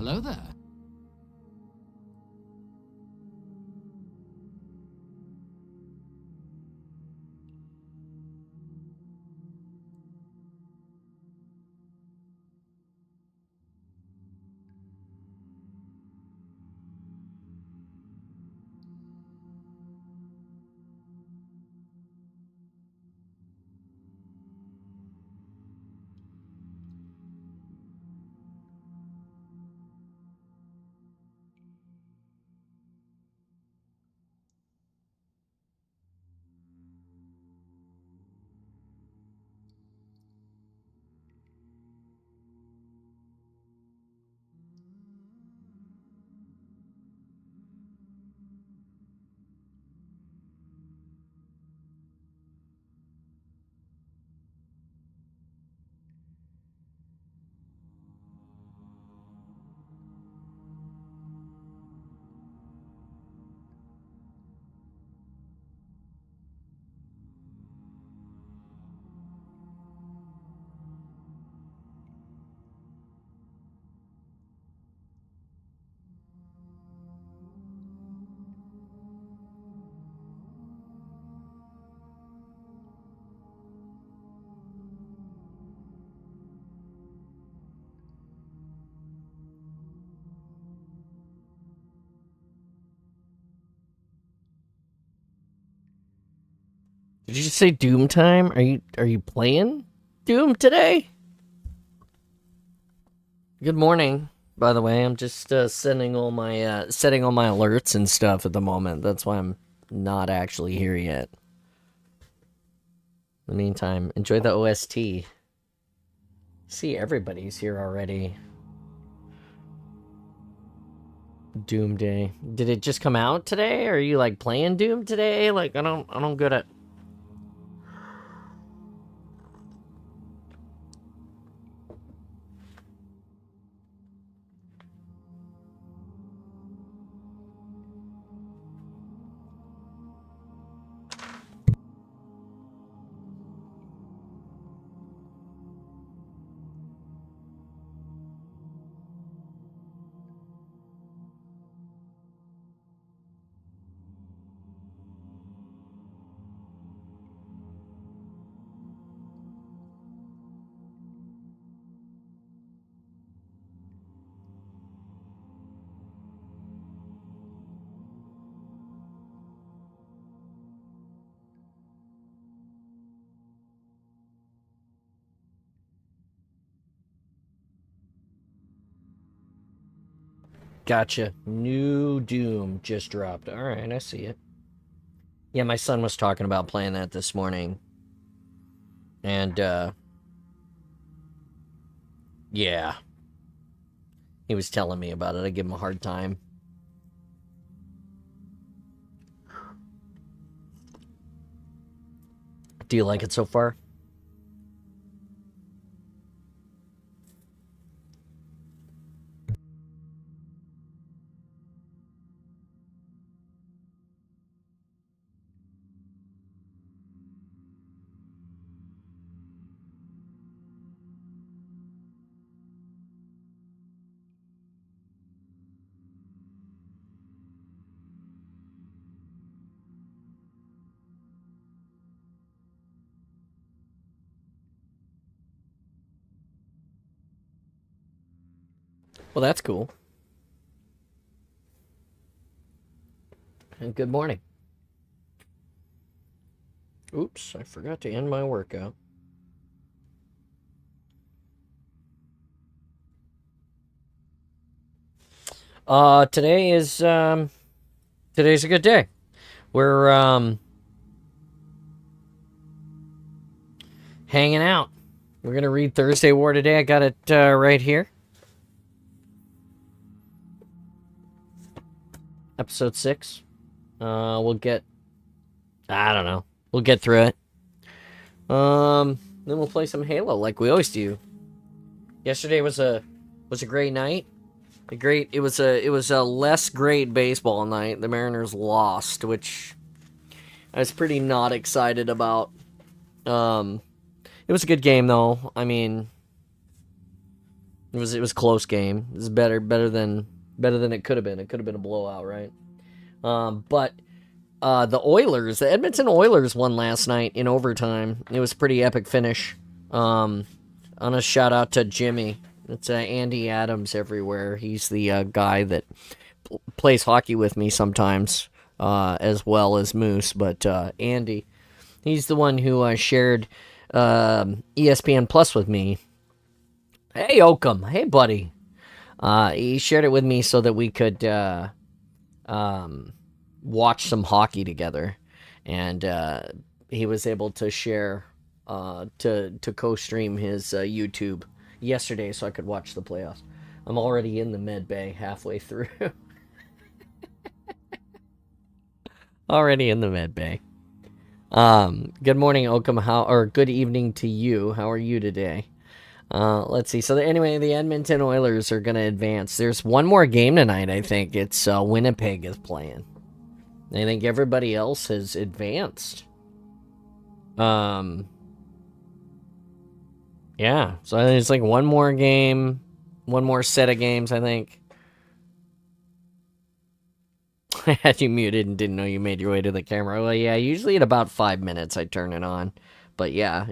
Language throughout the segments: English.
hello there. Did you just say Doom time? Are you playing Doom today? Good morning. By the way, I'm just setting all my alerts and stuff at the moment. That's why I'm not actually here yet. In the meantime, enjoy the OST. See, everybody's here already. Doom Day. Did it just come out today? Or are you like playing Doom today? Like I don't get it. Gotcha. New Doom just dropped. Alright, I see it. Yeah, my son was talking about playing that this morning. And, yeah. He was telling me about it. I give him a hard time. Do you like it so far? Well, that's cool. And good morning. Oops, I forgot to end my workout. Today's a good day. We're hanging out. We're gonna read Thursday War today. I got it right here. Episode 6. We'll get... I don't know. We'll get through it. Then we'll play some Halo like we always do. Yesterday was a great night. It was a less great baseball night. The Mariners lost, which I was pretty not excited about. It was a good game though. I mean, It was a close game. It was better than it could have been. It could have been a blowout, right? But the Edmonton Oilers won last night in overtime. It was a pretty epic finish. On a shout out to Jimmy. It's Andy Adams everywhere. He's the guy that plays hockey with me sometimes, as well as Moose. But Andy, he's the one who shared ESPN Plus with me. Hey, Oakham. Hey, buddy. He shared it with me so that we could watch some hockey together, and he was able to share to co-stream his YouTube yesterday so I could watch the playoffs. I'm already in the med bay halfway through. Already in the med bay. Good morning, Oakham. Or good evening to you. How are you today? Let's see. So anyway, the Edmonton Oilers are going to advance. There's one more game tonight, I think. It's Winnipeg is playing. I think everybody else has advanced. Yeah. So it's like one more game, one more set of games, I think. I had you muted and didn't know you made your way to the camera. Well, yeah, usually in about 5 minutes I turn it on. But yeah.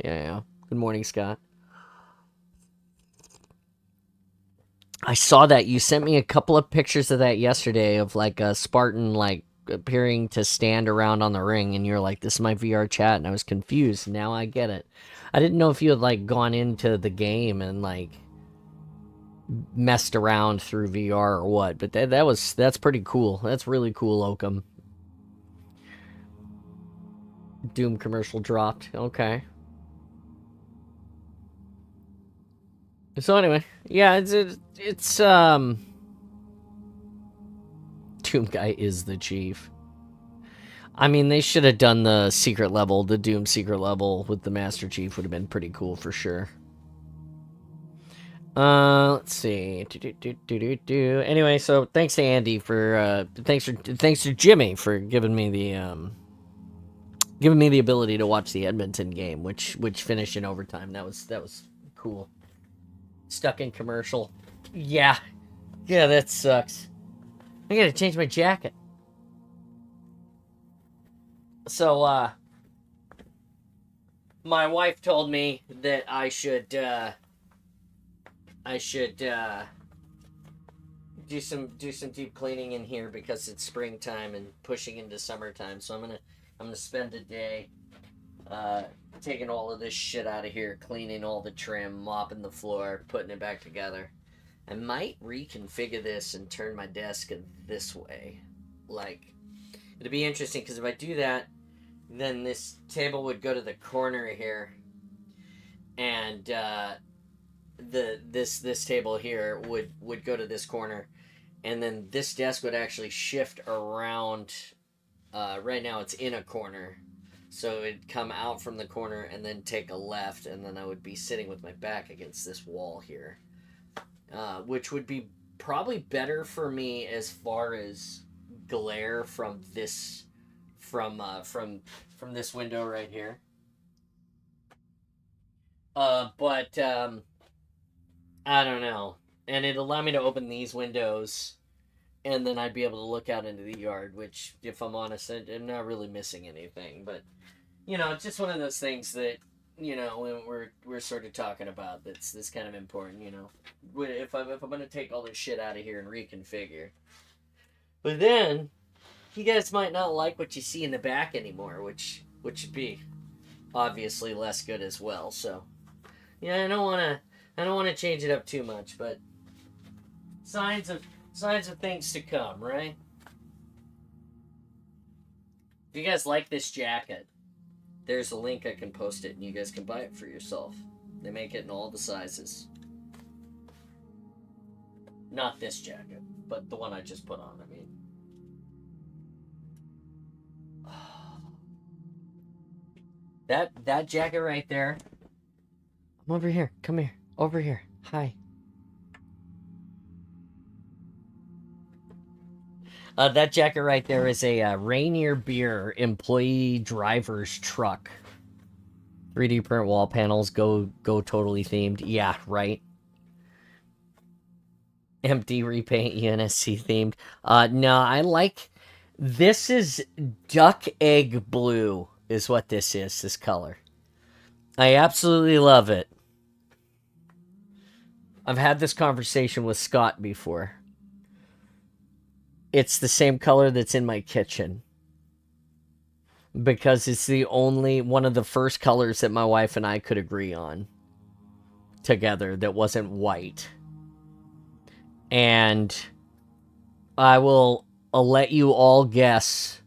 Good morning, Scott. I saw that. You sent me a couple of pictures of that yesterday of like a Spartan like appearing to stand around on the ring, and you're like, this is my VR chat, and I was confused. Now I get it. I didn't know if you had like gone into the game and like messed around through VR or what, but that's pretty cool. That's really cool, Oakham. Doom commercial dropped. Okay. So anyway, yeah, it's Doom guy is the chief. I mean, they should have done the secret level, the Doom secret level with the Master Chief would have been pretty cool for sure. Let's see. Anyway, so thanks to Andy for thanks to Jimmy for giving me the ability to watch the Edmonton game, which finished in overtime. That was cool. Stuck in commercial. Yeah, that sucks. I gotta change my jacket. So, my wife told me that I should do some deep cleaning in here because it's springtime and pushing into summertime. So I'm gonna spend a day taking all of this shit out of here, cleaning all the trim, mopping the floor, putting it back together. I might reconfigure this and turn my desk this way. Like, it'd be interesting because if I do that, then this table would go to the corner here, and this table here would go to this corner, and then this desk would actually shift around. Right now it's in a corner, so it'd come out from the corner and then take a left, and then I would be sitting with my back against this wall here, which would be probably better for me as far as glare from this from this window right here. But I don't know. And it'd allow me to open these windows, and then I'd be able to look out into the yard, which, if I'm honest, I'm not really missing anything. But, it's just one of those things that, when we're sort of talking about that's kind of important, If I'm going to take all this shit out of here and reconfigure. But then, you guys might not like what you see in the back anymore, which would be obviously less good as well. So, yeah, I don't want to change it up too much, but signs of things to come, right? If you guys like this jacket, there's a link. I can post it, and you guys can buy it for yourself. They make it in all the sizes. Not this jacket, but the one I just put on, I mean. That jacket right there. I'm over here. Come here. Over here. Hi. That jacket right there is a Rainier Beer employee driver's truck. 3D print wall panels, go totally themed. Yeah, right. Empty repaint UNSC themed. No, I like. This is duck egg blue, is what this is, this color. I absolutely love it. I've had this conversation with Scott before. It's the same color that's in my kitchen. Because it's the only one of the first colors that my wife and I could agree on together that wasn't white. And I'll let you all guess.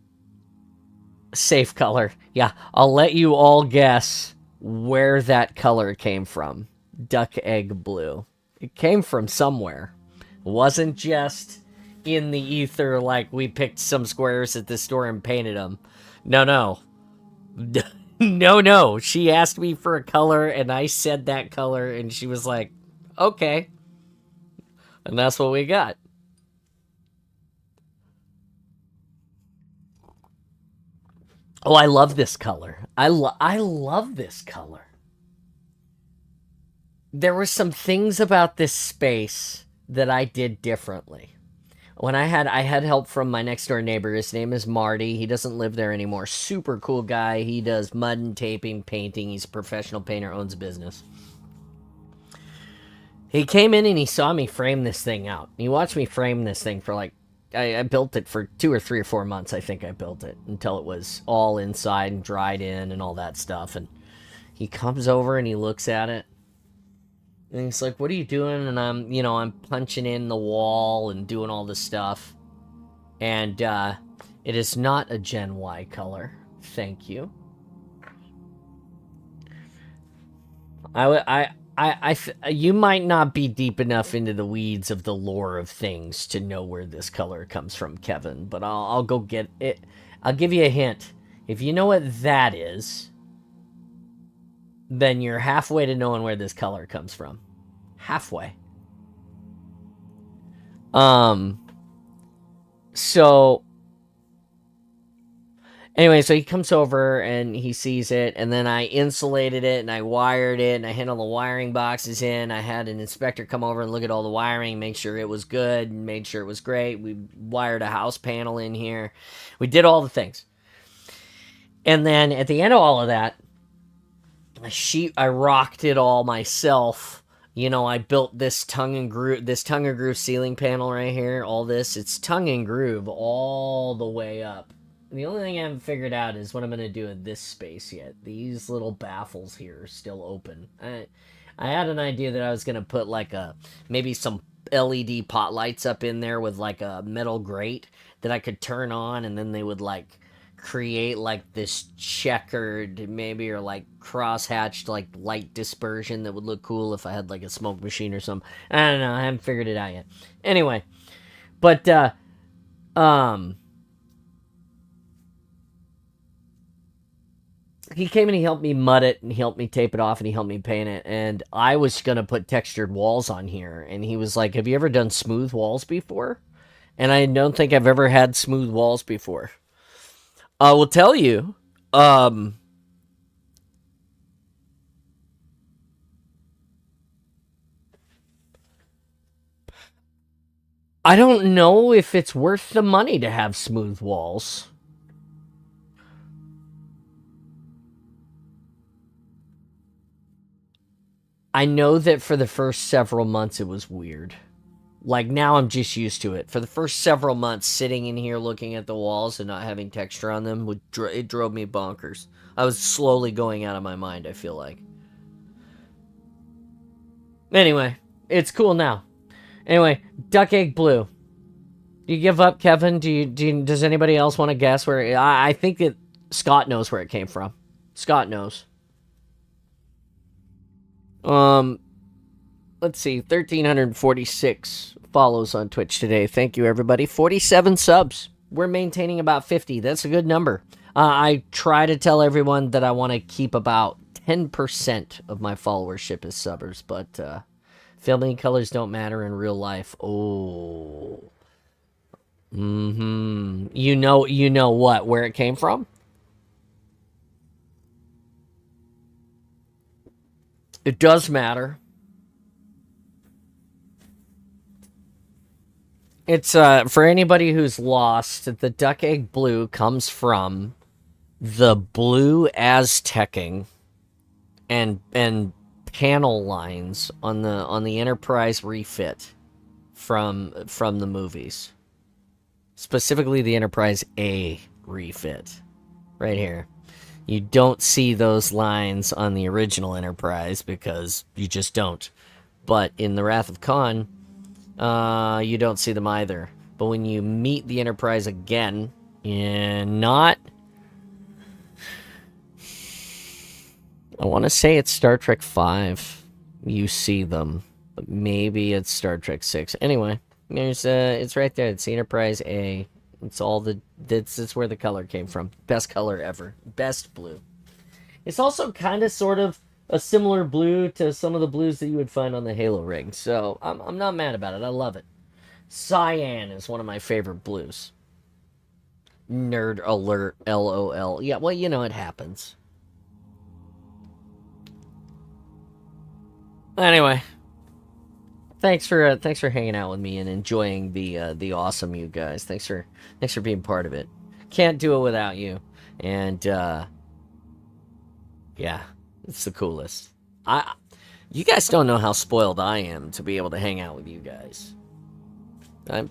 Safe color. Yeah, I'll let you all guess where that color came from. Duck egg blue. It came from somewhere. It wasn't just in the ether like we picked some squares at the store and painted them. No. No. She asked me for a color and I said that color and she was like, okay. And that's what we got. Oh, I love this color. I love this color. There were some things about this space that I did differently. When I had help from my next door neighbor. His name is Marty. He doesn't live there anymore. Super cool guy. He does mud and taping, painting. He's a professional painter, owns a business. He came in and he saw me frame this thing out. He watched me frame this thing for like, I built it for 2 or 3 or 4 months. I think I built it until it was all inside and dried in and all that stuff. And he comes over and he looks at it. And he's like, what are you doing? And I'm punching in the wall and doing all this stuff. And it is not a Gen Y color. Thank you. You might not be deep enough into the weeds of the lore of things to know where this color comes from, Kevin. But I'll go get it. I'll give you a hint. If you know what that is, then you're halfway to knowing where this color comes from. Halfway. So anyway, so he comes over and he sees it, and then I insulated it and I wired it and I had all the wiring boxes in. I had an inspector come over and look at all the wiring, make sure it was good, and made sure it was great. We wired a house panel in here. We did all the things. And then at the end of all of that, I rocked it all myself. I built this tongue and groove ceiling panel right here. All this, it's tongue and groove all the way up. The only thing I haven't figured out is what I'm going to do in this space yet. These little baffles here are still open. I had an idea that I was going to put like maybe some LED pot lights up in there with like a metal grate that I could turn on, and then they would like create like this checkered maybe or like cross-hatched like light dispersion that would look cool if I had like a smoke machine or something. I don't know. I haven't figured it out yet. Anyway, but he came and he helped me mud it and he helped me tape it off and he helped me paint it. And I was going to put textured walls on here. And he was like, have you ever done smooth walls before? And I don't think I've ever had smooth walls before. I will tell you, I don't know if it's worth the money to have smooth walls. I know that for the first several months it was weird. Like, now I'm just used to it. For the first several months, sitting in here looking at the walls and not having texture on them, it drove me bonkers. I was slowly going out of my mind, I feel like. Anyway, it's cool now. Anyway, duck egg blue. Do you give up, Kevin? Does anybody else want to guess where? I think that Scott knows where it came from. Scott knows. Let's see, 1,346 follows on Twitch today. Thank you, everybody. 47 subs. We're maintaining about 50. That's a good number. I try to tell everyone that I want to keep about 10% of my followership as subbers, but filming colors don't matter in real life. Oh. You know what? Where it came from? It does matter. It's for anybody who's lost, the duck egg blue comes from the blue Aztecing and panel lines on the Enterprise refit from the movies. Specifically the Enterprise A refit. Right here. You don't see those lines on the original Enterprise because you just don't. But in the Wrath of Khan, you don't see them either. But when you meet the Enterprise again, and not... I want to say it's Star Trek 5. You see them. But maybe it's Star Trek 6. Anyway, there's it's right there. It's the Enterprise A. It's all the... It's where the color came from. Best color ever. Best blue. It's also kind of sort of a similar blue to some of the blues that you would find on the Halo rig. So I'm not mad about it. I love it. Cyan is one of my favorite blues. Nerd alert, LOL. Yeah, well, you know, it happens. Anyway, thanks for hanging out with me and enjoying the awesome you guys. Thanks for being part of it. Can't do it without you. And yeah, it's the coolest. You guys don't know how spoiled I am to be able to hang out with you guys. I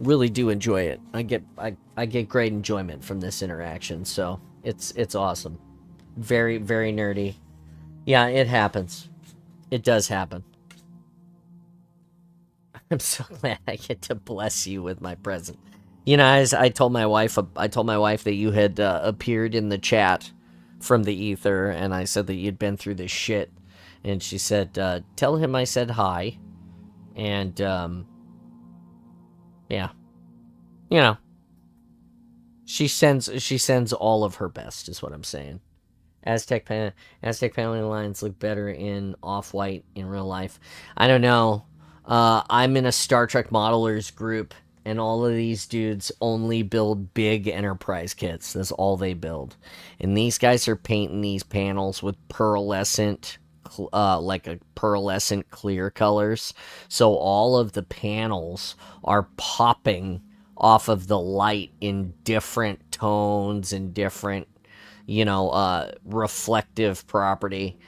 really do enjoy it. I get great enjoyment from this interaction, so it's awesome. Very, very nerdy. Yeah, it happens. It does happen. I'm so glad I get to bless you with my present. You know, as I told my wife that you had appeared in the chat from the ether, and I said that you'd been through this shit, and she said, "Tell him I said hi," and yeah, you know, she sends all of her best, is what I'm saying. Aztec paneling lines look better in off-white in real life. I don't know. I'm in a Star Trek modelers group, and all of these dudes only build big Enterprise kits. That's all they build. And these guys are painting these panels with pearlescent, like a pearlescent clear colors. So all of the panels are popping off of the light in different tones and different, you know, reflective property.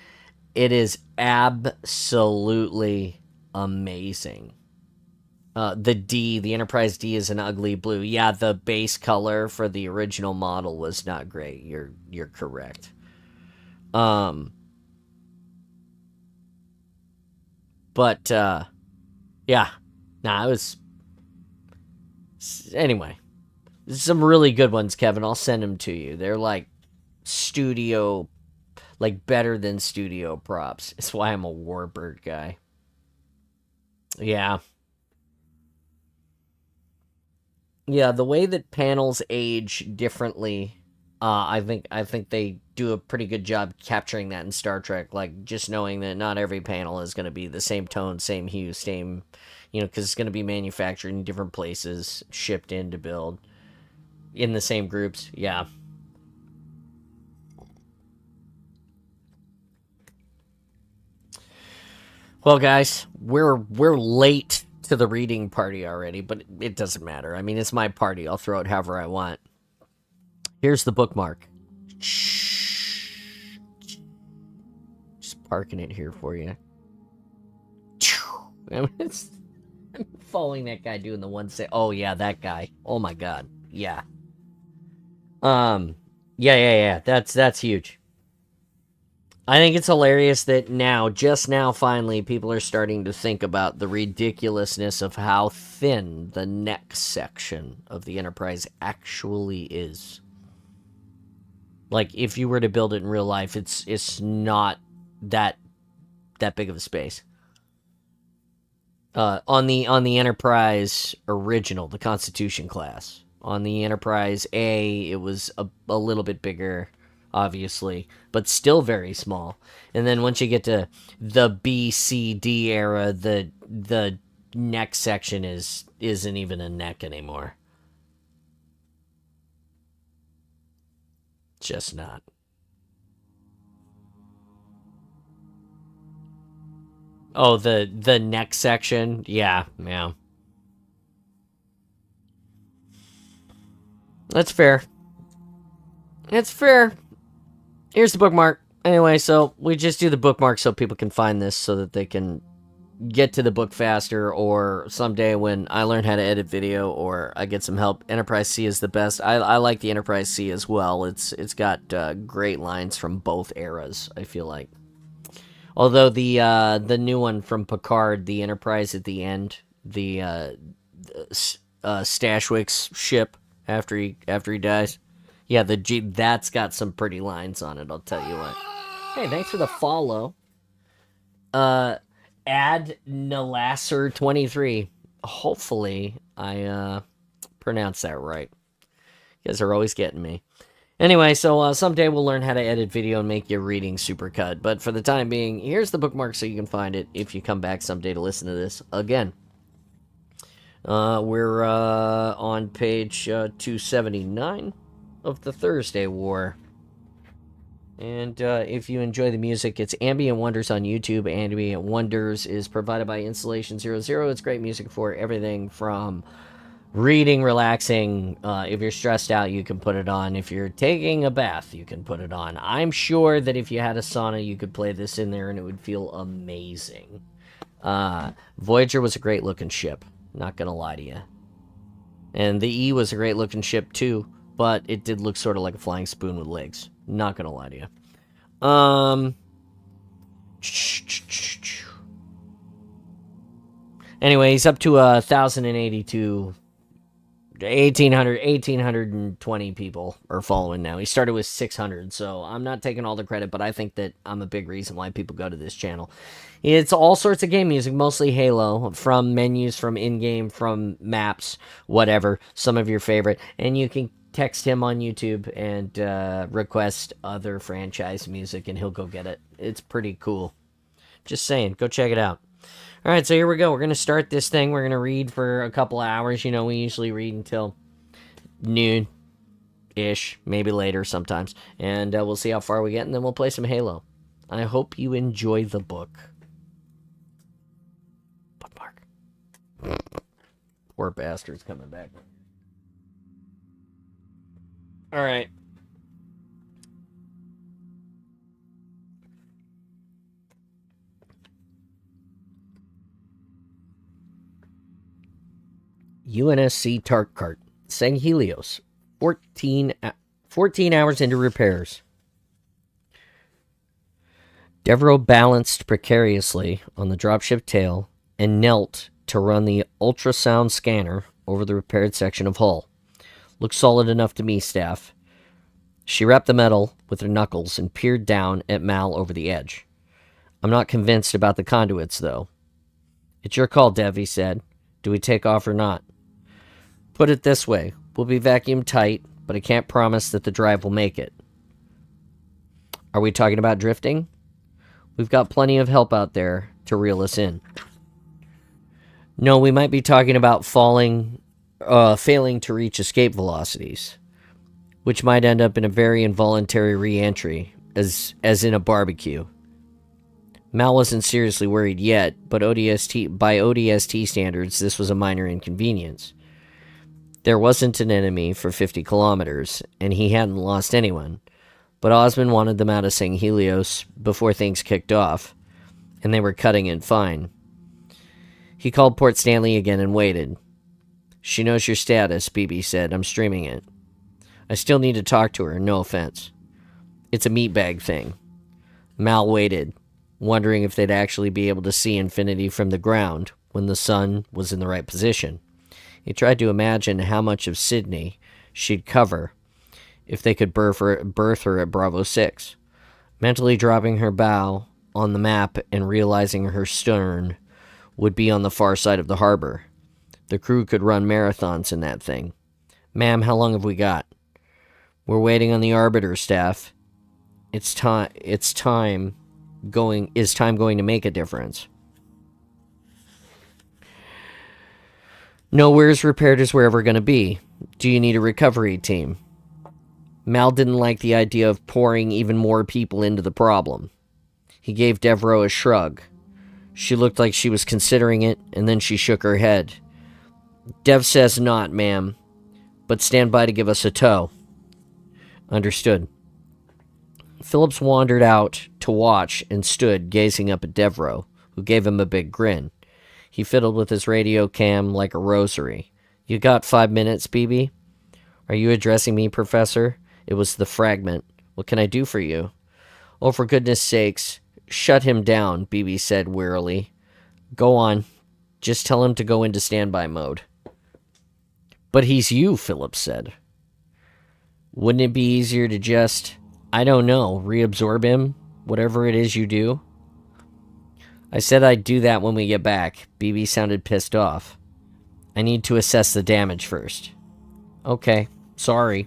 It is absolutely amazing. The Enterprise D is an ugly blue. Yeah, the base color for the original model was not great. You're correct. But yeah. Nah, it was anyway. Some really good ones, Kevin. I'll send them to you. They're like studio, like better than studio props. It's why I'm a Warbird guy. Yeah. Yeah, the way that panels age differently, I think they do a pretty good job capturing that in Star Trek. Like just knowing that not every panel is going to be the same tone, same hue, same, you know, because it's going to be manufactured in different places, shipped in to build in the same groups. Yeah. Well, guys, we're late to the reading party already, but it doesn't matter. I mean, it's my party. I'll throw it however I want. Here's the bookmark. Just parking it here for you. I'm following that guy doing the one say. Oh yeah, that guy. Oh my god. Yeah. Yeah. That's huge. I think it's hilarious that now, just now, finally, people are starting to think about the ridiculousness of how thin the neck section of the Enterprise actually is. Like, if you were to build it in real life, it's not that big of a space. On the Enterprise original, the Constitution class. On the Enterprise A, it was a little bit bigger, obviously, but still very small. And then once you get to the B, C, D era, the neck section isn't even a neck anymore. Just not. Oh, the neck section? Yeah. That's fair. It's fair. Here's the bookmark. Anyway, so we just do the bookmark so people can find this so that they can get to the book faster, or someday when I learn how to edit video or I get some help. Enterprise C is the best. I like the Enterprise C as well. It's got great lines from both eras, I feel like. Although the new one from Picard, the Enterprise at the end, the Stashwick's ship after he dies. Yeah, that's got some pretty lines on it, I'll tell you what. Hey, thanks for the follow. Ad Nalasser23. Hopefully I pronounced that right. You guys are always getting me. Anyway, so someday we'll learn how to edit video and make your reading supercut. But for the time being, here's the bookmark so you can find it if you come back someday to listen to this again. We're on page 279 of the Thursday War. And if you enjoy the music, it's Ambient Wonders on YouTube. Ambient Wonders is provided by Installation 00. It's great music for everything from reading, relaxing. If you're stressed out, you can put it on. If you're taking a bath, you can put it on. I'm sure that if you had a sauna, you could play this in there and it would feel amazing. Voyager was a great looking ship. Not gonna lie to you. And the E was a great looking ship too, but it did look sort of like a flying spoon with legs. Not gonna lie to you. Anyway, he's up to 1,082. 1,820 people are following now. He started with 600, so I'm not taking all the credit, but I think that I'm a big reason why people go to this channel. It's all sorts of game music, mostly Halo, from menus, from in-game, from maps, whatever, some of your favorite, and you can text him on YouTube and request other franchise music, and he'll go get it. It's pretty cool. Just saying, go check it out. All right, so here we go. We're going to start this thing. We're going to read for a couple of hours. You know, we usually read until noon-ish, maybe later sometimes. And we'll see how far we get, and then we'll play some Halo. I hope you enjoy the book. Bookmark. Poor bastard's coming back. All right. UNSC Tarkart, Sang Helios, 14 hours into repairs. Devereaux balanced precariously on the dropship tail and knelt to run the ultrasound scanner over the repaired section of hull. Looks solid enough to me, Staff. She wrapped the metal with her knuckles and peered down at Mal over the edge. I'm not convinced about the conduits, though. It's your call, Dev, he said. Do we take off or not? Put it this way. We'll be vacuum tight, but I can't promise that the drive will make it. Are we talking about drifting? We've got plenty of help out there to reel us in. No, we might be talking about failing to reach escape velocities, which might end up in a very involuntary re-entry, as in a barbecue. Mal wasn't seriously worried yet, but by ODST standards, this was a minor inconvenience. There wasn't an enemy for 50 kilometers, and he hadn't lost anyone, but Osmond wanted them out of Sang Helios before things kicked off, and they were cutting it fine. He called Port Stanley again and waited. She knows your status, BB said. I'm streaming it. I still need to talk to her, no offense. It's a meatbag thing. Mal waited, wondering if they'd actually be able to see Infinity from the ground when the sun was in the right position. He tried to imagine how much of Sydney she'd cover if they could berth her at Bravo 6, mentally dropping her bow on the map and realizing her stern would be on the far side of the harbor. The crew could run marathons in that thing. Ma'am, how long have we got? We're waiting on the Arbiter, Staff. Is time going to make a difference? Nowhere as repaired as we're ever going to be. Do you need a recovery team? Mal didn't like the idea of pouring even more people into the problem. He gave Devereaux a shrug. She looked like she was considering it, and then she shook her head. Dev says not, ma'am. but stand by to give us a tow. Understood. Phillips wandered out to watch and stood gazing up at Devereaux, who gave him a big grin. He fiddled with his radio cam like a rosary. You got 5 minutes, BB? Are you addressing me, Professor? It was the fragment. What can I do for you? Oh, for goodness sakes, shut him down, BB said wearily. Go on. Just tell him to go into standby mode. But he's you, Phillips said. Wouldn't it be easier to just, I don't know, reabsorb him? Whatever it is you do? I said I'd do that when we get back. BB sounded pissed off. I need to assess the damage first. Okay, sorry.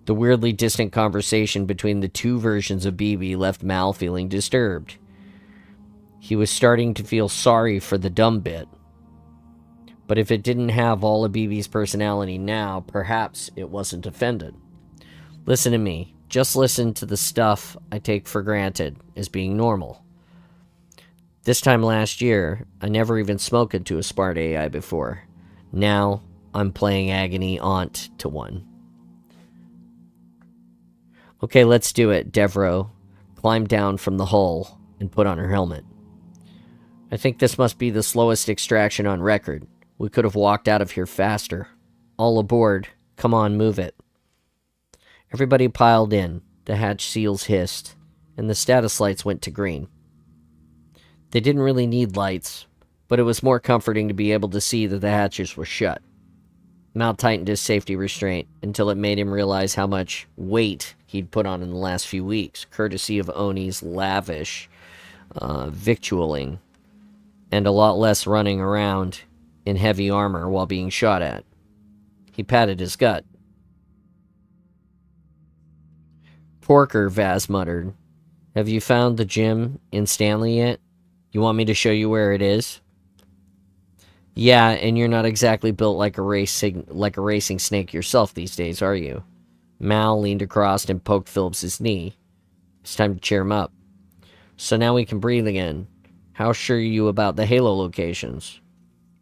The weirdly distant conversation between the two versions of BB left Mal feeling disturbed. He was starting to feel sorry for the dumb bit. But if it didn't have all of BB's personality now, perhaps it wasn't offended. Listen to me. Just listen to the stuff I take for granted as being normal. This time last year, I never even spoken to a smart AI before. Now, I'm playing agony aunt to one. Okay, let's do it, Devereaux climbed down from the hull and put on her helmet. I think this must be the slowest extraction on record. We could have walked out of here faster. All aboard. Come on, move it. Everybody piled in. The hatch seals hissed, and the status lights went to green. They didn't really need lights, but it was more comforting to be able to see that the hatches were shut. Mal tightened his safety restraint until it made him realize how much weight he'd put on in the last few weeks, courtesy of Oni's lavish victualling, and a lot less running around in heavy armor while being shot at. He patted his gut. Porker, Vaz muttered. Have you found the gym in Stanley yet? You want me to show you where it is? Yeah, and you're not exactly built like a racing snake yourself these days, are you? Mal leaned across and poked Phillips's knee. It's time to cheer him up. So now we can breathe again. How sure are you about the Halo locations?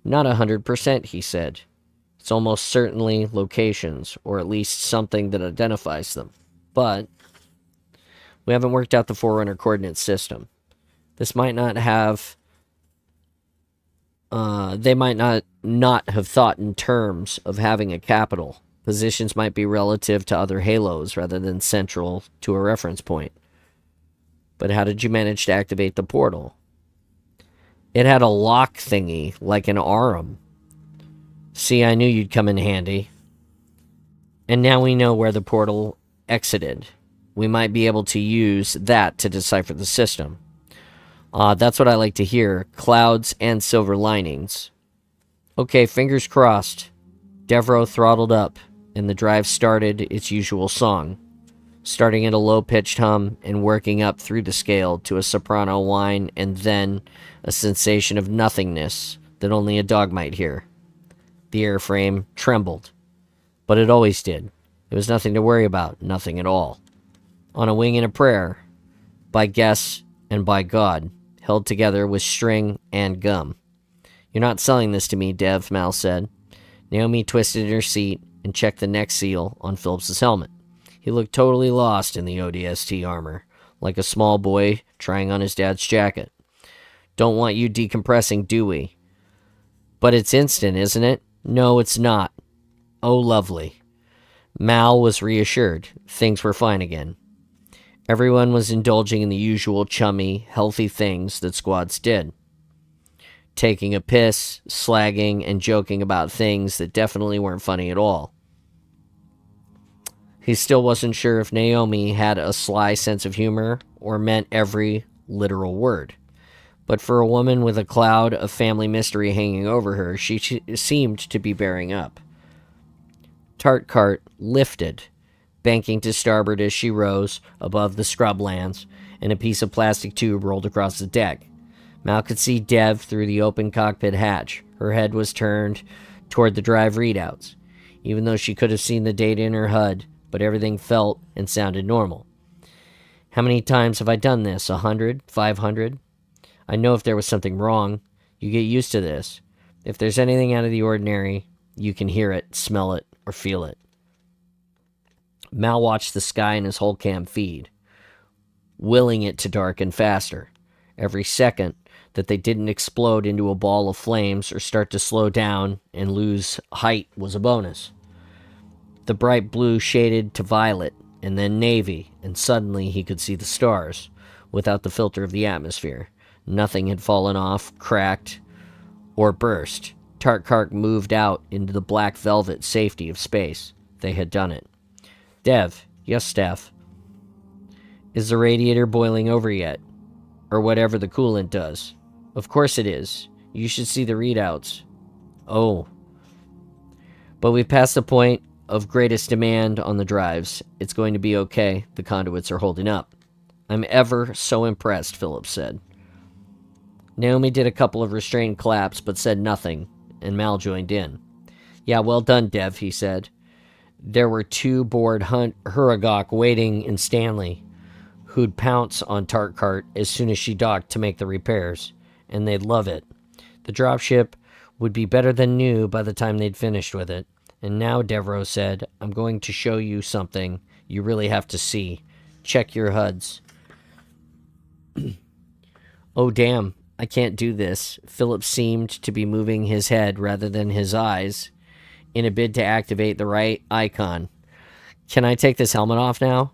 Not 100%, he said. It's almost certainly locations, or at least something that identifies them. But we haven't worked out the Forerunner coordinate system. This might not have... they might not have thought in terms of having a capital. Positions might be relative to other halos rather than central to a reference point. But how did you manage to activate the portal? It had a lock thingy, like an arm. See, I knew you'd come in handy. And now we know where the portal exited. We might be able to use that to decipher the system. That's what I like to hear. Clouds and silver linings. Okay, fingers crossed. Devereaux throttled up, and the drive started its usual song, starting at a low-pitched hum and working up through the scale to a soprano whine and then a sensation of nothingness that only a dog might hear. The airframe trembled, but it always did. There was nothing to worry about, nothing at all. On a wing and a prayer, by guess and by God, held together with string and gum. You're not selling this to me, Dev, Mal said. Naomi twisted in her seat and checked the neck seal on Phillips's helmet. He looked totally lost in the ODST armor, like a small boy trying on his dad's jacket. Don't want you decompressing, do we? But it's instant, isn't it? No, it's not. Oh, lovely. Mal was reassured. Things were fine again. Everyone was indulging in the usual chummy, healthy things that squads did. Taking a piss, slagging, and joking about things that definitely weren't funny at all. He still wasn't sure if Naomi had a sly sense of humor or meant every literal word. But for a woman with a cloud of family mystery hanging over her, she seemed to be bearing up. Tart Cart lifted, banking to starboard as she rose above the scrublands, and a piece of plastic tube rolled across the deck. Mal could see Dev through the open cockpit hatch. Her head was turned toward the drive readouts, even though she could have seen the data in her HUD, but everything felt and sounded normal. How many times have I done this? 100? 500? I know if there was something wrong. You get used to this. If there's anything out of the ordinary, you can hear it, smell it, or feel it. Mal watched the sky in his whole cam feed, willing it to darken faster. Every second that they didn't explode into a ball of flames or start to slow down and lose height was a bonus. The bright blue shaded to violet, and then navy, and suddenly he could see the stars, without the filter of the atmosphere. Nothing had fallen off, cracked, or burst. Tarkart moved out into the black velvet safety of space. They had done it. Dev. Yes, Steph. Is the radiator boiling over yet? Or whatever the coolant does. Of course it is. You should see the readouts. Oh. But we've passed the point of greatest demand on the drives. It's going to be okay. The conduits are holding up. I'm ever so impressed, Phillips said. Naomi did a couple of restrained claps, but said nothing, and Mal joined in. Yeah, well done, Dev, he said. There were 2 bored Huragok waiting in Stanley, who'd pounce on Tarkart as soon as she docked to make the repairs, and they'd love it. The dropship would be better than new by the time they'd finished with it. And now, Devereaux said, I'm going to show you something you really have to see. Check your HUDs. Oh, damn, I can't do this. Philip seemed to be moving his head rather than his eyes in a bid to activate the right icon. Can I take this helmet off now?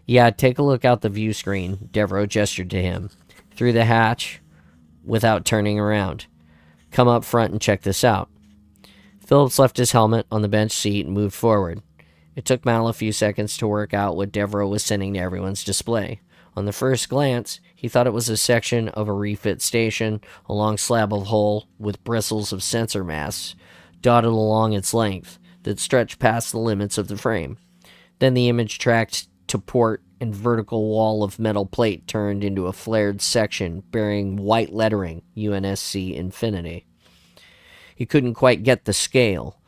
Yeah, take a look out the view screen, Devereaux gestured to him. Through the hatch without turning around. Come up front and check this out. Phillips left his helmet on the bench seat and moved forward. It took Mal a few seconds to work out what Devereaux was sending to everyone's display. On the first glance, he thought it was a section of a refit station, a long slab of hull with bristles of sensor masts dotted along its length that stretched past the limits of the frame. Then the image tracked to port and vertical wall of metal plate turned into a flared section bearing white lettering, UNSC Infinity. He couldn't quite get the scale,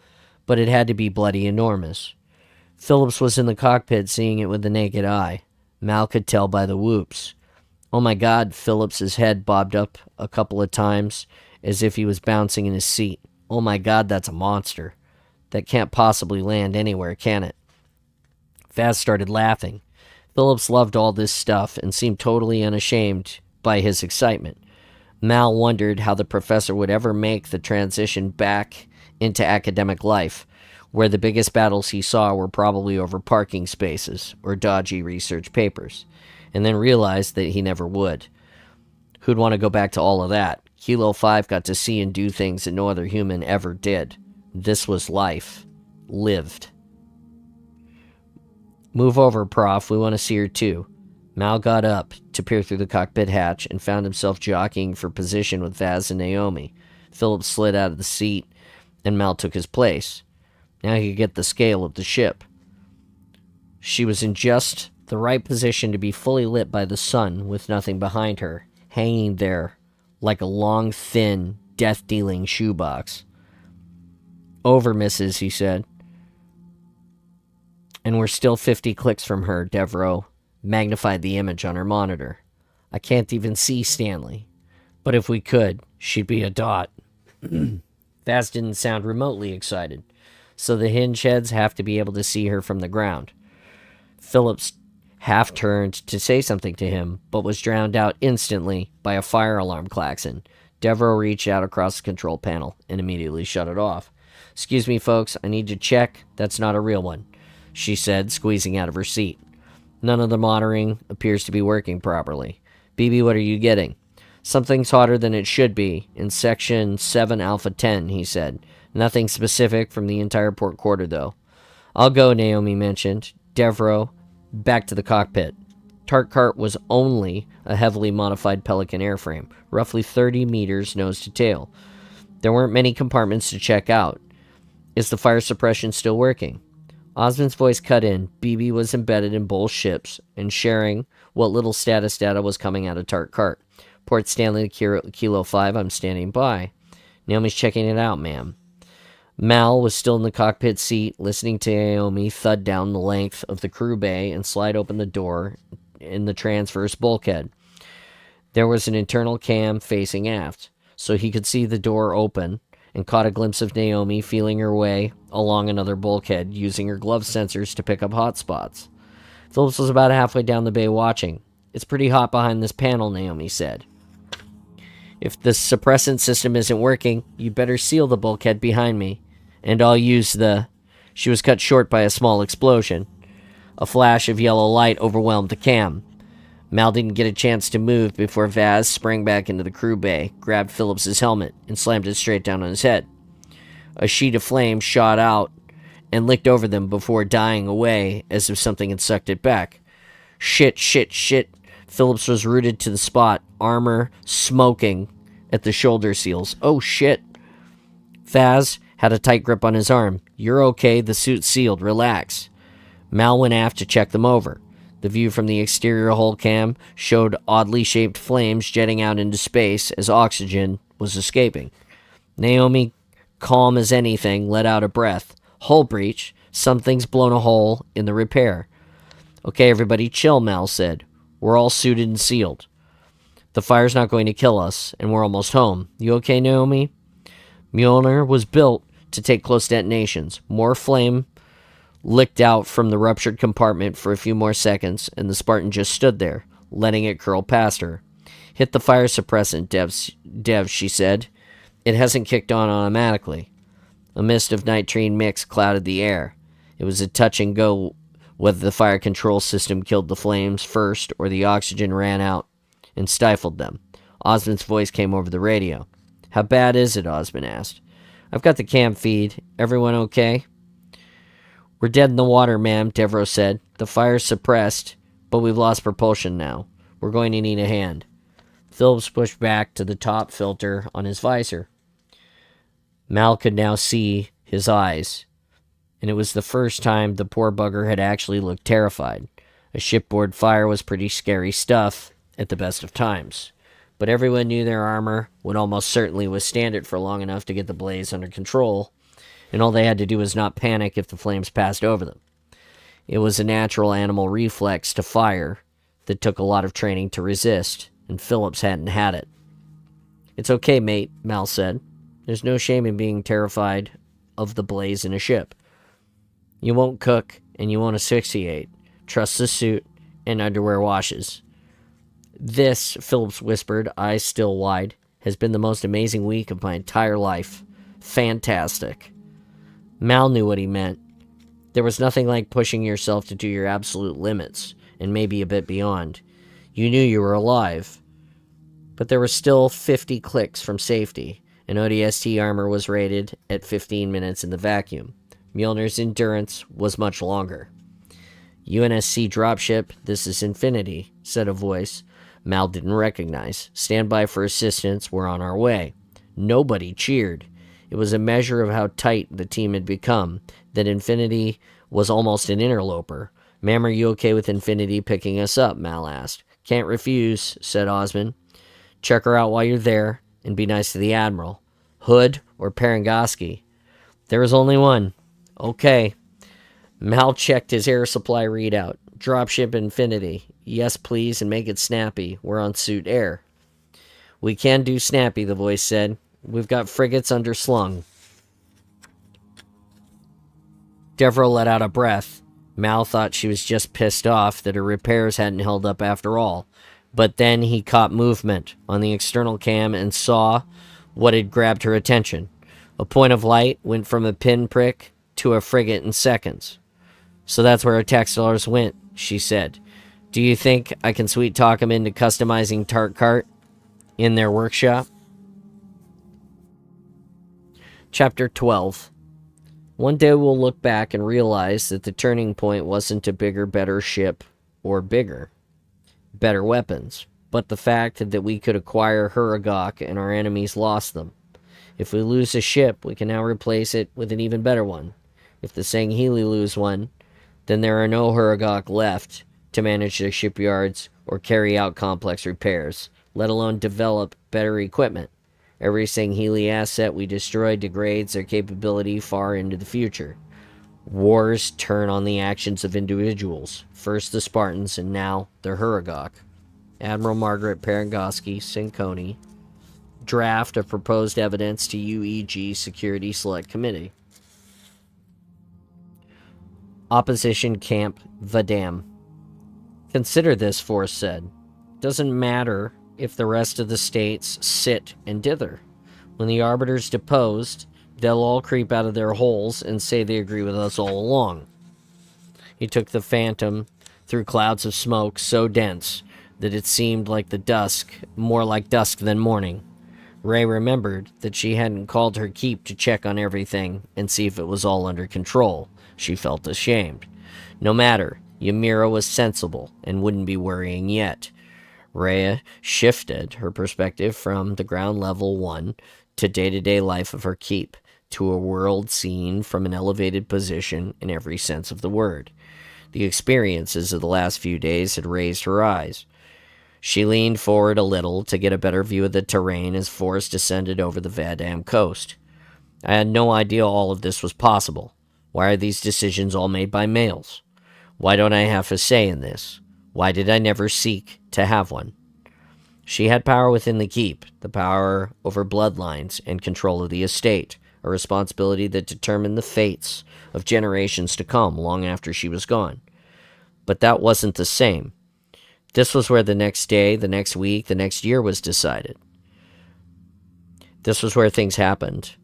but it had to be bloody enormous. Phillips was in the cockpit seeing it with the naked eye. Mal could tell by the whoops. Oh my God, Phillips's head bobbed up a couple of times as if he was bouncing in his seat. Oh my God, that's a monster. That can't possibly land anywhere, can it? Faz started laughing. Phillips loved all this stuff and seemed totally unashamed by his excitement. Mal wondered how the professor would ever make the transition back into academic life, where the biggest battles he saw were probably over parking spaces or dodgy research papers, and then realized that he never would. Who'd want to go back to all of that? Kilo 5 got to see and do things that no other human ever did. This was life. Lived. Move over, Prof. We want to see her too. Mal got up to peer through the cockpit hatch and found himself jockeying for position with Vaz and Naomi. Phillips slid out of the seat, and Mal took his place. Now he could get the scale of the ship. She was in just the right position to be fully lit by the sun with nothing behind her, hanging there like a long, thin, death-dealing shoebox. Over, missus, he said. And we're still 50 clicks from her, Devereaux magnified the image on her monitor. I can't even see Stanley. But if we could, she'd be a dot. Vaz didn't sound remotely excited, so the hinge heads have to be able to see her from the ground. Phillips half turned to say something to him, but was drowned out instantly by a fire alarm klaxon. Devereaux reached out across the control panel and immediately shut it off. Excuse me, folks, I need to check. That's not a real one, she said, squeezing out of her seat. None of the monitoring appears to be working properly. BB, what are you getting? Something's hotter than it should be, in Section 7 Alpha 10, he said. Nothing specific from the entire port quarter, though. I'll go, Naomi mentioned. Devereaux, back to the cockpit. Tarkart was only a heavily modified Pelican airframe, roughly 30 meters nose to tail. There weren't many compartments to check out. Is the fire suppression still working? Osmond's voice cut in. BB was embedded in both ships and sharing what little status data was coming out of Tarkart. Port Stanley Kilo 5, I'm standing by. Naomi's checking it out, ma'am. Mal was still in the cockpit seat, listening to Naomi thud down the length of the crew bay and slide open the door in the transverse bulkhead. There was an internal cam facing aft, so he could see the door open and caught a glimpse of Naomi feeling her way along another bulkhead, using her glove sensors to pick up hot spots. Phillips was about halfway down the bay watching. "It's pretty hot behind this panel," Naomi said. "If the suppressant system isn't working, you better seal the bulkhead behind me, and I'll use the..." She was cut short by a small explosion. A flash of yellow light overwhelmed the cam. Mal didn't get a chance to move before Vaz sprang back into the crew bay, grabbed Phillips's helmet, and slammed it straight down on his head. A sheet of flame shot out and licked over them before dying away as if something had sucked it back. Shit. Phillips was rooted to the spot, armor smoking at the shoulder seals. "Oh shit." Vaz had a tight grip on his arm. "You're okay, the suit's sealed, relax." Mal went aft to check them over. The view from the exterior hull cam showed oddly shaped flames jetting out into space as oxygen was escaping. Naomi, calm as anything, let out a breath. "Hull breach. Something's blown a hole in the repair." "Okay, everybody, chill," Mal said. "We're all suited and sealed. The fire's not going to kill us, and we're almost home. You okay, Naomi?" Mjolnir was built to take close detonations. More flame licked out from the ruptured compartment for a few more seconds, and the Spartan just stood there, letting it curl past her. "Hit the fire suppressant, Dev, she said. "It hasn't kicked on automatically." A mist of nitrine mix clouded the air. It was a touch and go whether the fire control system killed the flames first or the oxygen ran out and stifled them. Osmond's voice came over the radio. "How bad is it?" Osmond asked. "I've got the cam feed. Everyone okay?" "We're dead in the water, ma'am," Devro said. "The fire's suppressed, but we've lost propulsion now. We're going to need a hand." Phillips pushed back to the top filter on his visor. Mal could now see his eyes, and it was the first time the poor bugger had actually looked terrified. A shipboard fire was pretty scary stuff at the best of times, but everyone knew their armor would almost certainly withstand it for long enough to get the blaze under control, and all they had to do was not panic if the flames passed over them. It was a natural animal reflex to fire that took a lot of training to resist, and Phillips hadn't had it. "It's okay, mate," Mal said. "There's no shame in being terrified of the blaze in a ship. You won't cook, and you won't asphyxiate. Trust the suit, and underwear washes." "This," Phillips whispered, eyes still wide, "has been the most amazing week of my entire life. Fantastic." Mal knew what he meant. There was nothing like pushing yourself to do your absolute limits, and maybe a bit beyond. You knew you were alive. But there were still 50 clicks from safety, and ODST armor was rated at 15 minutes in the vacuum. Mjolnir's endurance was much longer. "UNSC dropship, this is Infinity," said a voice Mal didn't recognize. "Stand by for assistance, we're on our way." Nobody cheered. It was a measure of how tight the team had become, that Infinity was almost an interloper. "Ma'am, are you okay with Infinity picking us up?" Mal asked. "Can't refuse," said Osmond. "Check her out while you're there, and be nice to the Admiral. Hood or Parangoski?" "There was only one." "Okay." Mal checked his air supply readout. "Dropship Infinity. Yes, please, and make it snappy. We're on suit air." "We can do snappy," the voice said. "We've got frigates underslung." Devereaux let out a breath. Mal thought she was just pissed off that her repairs hadn't held up after all. But then he caught movement on the external cam and saw what had grabbed her attention. A point of light went from a pinprick to a frigate in seconds. "So that's where our tax dollars went," she said. "Do you think I can sweet-talk them into customizing Tart Cart in their workshop?" Chapter 12. One day we'll look back and realize that the turning point wasn't a bigger, better ship or better weapons, but the fact that we could acquire Huragok and our enemies lost them. If we lose a ship, we can now replace it with an even better one. If the Sangheli lose one, then there are no Huragok left to manage their shipyards or carry out complex repairs, let alone develop better equipment. Every Sangheli asset we destroy degrades their capability far into the future. Wars turn on the actions of individuals, first the Spartans and now the Huragok. Admiral Margaret Parangoski, Sinconi, draft of proposed evidence to UEG Security Select Committee. Opposition Camp Vadam. Consider this, Force said. Doesn't matter if the rest of the states sit and dither. When the arbiter's deposed, they'll all creep out of their holes and say they agree with us all along. He took the Phantom through clouds of smoke so dense that it seemed like the dusk, more like dusk than morning. Ray remembered that she hadn't called her keep to check on everything and see if it was all under control. She felt ashamed. No matter, Ymira was sensible and wouldn't be worrying yet. Rhea shifted her perspective from the ground level one to day-to-day life of her keep, to a world seen from an elevated position in every sense of the word. The experiences of the last few days had raised her eyes. She leaned forward a little to get a better view of the terrain as Force descended over the Vadam coast. I had no idea all of this was possible. Why are these decisions all made by males? Why don't I have a say in this? Why did I never seek to have one? She had power within the keep, the power over bloodlines and control of the estate, a responsibility that determined the fates of generations to come long after she was gone. But that wasn't the same. This was where the next day, the next week, the next year was decided. This was where things happened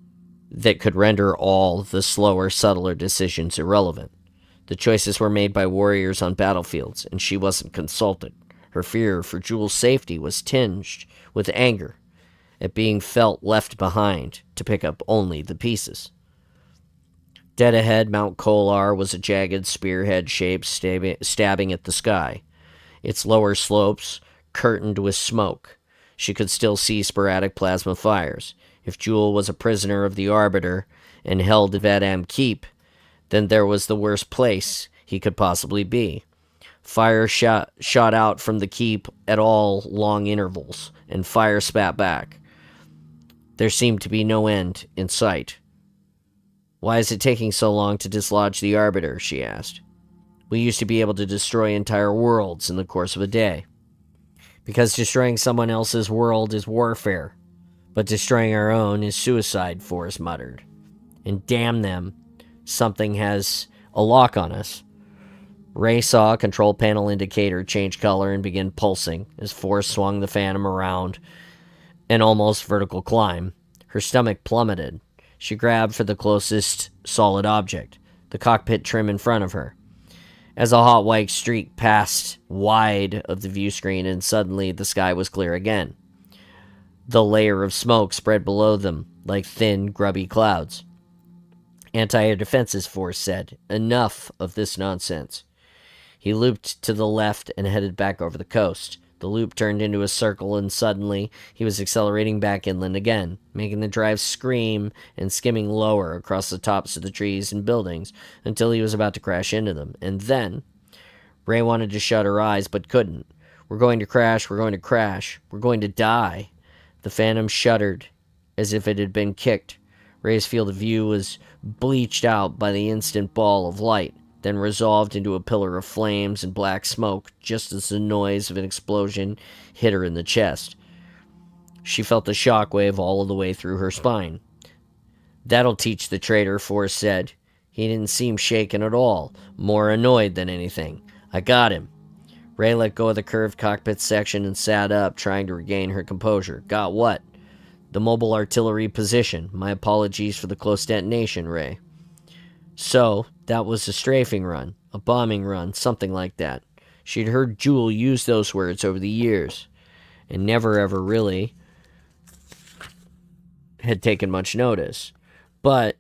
that could render all the slower, subtler decisions irrelevant. The choices were made by warriors on battlefields, and she wasn't consulted. Her fear for Jewel's safety was tinged with anger at being felt left behind to pick up only the pieces. Dead ahead, Mount Kolar was a jagged spearhead shape stabbing at the sky, its lower slopes curtained with smoke. She could still see sporadic plasma fires. If Jewel was a prisoner of the Arbiter and held Vadam Keep, then there was the worst place he could possibly be. Fire shot out from the keep at all long intervals, and fire spat back. There seemed to be no end in sight. "Why is it taking so long to dislodge the Arbiter?" she asked. "We used to be able to destroy entire worlds in the course of a day." "Because destroying someone else's world is warfare, but destroying our own is suicide," Forrest muttered. "And damn them, something has a lock on us." Ray saw a control panel indicator change color and begin pulsing as Forrest swung the Phantom around an almost vertical climb. Her stomach plummeted. She grabbed for the closest solid object, the cockpit trim in front of her. As a hot white streak passed wide of the view screen, and suddenly the sky was clear again. The layer of smoke spread below them like thin, grubby clouds. "Anti-air defenses," Force said. "Enough of this nonsense." He looped to the left and headed back over the coast. The loop turned into a circle, and suddenly he was accelerating back inland again, making the drive scream and skimming lower across the tops of the trees and buildings until he was about to crash into them. And then Ray wanted to shut her eyes, but couldn't. "We're going to crash, we're going to crash, we're going to die." The Phantom shuddered as if it had been kicked. Ray's field of view was bleached out by the instant ball of light, then resolved into a pillar of flames and black smoke just as the noise of an explosion hit her in the chest. She felt the shockwave all the way through her spine. "That'll teach the traitor," Forrest said. He didn't seem shaken at all, more annoyed than anything. "I got him." Ray let go of the curved cockpit section and sat up, trying to regain her composure. "Got what?" "The mobile artillery position. My apologies for the close detonation, Ray." So, that was a strafing run, a bombing run, something like that. She'd heard Jewel use those words over the years, and never ever really had taken much notice. But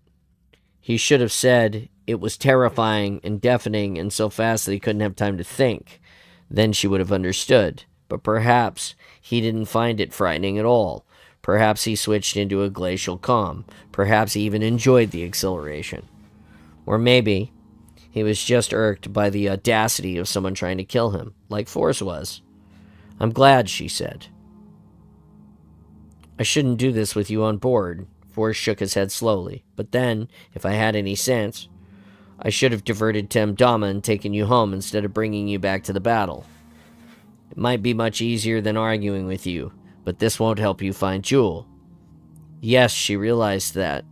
he should have said it was terrifying and deafening and so fast that he couldn't have time to think. Then she would have understood. But perhaps he didn't find it frightening at all. Perhaps he switched into a glacial calm. Perhaps he even enjoyed the exhilaration. Or maybe he was just irked by the audacity of someone trying to kill him, like Force was. "I'm glad," she said. "I shouldn't do this with you on board." Force shook his head slowly. "But then, if I had any sense, I should have diverted Temdama and taken you home instead of bringing you back to the battle. It might be much easier than arguing with you, but this won't help you find Jewel. Yes, she realized that.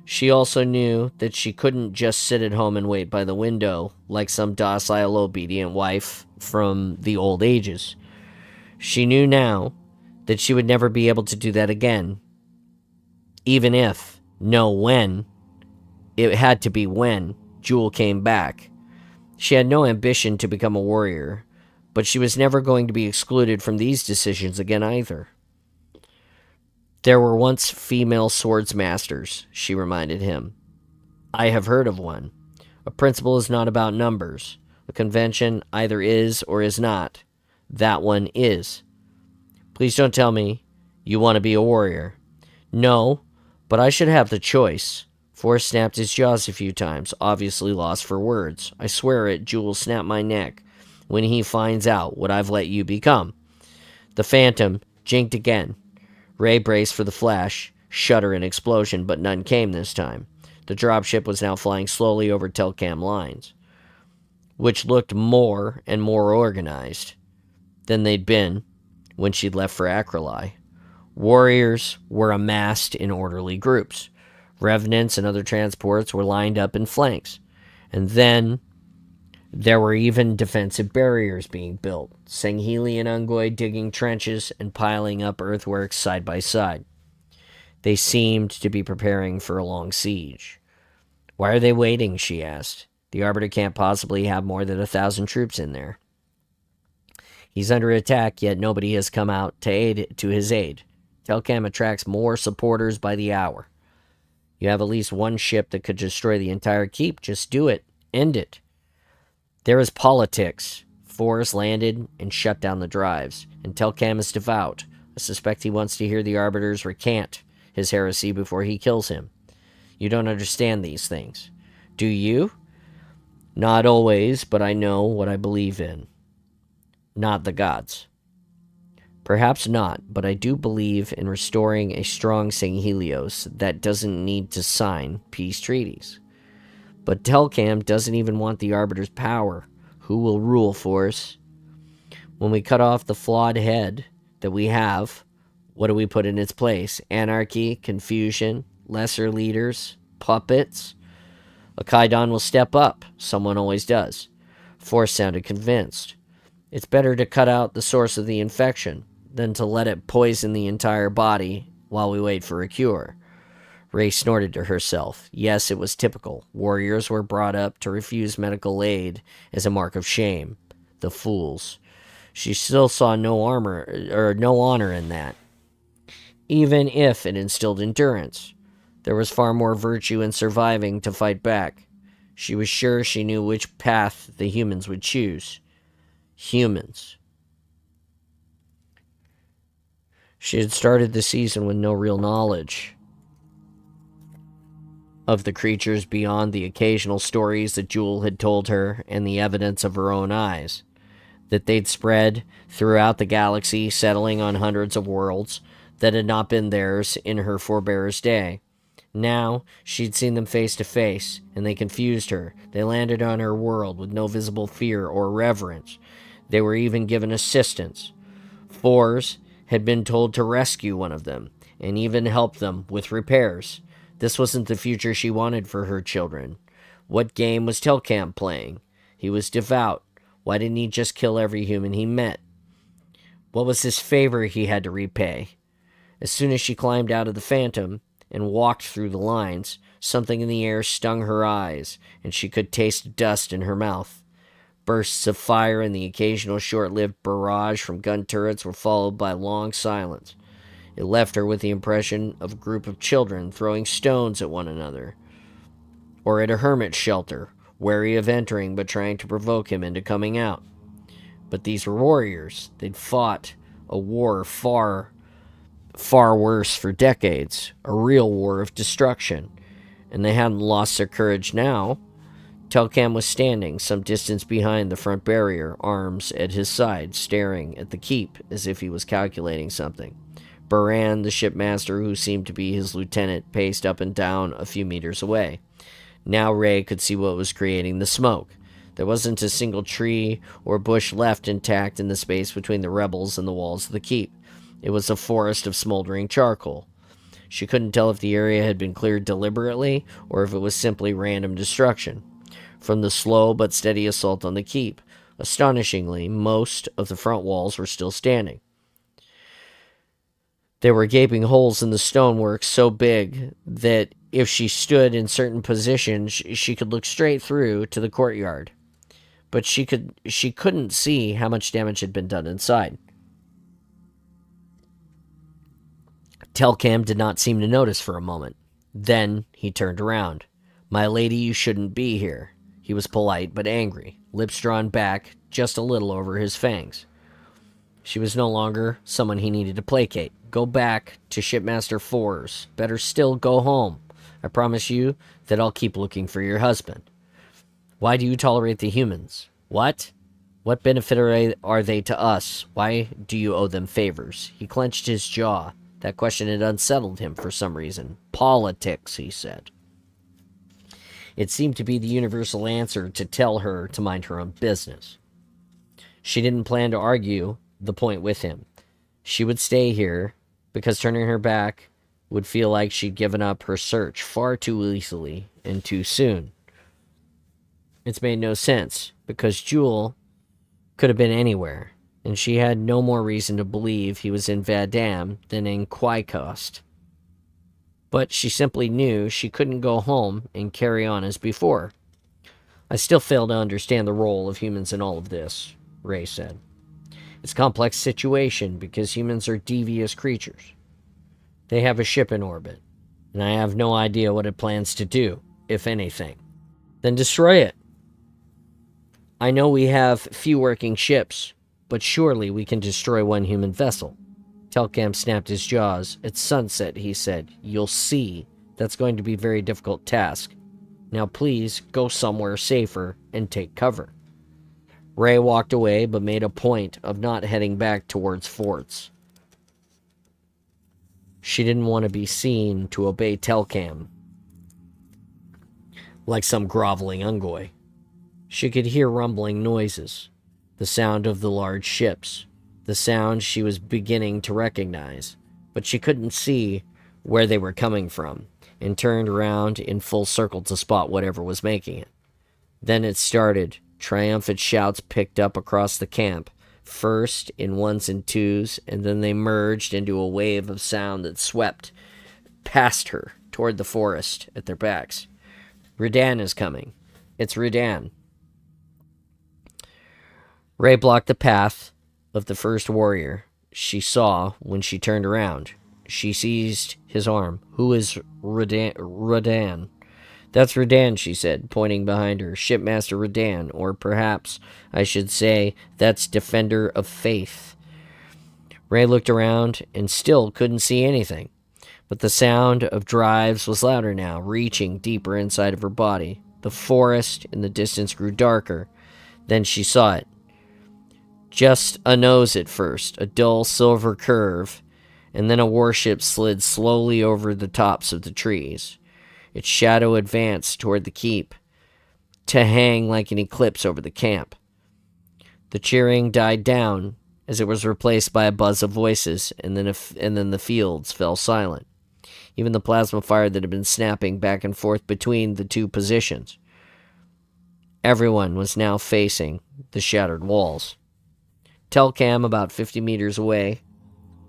She also knew that she couldn't just sit at home and wait by the window like some docile, obedient wife from the old ages. She knew now that she would never be able to do that again, even if, no, when, it had to be when, Jewel came back. She had no ambition to become a warrior, but she was never going to be excluded from these decisions again either. There were once female swords masters, she reminded him. I have heard of one. A principle is not about numbers. A convention either is or is not. That one is. Please don't tell me you want to be a warrior. No, but I should have the choice. Forrest snapped his jaws a few times, obviously lost for words. I swear it, Jewel snapped my neck when he finds out what I've let you become. The Phantom jinked again. Ray braced for the flash, shudder, and explosion, but none came this time. The dropship was now flying slowly over Telcam lines, which looked more and more organized than they'd been when she'd left for Acroli. Warriors were amassed in orderly groups. Revenants and other transports were lined up in flanks. And then there were even defensive barriers being built, Sangheli and Ungoi digging trenches and piling up earthworks side by side. They seemed to be preparing for a long siege. Why are they waiting, she asked. The Arbiter can't possibly have more than 1,000 troops in there. He's under attack, yet nobody has come out to his aid. Telcam attracts more supporters by the hour. You have at least one ship that could destroy the entire keep. Just do it. End it. There is politics. Forrest landed and shut down the drives, and Telcam is devout. I suspect he wants to hear the Arbiters recant his heresy before he kills him. You don't understand these things. Do you? Not always, but I know what I believe in. Not the gods. Perhaps not, but I do believe in restoring a strong Sanghelios that doesn't need to sign peace treaties. But Telcam doesn't even want the Arbiter's power. Who will rule for us? When we cut off the flawed head that we have, what do we put in its place? Anarchy, confusion, lesser leaders, puppets? A Kaidan will step up. Someone always does. Force sounded convinced. It's better to cut out the source of the infection than to let it poison the entire body while we wait for a cure. Ray snorted to herself. Yes, it was typical. Warriors were brought up to refuse medical aid as a mark of shame. The fools. She still saw no honor in that. Even if it instilled endurance, there was far more virtue in surviving to fight back. She was sure she knew which path the humans would choose. Humans. She had started the season with no real knowledge of the creatures beyond the occasional stories that Jewel had told her and the evidence of her own eyes. That they'd spread throughout the galaxy, settling on hundreds of worlds that had not been theirs in her forebear's day. Now, she'd seen them face to face, and they confused her. They landed on her world with no visible fear or reverence. They were even given assistance. Fours had been told to rescue one of them, and even help them with repairs. This wasn't the future she wanted for her children. What game was Telcam playing? He was devout. Why didn't he just kill every human he met? What was this favor he had to repay? As soon as she climbed out of the Phantom and walked through the lines, something in the air stung her eyes, and she could taste dust in her mouth. Bursts of fire and the occasional short-lived barrage from gun turrets were followed by long silence. It left her with the impression of a group of children throwing stones at one another, or at a hermit shelter, wary of entering but trying to provoke him into coming out. But these were warriors. They'd fought a war far, far worse for decades, a real war of destruction, and they hadn't lost their courage now. Telcam was standing some distance behind the front barrier, arms at his side, staring at the keep as if he was calculating something. Buran, the shipmaster who seemed to be his lieutenant, paced up and down a few meters away. Now Ray could see what was creating the smoke. There wasn't a single tree or bush left intact in the space between the rebels and the walls of the keep. It was a forest of smoldering charcoal. She couldn't tell if the area had been cleared deliberately or if it was simply random destruction. From the slow but steady assault on the keep, astonishingly, most of the front walls were still standing. There were gaping holes in the stonework so big that if she stood in certain positions, she could look straight through to the courtyard. But she couldn't see how much damage had been done inside. Telcam did not seem to notice for a moment. Then he turned around. "My lady, you shouldn't be here." He was polite but angry, lips drawn back just a little over his fangs. She was no longer someone he needed to placate. "Go back to Shipmaster 4's. Better still, go home. I promise you that I'll keep looking for your husband." "Why do you tolerate the humans?" "What? What benefit are they to us? Why do you owe them favors?" He clenched his jaw. That question had unsettled him for some reason. "Politics," he said. It seemed to be the universal answer to tell her to mind her own business. She didn't plan to argue the point with him. She would stay here because turning her back would feel like she'd given up her search far too easily and too soon. It's made no sense because Jewel could have been anywhere, and she had no more reason to believe he was in Vadam than in Quaicost. But she simply knew she couldn't go home and carry on as before. "I still fail to understand the role of humans in all of this," Ray said. "It's a complex situation because humans are devious creatures. They have a ship in orbit, and I have no idea what it plans to do, if anything." "Then destroy it." "I know we have few working ships, but surely we can destroy one human vessel." Telcam snapped his jaws. "At sunset," he said. "You'll see. That's going to be a very difficult task. Now please, go somewhere safer and take cover." Ray walked away, but made a point of not heading back towards forts. She didn't want to be seen to obey Telcam like some groveling Ungoy. She could hear rumbling noises, the sound of the large ships, the sound she was beginning to recognize, but she couldn't see where they were coming from, and turned around in full circle to spot whatever was making it. Then it started. Triumphant shouts picked up across the camp, first in ones and twos, and then they merged into a wave of sound that swept past her toward the forest at their backs. "Redan is coming. It's Redan." Ray blocked the path of the first warrior she saw when she turned around. She seized his arm. "Who is Redan?" "That's Redan," she said, pointing behind her. "Shipmaster Redan, or perhaps I should say that's Defender of Faith." Ray looked around and still couldn't see anything, but the sound of drives was louder now, reaching deeper inside of her body. The forest in the distance grew darker. Then she saw it. Just a nose at first, a dull silver curve, and then a warship slid slowly over the tops of the trees. Its shadow advanced toward the keep, to hang like an eclipse over the camp. The cheering died down as it was replaced by a buzz of voices, and then the fields fell silent. Even the plasma fire that had been snapping back and forth between the two positions. Everyone was now facing the shattered walls. Telcam, about 50 meters away,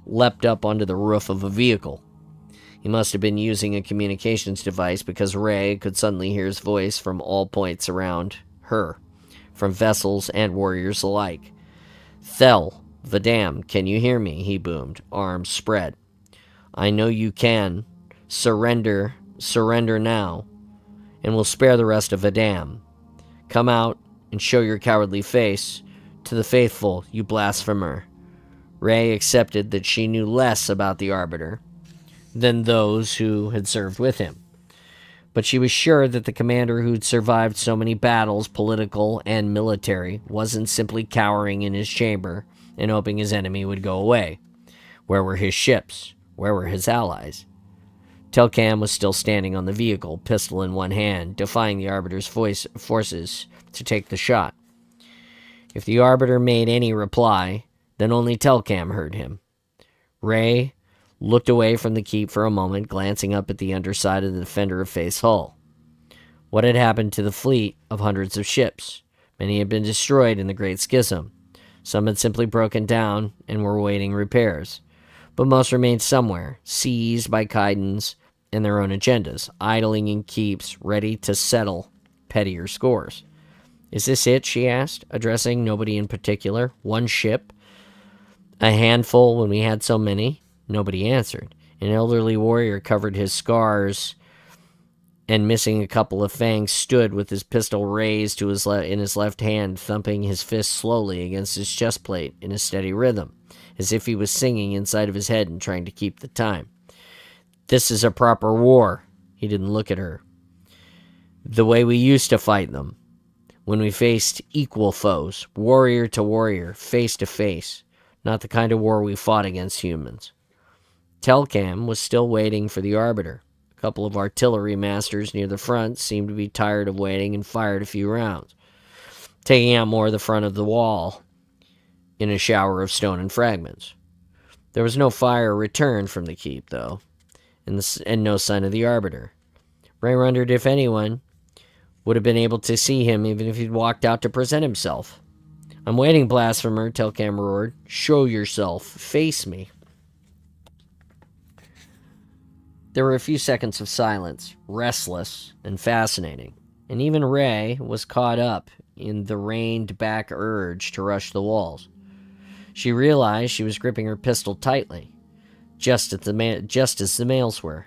leapt up onto the roof of a vehicle. He must have been using a communications device because Ray could suddenly hear his voice from all points around her, from vessels and warriors alike. "Thel, Vadam, can you hear me?" he boomed, arms spread. "I know you can. Surrender now, and we'll spare the rest of Vadam. Come out and show your cowardly face to the faithful, you blasphemer." Ray accepted that she knew less about the Arbiter than those who had served with him. But she was sure that the commander who'd survived so many battles, political and military, wasn't simply cowering in his chamber and hoping his enemy would go away. Where were his ships? Where were his allies? Telcam was still standing on the vehicle, pistol in one hand, defying the Arbiter's forces to take the shot. If the Arbiter made any reply, then only Telcam heard him. Ray looked away from the keep for a moment, glancing up at the underside of the Defender of Faith's hull. What had happened to the fleet of hundreds of ships? Many had been destroyed in the Great Schism. Some had simply broken down and were awaiting repairs. But most remained somewhere, seized by Kaidans and their own agendas, idling in keeps, ready to settle pettier scores. Is this it, she asked, addressing nobody in particular? One ship? A handful when we had so many? Nobody answered. An elderly warrior covered his scars and, missing a couple of fangs, stood with his pistol raised to in his left hand, thumping his fist slowly against his chest plate in a steady rhythm, as if he was singing inside of his head and trying to keep the time. This is a proper war. He didn't look at her. The way we used to fight them, when we faced equal foes, warrior to warrior, face to face, not the kind of war we fought against humans. Telcam was still waiting for the Arbiter. A couple of artillery masters near the front seemed to be tired of waiting and fired a few rounds, taking out more of the front of the wall in a shower of stone and fragments. There was no fire returned from the keep, though, and no sign of the Arbiter. Ray wondered if anyone would have been able to see him even if he'd walked out to present himself. I'm waiting, blasphemer, Telcam roared. Show yourself. Face me. There were a few seconds of silence, restless and fascinating, and even Ray was caught up in the reined-back urge to rush the walls. She realized she was gripping her pistol tightly, just as the males were.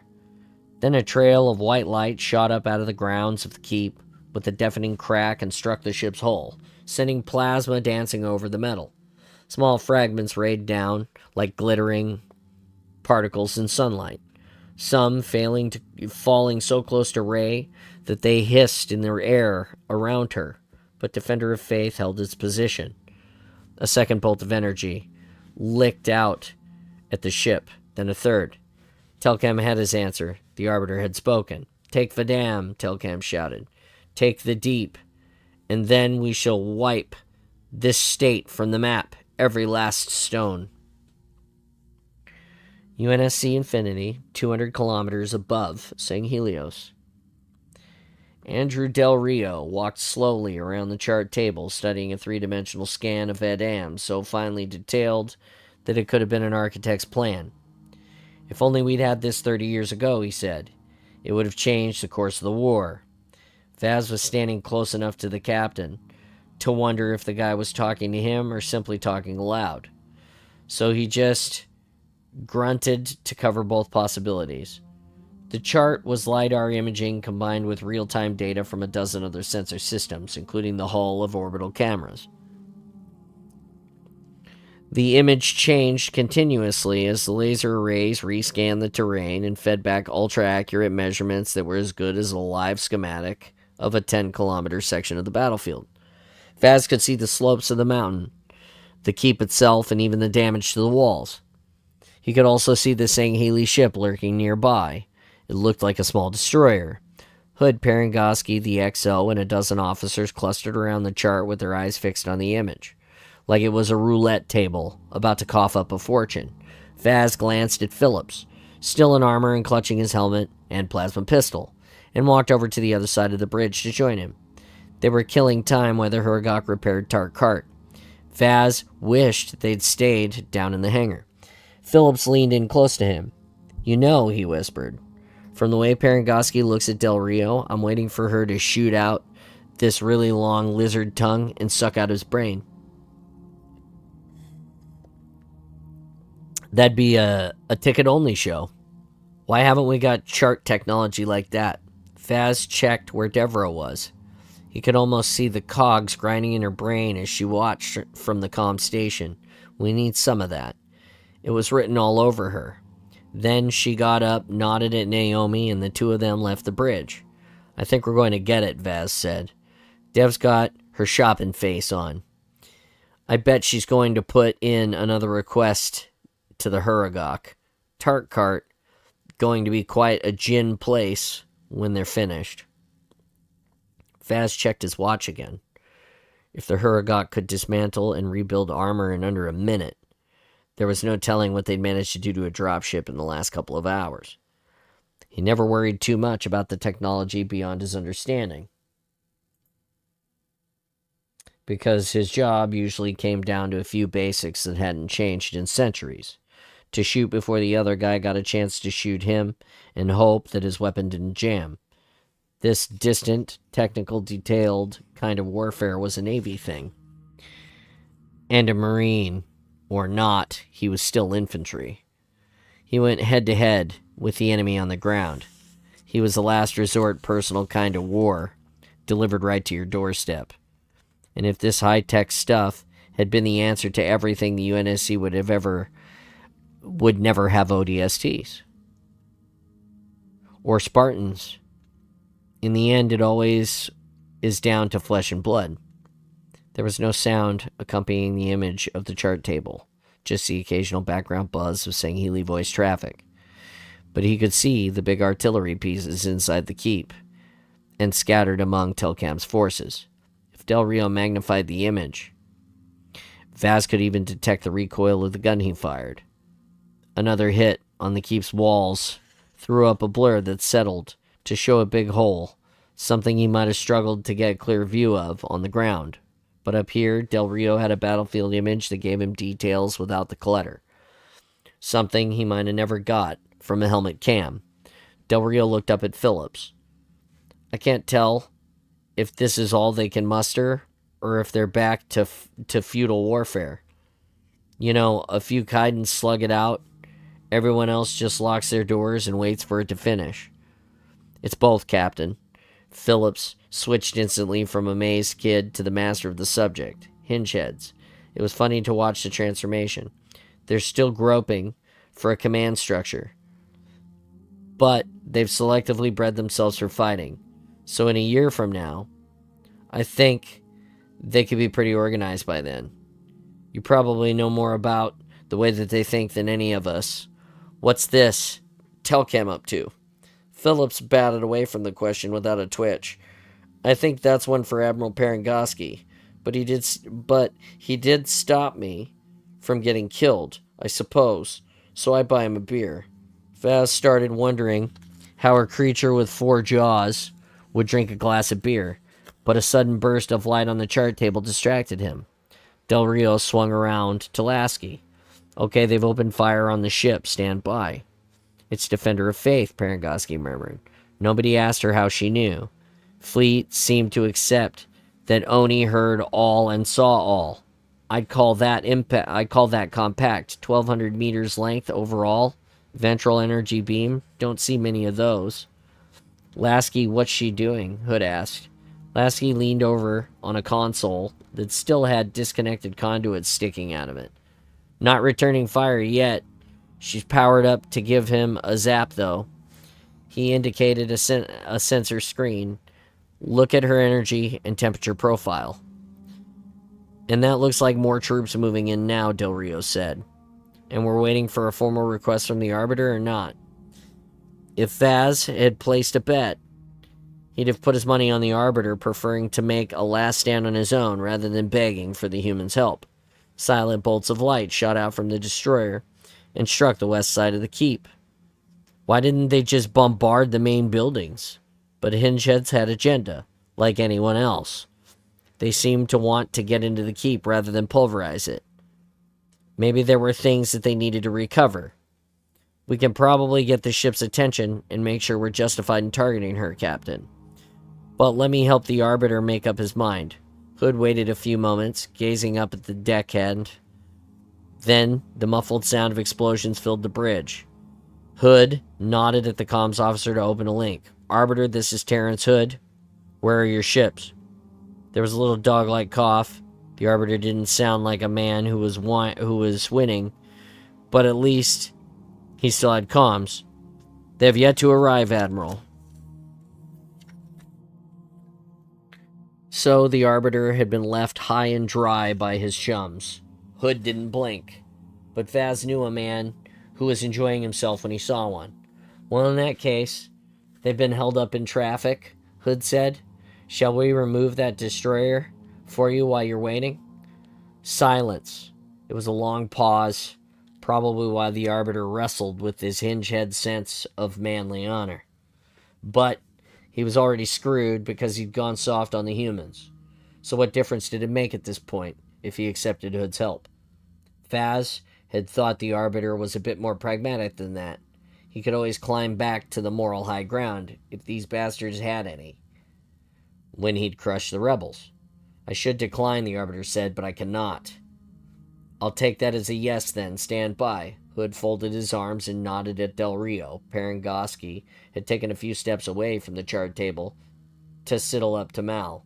Then a trail of white light shot up out of the grounds of the keep with a deafening crack and struck the ship's hull, sending plasma dancing over the metal. Small fragments rained down like glittering particles in sunlight, some falling so close to Ray that they hissed in the air around her, but Defender of Faith held its position. A second bolt of energy licked out at the ship, then a third. Telcam had his answer. The Arbiter had spoken. Take the dam, Telcam shouted. Take the deep, and then we shall wipe this state from the map, every last stone. UNSC Infinity, 200 kilometers above, sang Helios. Andrew Del Rio walked slowly around the chart table, studying a three-dimensional scan of Edam, so finely detailed that it could have been an architect's plan. If only we'd had this 30 years ago, he said. It would have changed the course of the war. Vaz was standing close enough to the captain to wonder if the guy was talking to him or simply talking aloud. So he just grunted to cover both possibilities. The chart was LiDAR imaging combined with real-time data from a dozen other sensor systems, including the hull of orbital cameras. The image changed continuously as the laser arrays rescanned the terrain and fed back ultra-accurate measurements that were as good as a live schematic of a 10-kilometer section of the battlefield. Vaz could see the slopes of the mountain, the keep itself, and even the damage to the walls. He could also see the Sangheili ship lurking nearby. It looked like a small destroyer. Hood, Perengoski, the XO, and a dozen officers clustered around the chart with their eyes fixed on the image, like it was a roulette table about to cough up a fortune. Vaz glanced at Phillips, still in armor and clutching his helmet and plasma pistol, and walked over to the other side of the bridge to join him. They were killing time while the Hurgok repaired Tart Cart. Vaz wished they'd stayed down in the hangar. Phillips leaned in close to him. You know, he whispered, from the way Perengoski looks at Del Rio, I'm waiting for her to shoot out this really long lizard tongue and suck out his brain. That'd be a ticket-only show. Why haven't we got chart technology like that? Vaz checked where Devra was. He could almost see the cogs grinding in her brain as she watched from the comm station. We need some of that. It was written all over her. Then she got up, nodded at Naomi, and the two of them left the bridge. I think we're going to get it, Vaz said. Dev's got her shopping face on. I bet she's going to put in another request to the Hurgok. Tart Cart going to be quite a gin place when they're finished. Vaz checked his watch again. If the Hurgok could dismantle and rebuild armor in under a minute, There was no telling what they'd managed to do to a dropship in the last couple of hours. He never worried too much about the technology beyond his understanding, because his job usually came down to a few basics that hadn't changed in centuries. To shoot before the other guy got a chance to shoot him, and hope that his weapon didn't jam. This distant, technical, detailed kind of warfare was a Navy thing. And a Marine, or not, he was still infantry. He went head-to-head with the enemy on the ground. He was the last resort personal kind of war, delivered right to your doorstep. And if this high-tech stuff had been the answer to everything, the UNSC would never have ODSTs. Or Spartans. In the end, it always is down to flesh and blood. There was no sound accompanying the image of the chart table, just the occasional background buzz of Sangheili voice traffic. But he could see the big artillery pieces inside the keep, and scattered among Telcam's forces. If Del Rio magnified the image, Vaz could even detect the recoil of the gun he fired. Another hit on the keep's walls threw up a blur that settled to show a big hole, something he might have struggled to get a clear view of on the ground. But up here, Del Rio had a battlefield image that gave him details without the clutter. Something he might have never got from a helmet cam. Del Rio looked up at Phillips. I can't tell if this is all they can muster, or if they're back to feudal warfare. You know, a few Kaidans slug it out. Everyone else just locks their doors and waits for it to finish. It's both, Captain. Phillips switched instantly from amazed kid to the master of the subject. Hingeheads. It was funny to watch the transformation. They're still groping for a command structure, but they've selectively bred themselves for fighting. So in a year from now, I think they could be pretty organized by then. You probably know more about the way that they think than any of us. What's this Telcam up to? Phillips batted away from the question without a twitch. I think that's one for Admiral Parangoski, but he did stop me from getting killed, I suppose, so I buy him a beer. Vaz started wondering how a creature with 4 jaws would drink a glass of beer, but a sudden burst of light on the chart table distracted him. Del Rio swung around to Lasky. Okay, they've opened fire on the ship. Stand by. It's Defender of Faith, Parangoski murmured. Nobody asked her how she knew. Fleet seemed to accept that Oni heard all and saw all. I'd call that compact. 1,200 meters length overall. Ventral energy beam. Don't see many of those. Lasky, what's she doing? Hood asked. Lasky leaned over on a console that still had disconnected conduits sticking out of it. Not returning fire yet. She's powered up to give him a zap, though. He indicated a sensor screen. Look at her energy and temperature profile. And that looks like more troops moving in now, Del Rio said. And we're waiting for a formal request from the Arbiter or not? If Vaz had placed a bet, he'd have put his money on the Arbiter, preferring to make a last stand on his own rather than begging for the humans' help. Silent bolts of light shot out from the destroyer and struck the west side of the keep. Why didn't they just bombard the main buildings? But Hingeheads had agenda, like anyone else. They seemed to want to get into the keep rather than pulverize it. Maybe there were things that they needed to recover. We can probably get the ship's attention and make sure we're justified in targeting her, Captain. But let me help the Arbiter make up his mind. Hood waited a few moments, gazing up at the deckhead. Then, the muffled sound of explosions filled the bridge. Hood nodded at the comms officer to open a link. Arbiter, this is Terrence Hood. Where are your ships? There was a little dog-like cough. The Arbiter didn't sound like a man who was winning, but at least he still had comms. They have yet to arrive, Admiral. So the Arbiter had been left high and dry by his chums. Hood didn't blink, but Vaz knew a man who was enjoying himself when he saw one. Well, in that case, they've been held up in traffic, Hood said. Shall we remove that destroyer for you while you're waiting? Silence. It was a long pause, probably why the Arbiter wrestled with his hinge-head sense of manly honor. But he was already screwed because he'd gone soft on the humans. So what difference did it make at this point if he accepted Hood's help? Faz had thought the Arbiter was a bit more pragmatic than that. He could always climb back to the moral high ground if these bastards had any, when he'd crushed the rebels. I should decline, the Arbiter said, but I cannot. I'll take that as a yes then. Stand by. Hood folded his arms and nodded at Del Rio. Parangoski had taken a few steps away from the chart table to sidle up to Mal.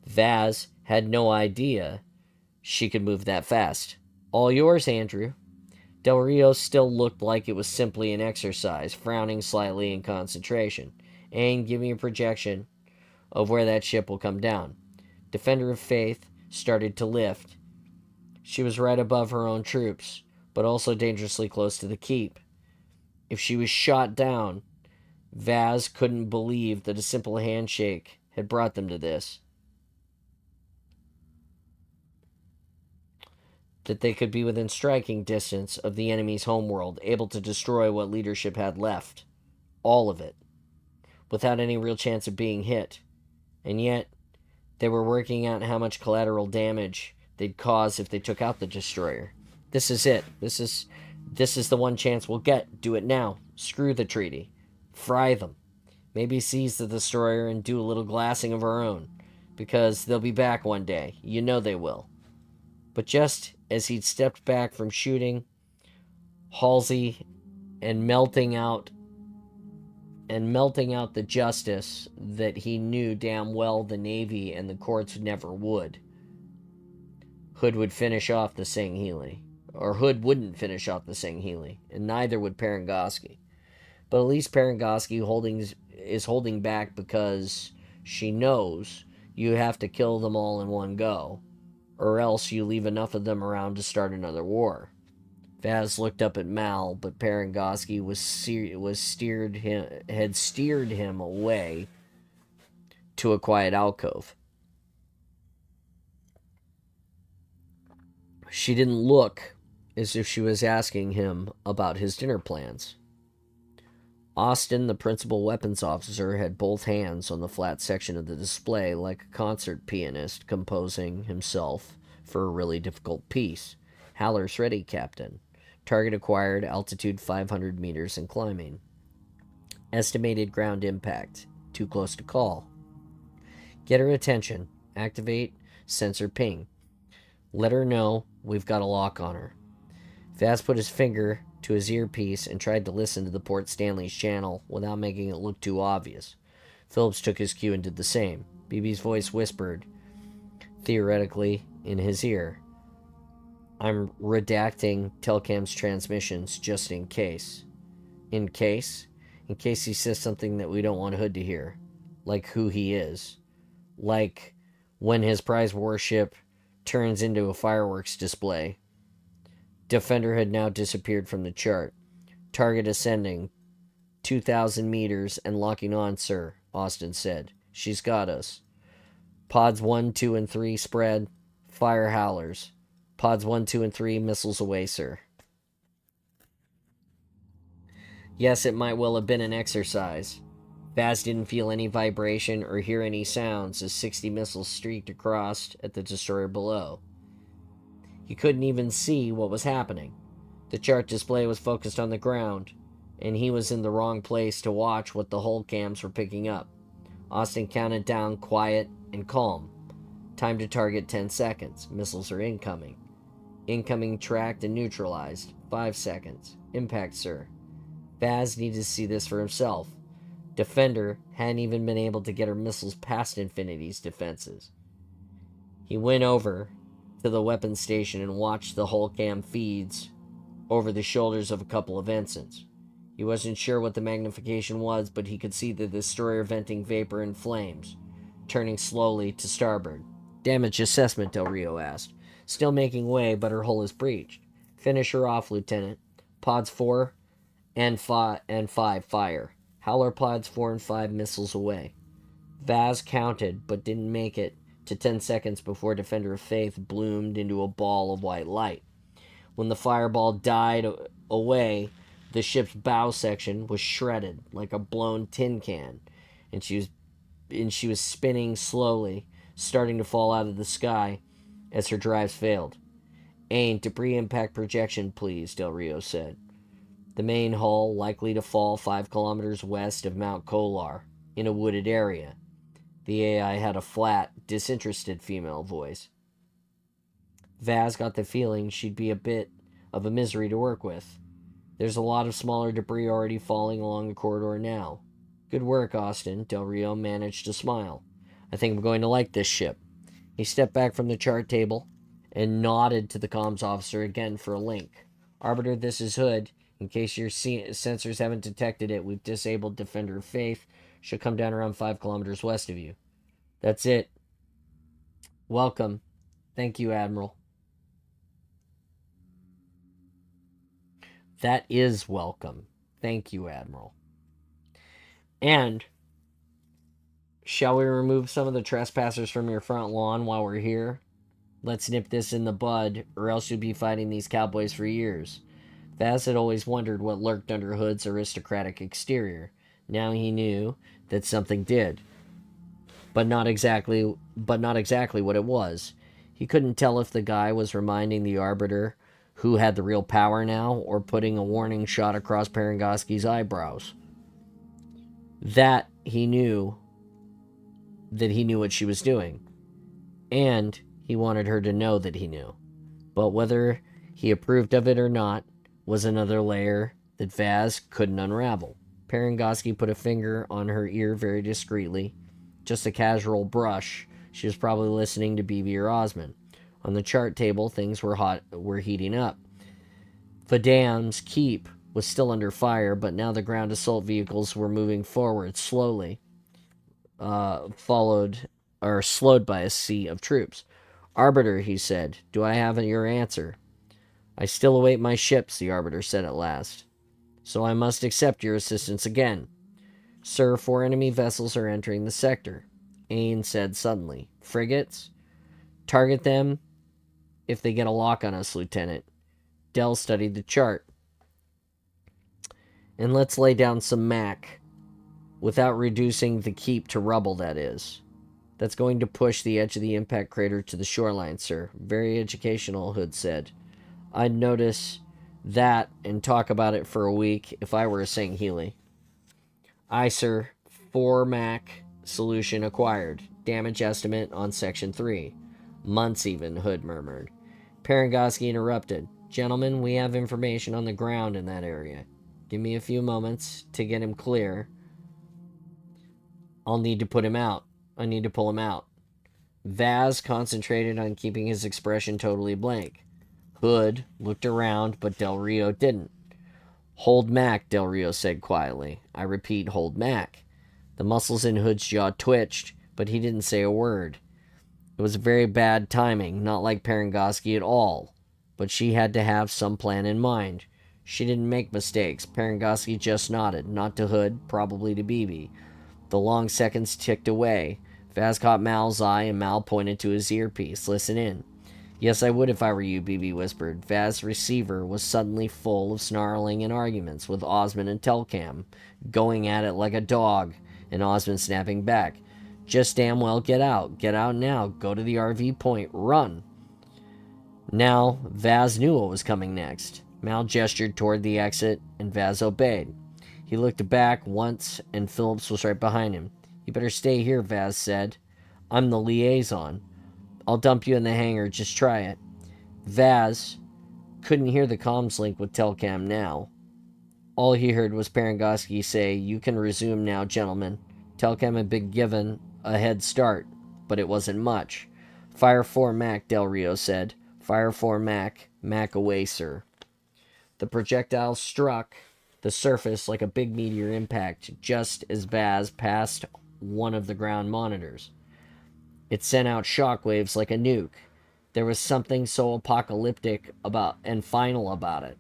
Vaz had no idea she could move that fast. All yours, Andrew. Del Rio still looked like it was simply an exercise, frowning slightly in concentration, and giving a projection of where that ship will come down. Defender of Faith started to lift. She was right above her own troops, but also dangerously close to the keep. If she was shot down, Vaz couldn't believe that a simple handshake had brought them to this. That they could be within striking distance of the enemy's homeworld, able to destroy what leadership had left. All of it. Without any real chance of being hit. And yet, they were working out how much collateral damage they'd cause if they took out the destroyer. This is it. This is the one chance we'll get. Do it now. Screw the treaty. Fry them. Maybe seize the destroyer and do a little glassing of our own. Because they'll be back one day. You know they will. But just as he'd stepped back from shooting Halsey and melting out the justice that he knew damn well the Navy and the courts never would, Hood would finish off the Sangheili. Or Hood wouldn't finish off the Sangheili, and neither would Parangoski. But at least Parangoski is holding back because she knows you have to kill them all in one go, or else you leave enough of them around to start another war. Vaz looked up at Mal, but Parangoski had steered him away to a quiet alcove. She didn't look as if she was asking him about his dinner plans. Austin, the principal weapons officer, had both hands on the flat section of the display like a concert pianist composing himself for a really difficult piece. Haller's ready, Captain. Target acquired, altitude 500 meters and climbing. Estimated ground impact. Too close to call. Get her attention. Activate sensor ping. Let her know we've got a lock on her. Vaz put his finger to his earpiece and tried to listen to the Port Stanley's channel without making it look too obvious. Phillips took his cue and did the same. BB's voice whispered, theoretically, in his ear. I'm redacting Telcam's transmissions just in case. In case? In case he says something that we don't want Hood to hear. Like who he is. Like when his prize warship turns into a fireworks display. Defender had now disappeared from the chart. Target ascending 2,000 meters and locking on, sir, Austin said. She's got us. Pods 1, 2, and 3 spread. Fire howlers. Pods 1, 2, and 3 missiles away, sir. Yes, it might well have been an exercise. Vaz didn't feel any vibration or hear any sounds as 60 missiles streaked across at the destroyer below. He couldn't even see what was happening. The chart display was focused on the ground, and he was in the wrong place to watch what the hull cams were picking up. Austin counted down, quiet and calm. Time to target 10 seconds. Missiles are incoming. Incoming tracked and neutralized. 5 seconds. Impact, sir. Vaz needed to see this for himself. Defender hadn't even been able to get her missiles past Infinity's defenses. He went over to the weapons station and watched the hull cam feeds over the shoulders of a couple of ensigns. He wasn't sure what the magnification was, but he could see the destroyer venting vapor and flames, turning slowly to starboard. Damage assessment, Del Rio asked. Still making way, but her hull is breached. Finish her off, Lieutenant. Pods 4 and 5 fire. Howler pods 4 and 5 missiles away. Vaz counted, but didn't make it to 10 seconds before Defender of Faith bloomed into a ball of white light. When the fireball died away, the ship's bow section was shredded like a blown tin can, and she was spinning slowly, starting to fall out of the sky as her drives failed. "Aim, debris impact projection, please," Del Rio said. "The main hull likely to fall 5 kilometers west of Mount Kolar, in a wooded area." The AI had a flat, disinterested female voice. Vaz got the feeling she'd be a bit of a misery to work with. "There's a lot of smaller debris already falling along the corridor now." "Good work, Austin." Del Rio managed to smile. "I think I'm going to like this ship." He stepped back from the chart table and nodded to the comms officer again for a link. "Arbiter, this is Hood. In case your sensors haven't detected it, we've disabled Defender of Faith. She'll come down around 5 kilometers west of you." "That's it." "Welcome." "Thank you, Admiral." "That is welcome. Thank you, Admiral." "And shall we remove some of the trespassers from your front lawn while we're here? Let's nip this in the bud, or else you'll be fighting these cowboys for years." Vaz had always wondered what lurked under Hood's aristocratic exterior. Now he knew that something did, but not exactly what it was. He couldn't tell if the guy was reminding the Arbiter who had the real power now, or putting a warning shot across Parangoski's eyebrows. That he knew what she was doing, and he wanted her to know that he knew. But whether he approved of it or not was another layer that Vaz couldn't unravel. Parangoski put a finger on her ear very discreetly. Just a casual brush. She was probably listening to BB or Osmond. On the chart table, things were heating up. Vadam's keep was still under fire, but now the ground assault vehicles were moving forward slowly, slowed by a sea of troops. "Arbiter," he said, "do I have your answer?" "I still await my ships," the Arbiter said at last. "So I must accept your assistance again." "Sir, 4 enemy vessels are entering the sector," Ain said suddenly. "Frigates?" "Target them if they get a lock on us, Lieutenant." Dell studied the chart. "And let's lay down some Mac, without reducing the keep to rubble, that is." "That's going to push the edge of the impact crater to the shoreline, sir." "Very educational," Hood said. "I'd notice that and talk about it for a week if I were a St. Healy." "Aye, sir. 4 Mac solution acquired. Damage estimate on Section 3. Months even," Hood murmured. Parangoski interrupted. "Gentlemen, we have information on the ground in that area. Give me a few moments to get him clear. I'll need to put him out. I need to pull him out." Vaz concentrated on keeping his expression totally blank. Hood looked around, but Del Rio didn't. "Hold Mac," Del Rio said quietly. "I repeat, hold Mac." The muscles in Hood's jaw twitched, but he didn't say a word. It was very bad timing, not like Parangoski at all. But she had to have some plan in mind. She didn't make mistakes. Parangoski just nodded, not to Hood, probably to BB. The long seconds ticked away. Vaz caught Mal's eye, and Mal pointed to his earpiece. "Listen in." "Yes, I would if I were you," BB whispered. Vaz's receiver was suddenly full of snarling and arguments, with Osmond and Telcam going at it like a dog, and Osmond snapping back. "Just damn well get out. Get out now. Go to the RV point. Run." Now, Vaz knew what was coming next. Mal gestured toward the exit, and Vaz obeyed. He looked back once, and Phillips was right behind him. "You better stay here," Vaz said. "I'm the liaison. I'll dump you in the hangar. Just try it." Vaz couldn't hear the comms link with Telcam now. All he heard was Parangoski say, "You can resume now, gentlemen." Telcam had been given a head start, but it wasn't much. "Fire 4 Mac," Del Rio said. "Fire 4 Mac. Mac away, sir." The projectile struck the surface like a big meteor impact just as Vaz passed one of the ground monitors. It sent out shockwaves like a nuke. There was something so apocalyptic and final about it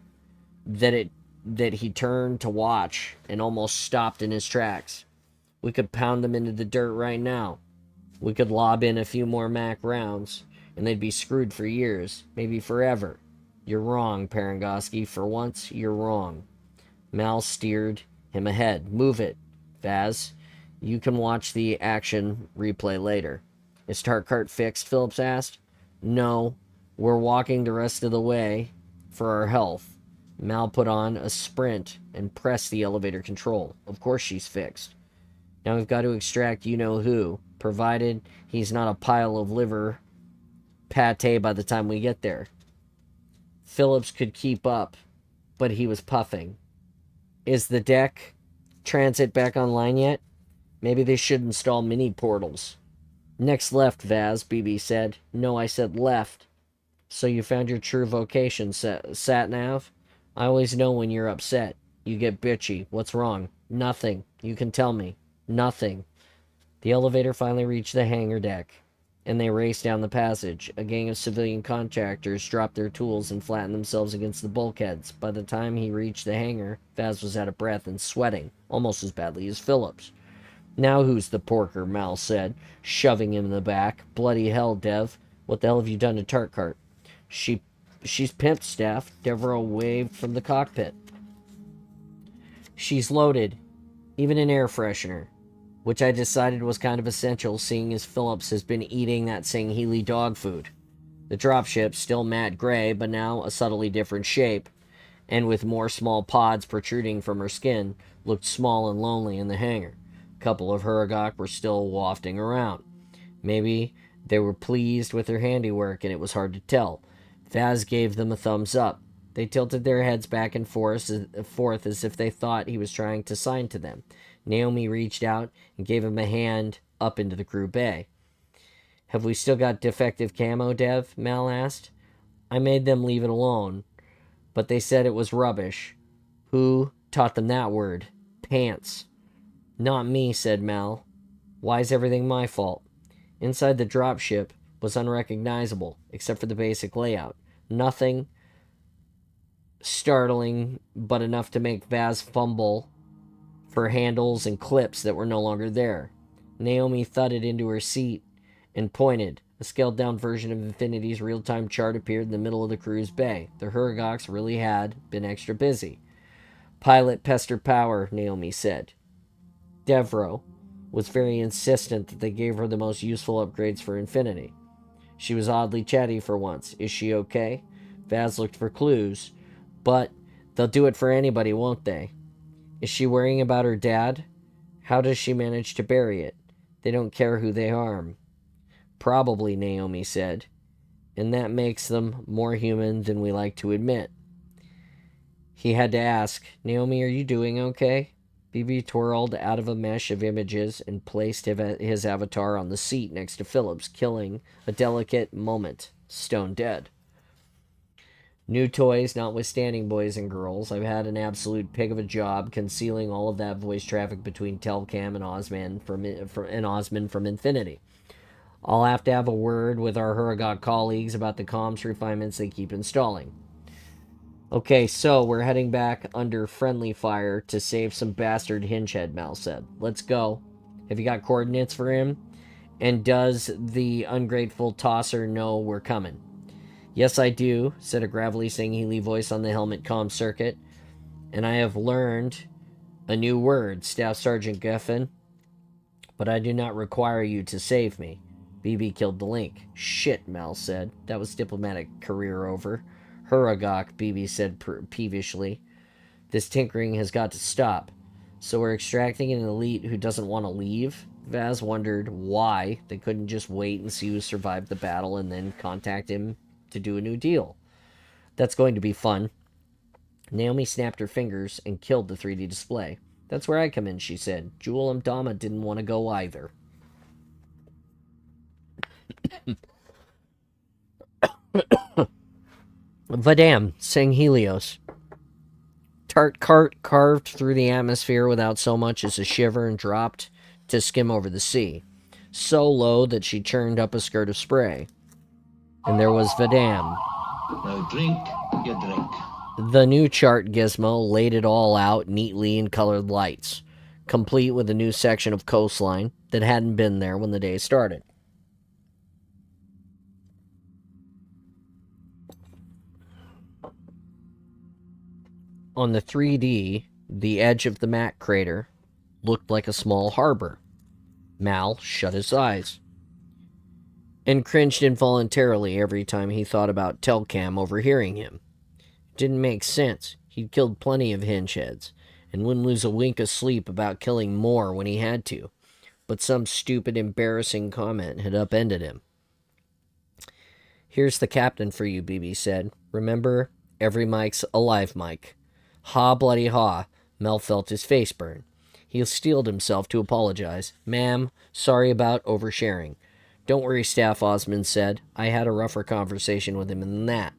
that he turned to watch and almost stopped in his tracks. We could pound them into the dirt right now. We could lob in a few more Mac rounds, and they'd be screwed for years, maybe forever. You're wrong, Parangoski. For once, you're wrong. Mal steered him ahead. Move it, Vaz. You can watch the action replay later. Is Tarkart fixed? Phillips asked. No. We're walking the rest of the way for our health. Mal put on a sprint and pressed the elevator control. Of course she's fixed. Now we've got to extract you-know-who, provided he's not a pile of liver pate by the time we get there. Phillips could keep up, but he was puffing. Is the deck transit back online yet? Maybe they should install mini portals. Next left, Vaz, BB said. No, I said left. So you found your true vocation, Satnav? I always know when you're upset. You get bitchy. What's wrong? Nothing. You can tell me. Nothing. The elevator finally reached the hangar deck, and they raced down the passage. A gang of civilian contractors dropped their tools and flattened themselves against the bulkheads. By the time he reached the hangar, Vaz was out of breath and sweating, almost as badly as Phillips. Now who's the porker, Mal said, shoving him in the back. Bloody hell, Dev. What the hell have you done to Tarkart? She's pimped, Staff. Devereaux waved from the cockpit. She's loaded. Even an air freshener. Which I decided was kind of essential, seeing as Phillips has been eating that Sangheili dog food. The dropship, still matte gray, but now a subtly different shape, and with more small pods protruding from her skin, looked small and lonely in the hangar. A couple of Huragok were still wafting around. Maybe they were pleased with her handiwork, and it was hard to tell. Vaz gave them a thumbs up. They tilted their heads back and forth as if they thought he was trying to sign to them. Naomi reached out and gave him a hand up into the crew bay. Have we still got defective camo, Dev? Mal asked. I made them leave it alone, but they said it was rubbish. Who taught them that word? Pants. Not me, said Mal. Why is everything my fault? Inside the dropship was unrecognizable, except for the basic layout. Nothing startling, but enough to make Vaz fumble for handles and clips that were no longer there. Naomi thudded into her seat and pointed. A scaled-down version of Infinity's real-time chart appeared in the middle of the crew's bay. The Huragoks really had been extra busy. Pilot Pester Power, Naomi said. Devereaux was very insistent that they gave her the most useful upgrades for Infinity. She was oddly chatty for once. Is she okay? Vaz looked for clues, but they'll do it for anybody, won't they? Is she worrying about her dad? How does she manage to bury it? They don't care who they harm. Probably, Naomi said, and that makes them more human than we like to admit. He had to ask, Naomi, are you doing okay? BB twirled out of a mesh of images and placed his avatar on the seat next to Phillips, killing a delicate moment, stone dead. New toys notwithstanding, boys and girls, I've had an absolute pig of a job concealing all of that voice traffic between Telcam and Osman from Infinity. I'll have to have a word with our Huragok colleagues about the comms refinements they keep installing. Okay, so we're heading back under friendly fire to save some bastard hingehead, Mal said. Let's go. Have you got coordinates for him? And does the ungrateful tosser know we're coming? Yes, I do, said a gravelly Sangheili voice on the helmet comm circuit. And I have learned a new word, Staff Sergeant Geffen. But I do not require you to save me. BB killed the link. Shit, Mal said. That was diplomatic career over. Huragok, BB said peevishly. This tinkering has got to stop. So we're extracting an elite who doesn't want to leave? Vaz wondered why they couldn't just wait and see who survived the battle and then contact him to do a new deal. That's going to be fun. Naomi snapped her fingers and killed the 3D display. That's where I come in, she said. Jewel Mdama didn't want to go either. Vadam, sang Helios. Tarkart carved through the atmosphere without so much as a shiver and dropped to skim over the sea, so low that she churned up a skirt of spray. And there was Vadam. No drink, you drink. The new chart gizmo laid it all out neatly in colored lights, complete with a new section of coastline that hadn't been there when the day started. On the 3D, the edge of the Mac crater looked like a small harbor. Mal shut his eyes and cringed involuntarily every time he thought about Telcam overhearing him. It didn't make sense. He'd killed plenty of hingeheads and wouldn't lose a wink of sleep about killing more when he had to. But some stupid, embarrassing comment had upended him. "Here's the captain for you," BB said. "Remember, every mic's a live mic." Ha, bloody ha. Mel felt his face burn. He steeled himself to apologize. "Ma'am, sorry about oversharing." "Don't worry, Staff," Osmond said. "I had a rougher conversation with him than that."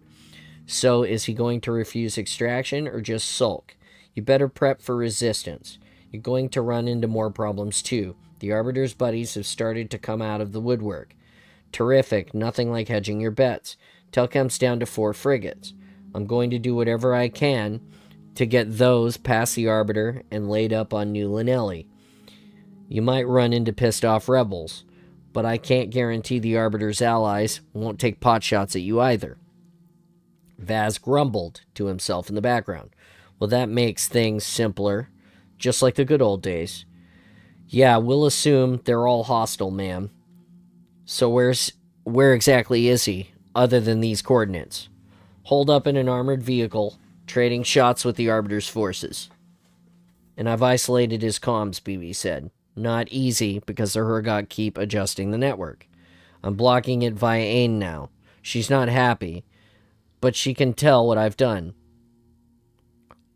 "So, is he going to refuse extraction or just sulk? You better prep for resistance. You're going to run into more problems too. The Arbiter's buddies have started to come out of the woodwork. Terrific, nothing like hedging your bets. Telcam's down to 4 frigates. I'm going to do whatever I can to get those past the Arbiter and laid up on New Linelli. You might run into pissed off rebels, but I can't guarantee the Arbiter's allies won't take potshots at you either." Vaz grumbled to himself in the background. "Well, that makes things simpler, just like the good old days." "Yeah, we'll assume they're all hostile, ma'am." "So where exactly is he, other than these coordinates?" "Holed up in an armored vehicle, trading shots with the Arbiter's forces." "And I've isolated his comms," BB said. "Not easy, because the Hergot keep adjusting the network. I'm blocking it via AIN now. She's not happy, but she can tell what I've done.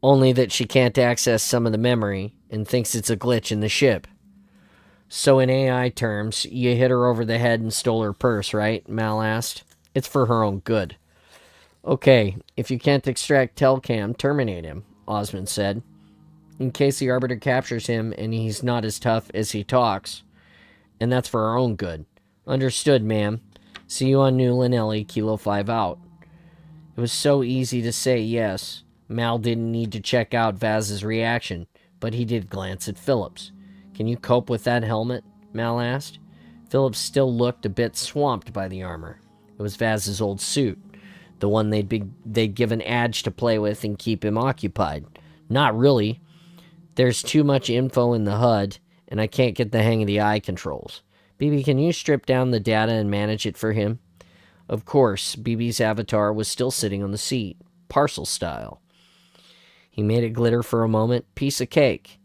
Only that she can't access some of the memory and thinks it's a glitch in the ship." "So in AI terms, you hit her over the head and stole her purse, right?" Mal asked. "It's for her own good." "Okay, if you can't extract Telcam, terminate him," Osmond said. "In case the Arbiter captures him and he's not as tough as he talks. And that's for our own good." "Understood, ma'am. See you on New Linelli, Kilo 5 out." It was so easy to say yes. Mal didn't need to check out Vaz's reaction, but he did glance at Phillips. "Can you cope with that helmet?" Mal asked. Phillips still looked a bit swamped by the armor. It was Vaz's old suit, the one they'd given Adge to play with and keep him occupied. "Not really. There's too much info in the HUD, and I can't get the hang of the eye controls. BB, can you strip down the data and manage it for him?" Of course, BB's avatar was still sitting on the seat, parcel style. He made it glitter for a moment. "Piece of cake."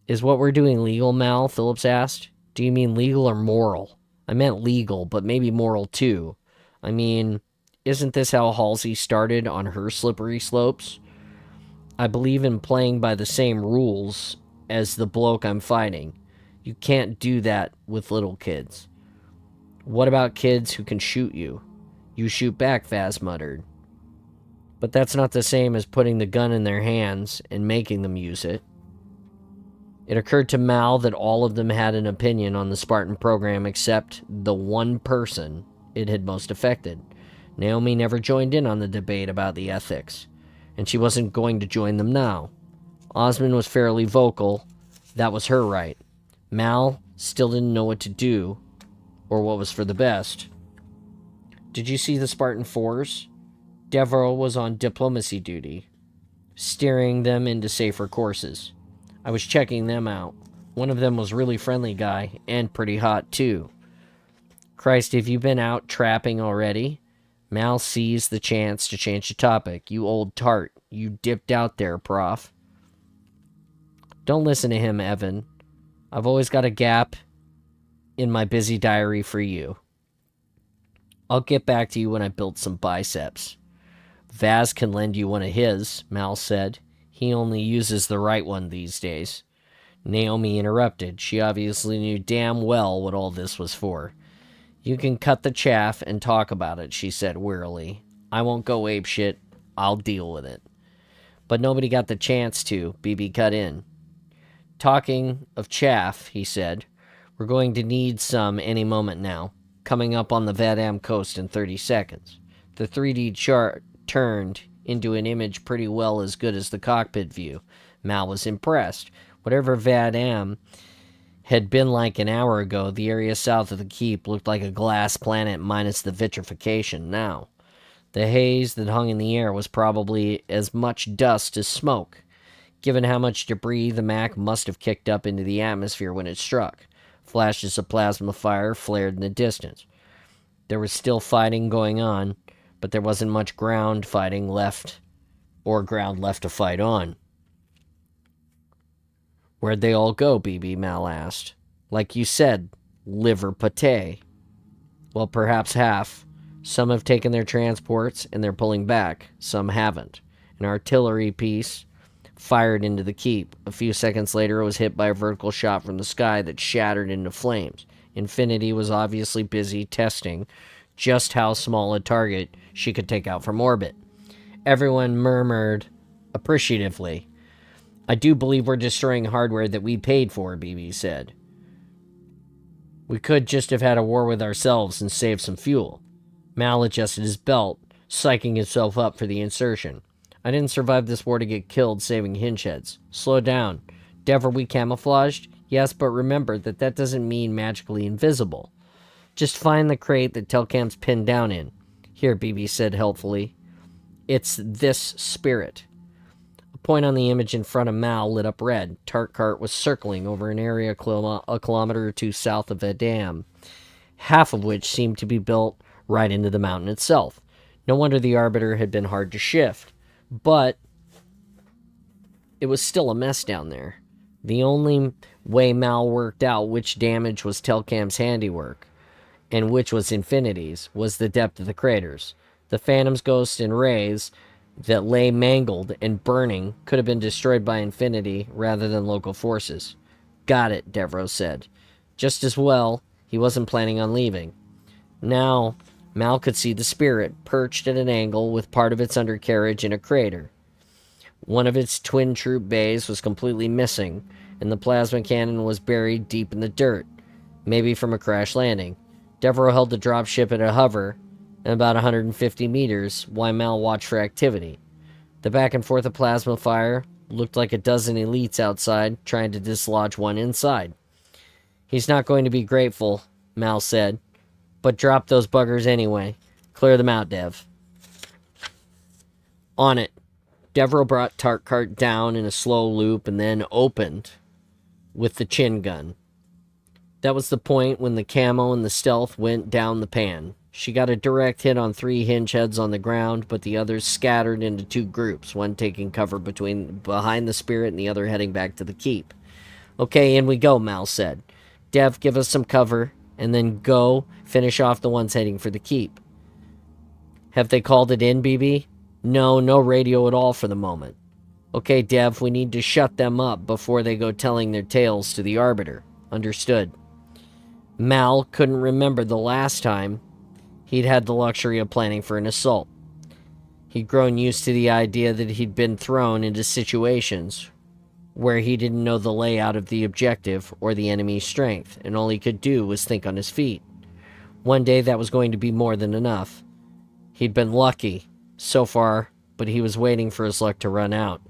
"Is what we're doing legal, Mal?" Phillips asked. "Do you mean legal or moral?" "I meant legal, but maybe moral too. I mean, isn't this how Halsey started on her slippery slopes? I believe in playing by the same rules as the bloke I'm fighting. You can't do that with little kids." "What about kids who can shoot you?" "You shoot back," Vaz muttered. "But that's not the same as putting the gun in their hands and making them use it." It occurred to Mal that all of them had an opinion on the Spartan program except the one person it had most affected. Naomi never joined in on the debate about the ethics, and she wasn't going to join them now. Osmond was fairly vocal. That was her right. Mal still didn't know what to do, or what was for the best. "Did you see the Spartan 4s? Devereaux was on diplomacy duty, steering them into safer courses. I was checking them out. One of them was really friendly guy, and pretty hot too." "Christ, have you been out trapping already?" Mal seized the chance to change the topic. "You old tart. You dipped out there, prof." "Don't listen to him, Evan. I've always got a gap in my busy diary for you. I'll get back to you when I build some biceps." "Vaz can lend you one of his," Mal said. "He only uses the right one these days." Naomi interrupted. She obviously knew damn well what all this was for. "You can cut the chaff and talk about it," she said wearily. "I won't go apeshit. I'll deal with it." But nobody got the chance to. BB cut in. "Talking of chaff," he said, "we're going to need some any moment now. Coming up on the Vadam coast in 30 seconds. The 3D chart turned into an image pretty well as good as the cockpit view." Mal was impressed. Whatever Vadam had been like an hour ago, the area south of the keep looked like a glass planet minus the vitrification now. The haze that hung in the air was probably as much dust as smoke, given how much debris the Mac must have kicked up into the atmosphere when it struck. Flashes of plasma fire flared in the distance. There was still fighting going on, but there wasn't much ground fighting left, or ground left to fight on. Where'd they all go, BB? Mal asked. Like you said, liver pate. Well, perhaps half. Some have taken their transports and they're pulling back. Some haven't. An artillery piece fired into the keep. A few seconds later, it was hit by a vertical shot from the sky that shattered into flames. Infinity was obviously busy testing just how small a target she could take out from orbit. Everyone murmured appreciatively. I do believe we're destroying hardware that we paid for, BB said. We could just have had a war with ourselves and saved some fuel. Mal adjusted his belt, psyching himself up for the insertion. I didn't survive this war to get killed saving hingeheads. Slow down. Dev, are we camouflaged? Yes, but remember that doesn't mean magically invisible. Just find the crate that Telcam's pinned down in. Here, BB said helpfully. It's this spirit. A point on the image in front of Mal lit up red. Tarkart was circling over an area a kilometer or two south of a dam, half of which seemed to be built right into the mountain itself. No wonder the Arbiter had been hard to shift. But it was still a mess down there. The only way Mal worked out which damage was Telcam's handiwork and which was Infinity's was the depth of the craters. The Phantom's ghosts and rays that lay mangled and burning could have been destroyed by Infinity rather than local forces. Got it, Devro said. Just as well, he wasn't planning on leaving. Now, Mal could see the spirit, perched at an angle with part of its undercarriage in a crater. One of its twin troop bays was completely missing, and the plasma cannon was buried deep in the dirt, maybe from a crash landing. Devereaux held the dropship at a hover at about 150 meters while Mal watched for activity. The back and forth of plasma fire looked like a dozen elites outside trying to dislodge one inside. He's not going to be grateful, Mal said, but drop those buggers anyway. Clear them out, Dev. On it. Devereaux brought Tarkart down in a slow loop and then opened with the chin gun. That was the point when the camo and the stealth went down the pan. She got a direct hit on 3 hingeheads on the ground, but the others scattered into 2 groups, one taking cover behind the spirit and the other heading back to the keep. Okay, in we go, Mal said. Dev, give us some cover, and then go finish off the ones heading for the keep. Have they called it in, BB? No radio at all for the moment. Okay, Dev, we need to shut them up before they go telling their tales to the Arbiter. Understood. Mal couldn't remember the last time he'd had the luxury of planning for an assault. He'd grown used to the idea that he'd been thrown into situations where he didn't know the layout of the objective or the enemy's strength, and all he could do was think on his feet. One day that was going to be more than enough. He'd been lucky so far, but he was waiting for his luck to run out.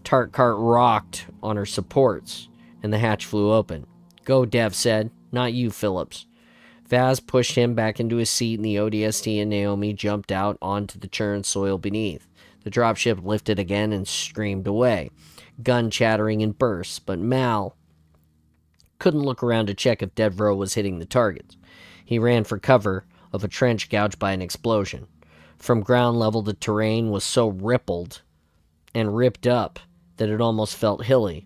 Tarkart rocked on her supports, and the hatch flew open. Go, Dev said. Not you, Phillips. Vaz pushed him back into his seat, and the ODST and Naomi jumped out onto the churned soil beneath. The dropship lifted again and streamed away, gun chattering in bursts, but Mal couldn't look around to check if Devereaux was hitting the targets. He ran for cover of a trench gouged by an explosion. From ground level, the terrain was so rippled and ripped up that it almost felt hilly.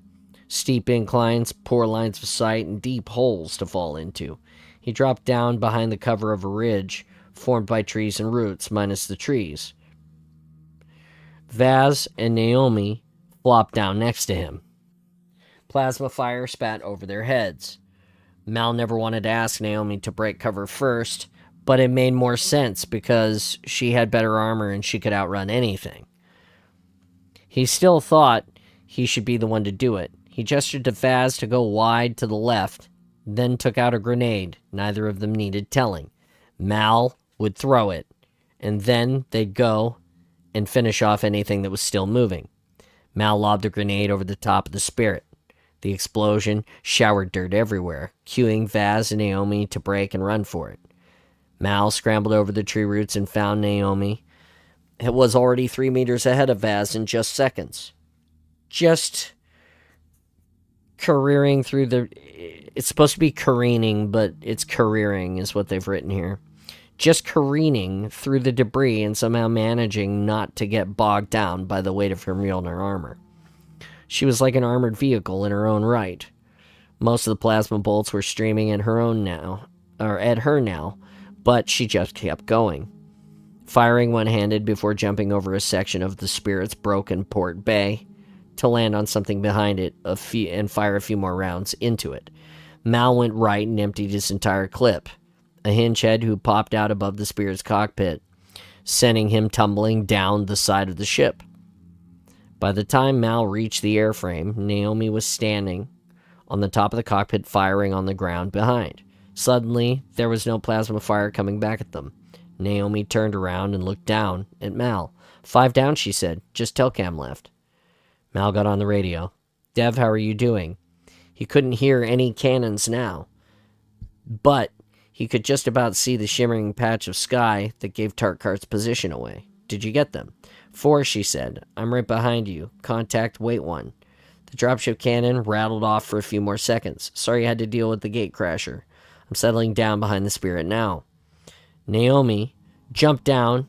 Steep inclines, poor lines of sight, and deep holes to fall into. He dropped down behind the cover of a ridge formed by trees and roots, minus the trees. Vaz and Naomi flopped down next to him. Plasma fire spat over their heads. Mal never wanted to ask Naomi to break cover first, but it made more sense because she had better armor and she could outrun anything. He still thought he should be the one to do it. He gestured to Vaz to go wide to the left, then took out a grenade. Neither of them needed telling. Mal would throw it, and then they'd go and finish off anything that was still moving. Mal lobbed a grenade over the top of the spirit. The explosion showered dirt everywhere, cueing Vaz and Naomi to break and run for it. Mal scrambled over the tree roots and found Naomi, It was already 3 meters ahead of Vaz in just seconds. Just careering through the... It's supposed to be careening, but it's careering is what they've written here. Just careening through the debris and somehow managing not to get bogged down by the weight of her Mjolnir armor. She was like an armored vehicle in her own right. Most of the plasma bolts were streaming at her now, but she just kept going, firing one-handed before jumping over a section of the Spirit's broken port bay to land on something behind it and fire a few more rounds into it. Mal went right and emptied his entire clip. A hinge head who popped out above the Spirit's cockpit, sending him tumbling down the side of the ship. By the time Mal reached the airframe, Naomi was standing on the top of the cockpit firing on the ground behind. Suddenly, there was no plasma fire coming back at them. Naomi turned around and looked down at Mal. 5 down, she said. Just Telcam left. Mal got on the radio. Dev, how are you doing? He couldn't hear any cannons now, but he could just about see the shimmering patch of sky that gave Tarkart's position away. Did you get them? 4, she said. I'm right behind you. Contact Wait 1. The dropship cannon rattled off for a few more seconds. Sorry you had to deal with the gate crasher. I'm settling down behind the Spirit now. Naomi jumped down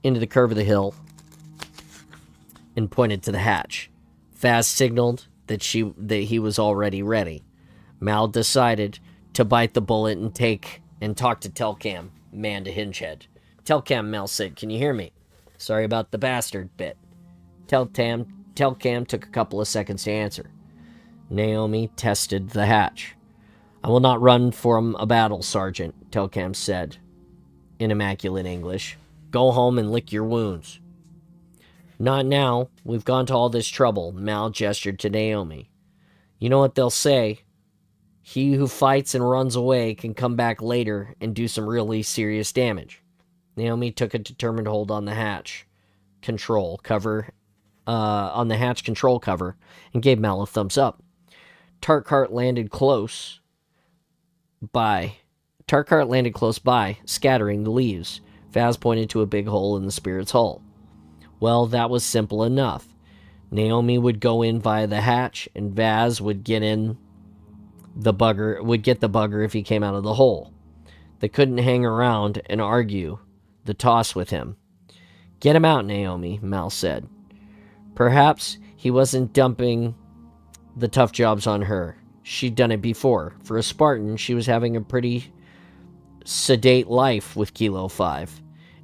into the curve of the hill and pointed to the hatch. Vaz signaled that he was already ready. Mal decided to bite the bullet and talk to Telcam, man to Hingehead. Telcam, Mal said, can you hear me? Sorry about the bastard bit. Telcam took a couple of seconds to answer. Naomi tested the hatch. I will not run from a battle, Sergeant, Telcam said in immaculate English. Go home and lick your wounds. Not now. We've gone to all this trouble, Mal gestured to Naomi. You know what they'll say. He who fights and runs away can come back later and do some really serious damage. Naomi took a determined hold on the hatch control cover, and gave Mal a thumbs up. Tarkart landed close by, scattering the leaves. Vaz pointed to a big hole in the Spirit's hull. Well, that was simple enough. Naomi would go in via the hatch, and Vaz would get the bugger if he came out of the hole. They couldn't hang around and argue the toss with him. Get him out, Naomi, Mal said. Perhaps he wasn't dumping the tough jobs on her. She'd done it before. For a Spartan, she was having a pretty sedate life with Kilo 5,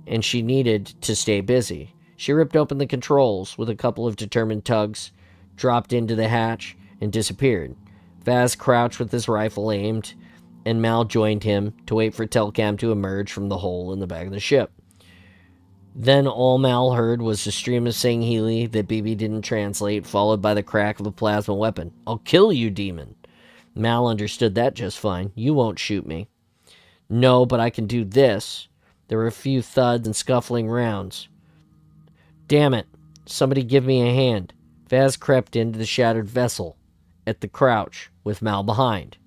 and she needed to stay busy. She ripped open the controls with a couple of determined tugs, dropped into the hatch, and disappeared. Vaz crouched with his rifle aimed, and Mal joined him to wait for Telcam to emerge from the hole in the back of the ship. Then all Mal heard was a stream of Sangheili that BB didn't translate, followed by the crack of a plasma weapon. I'll kill you, demon. Mal understood that just fine. You won't shoot me. No, but I can do this. There were a few thuds and scuffling rounds. Damn it. Somebody give me a hand. Vaz crept into the shattered vessel at the crouch, with Mal behind.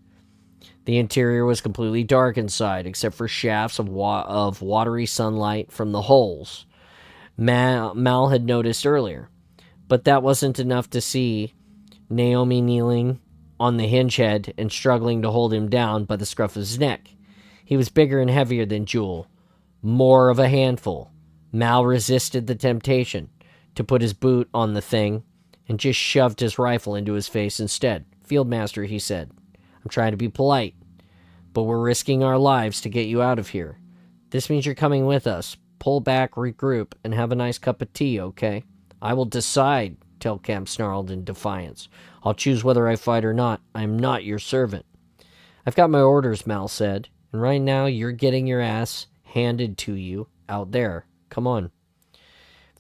The interior was completely dark inside, except for shafts of watery sunlight from the holes Mal had noticed earlier. But that wasn't enough to see Naomi kneeling on the hinge head and struggling to hold him down by the scruff of his neck. He was bigger and heavier than Jewel, more of a handful. Mal resisted the temptation to put his boot on the thing and just shoved his rifle into his face instead. Fieldmaster, he said, I'm trying to be polite, but we're risking our lives to get you out of here. This means you're coming with us. Pull back, regroup, and have a nice cup of tea, okay? I will decide, Telcam snarled in defiance. I'll choose whether I fight or not. I am not your servant. I've got my orders, Mal said, and right now you're getting your ass handed to you out there. Come on.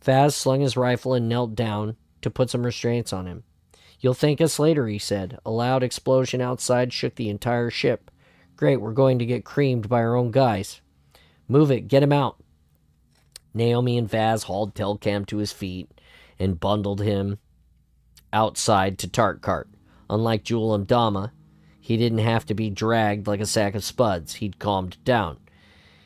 Vaz slung his rifle and knelt down to put some restraints on him. You'll thank us later, he said. A loud explosion outside shook the entire ship. Great, we're going to get creamed by our own guys. Move it, get him out. Naomi and Vaz hauled Telcam to his feet and bundled him outside to Tarkart. Unlike Jewel and Dama, he didn't have to be dragged like a sack of spuds. He'd calmed down.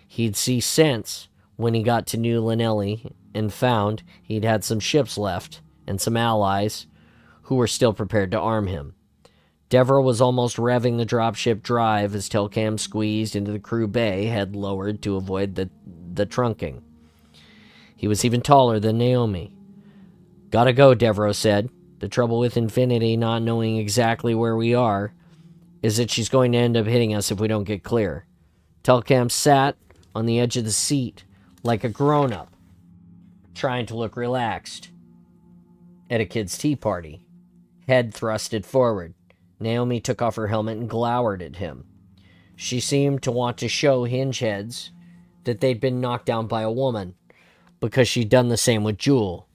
He'd see sense when he got to New Lanelli and found he'd had some ships left and some allies who were still prepared to arm him. Devereaux was almost revving the dropship drive as Telcam squeezed into the crew bay, head lowered to avoid the trunking. He was even taller than Naomi. "Gotta go," Devereaux said. "The trouble with Infinity not knowing exactly where we are is that she's going to end up hitting us if we don't get clear." Telcam sat on the edge of the seat like a grown-up, trying to look relaxed at a kid's tea party, head thrusted forward. Naomi took off her helmet and glowered at him. She seemed to want to show Hingeheads that they'd been knocked down by a woman, because she'd done the same with Jewel,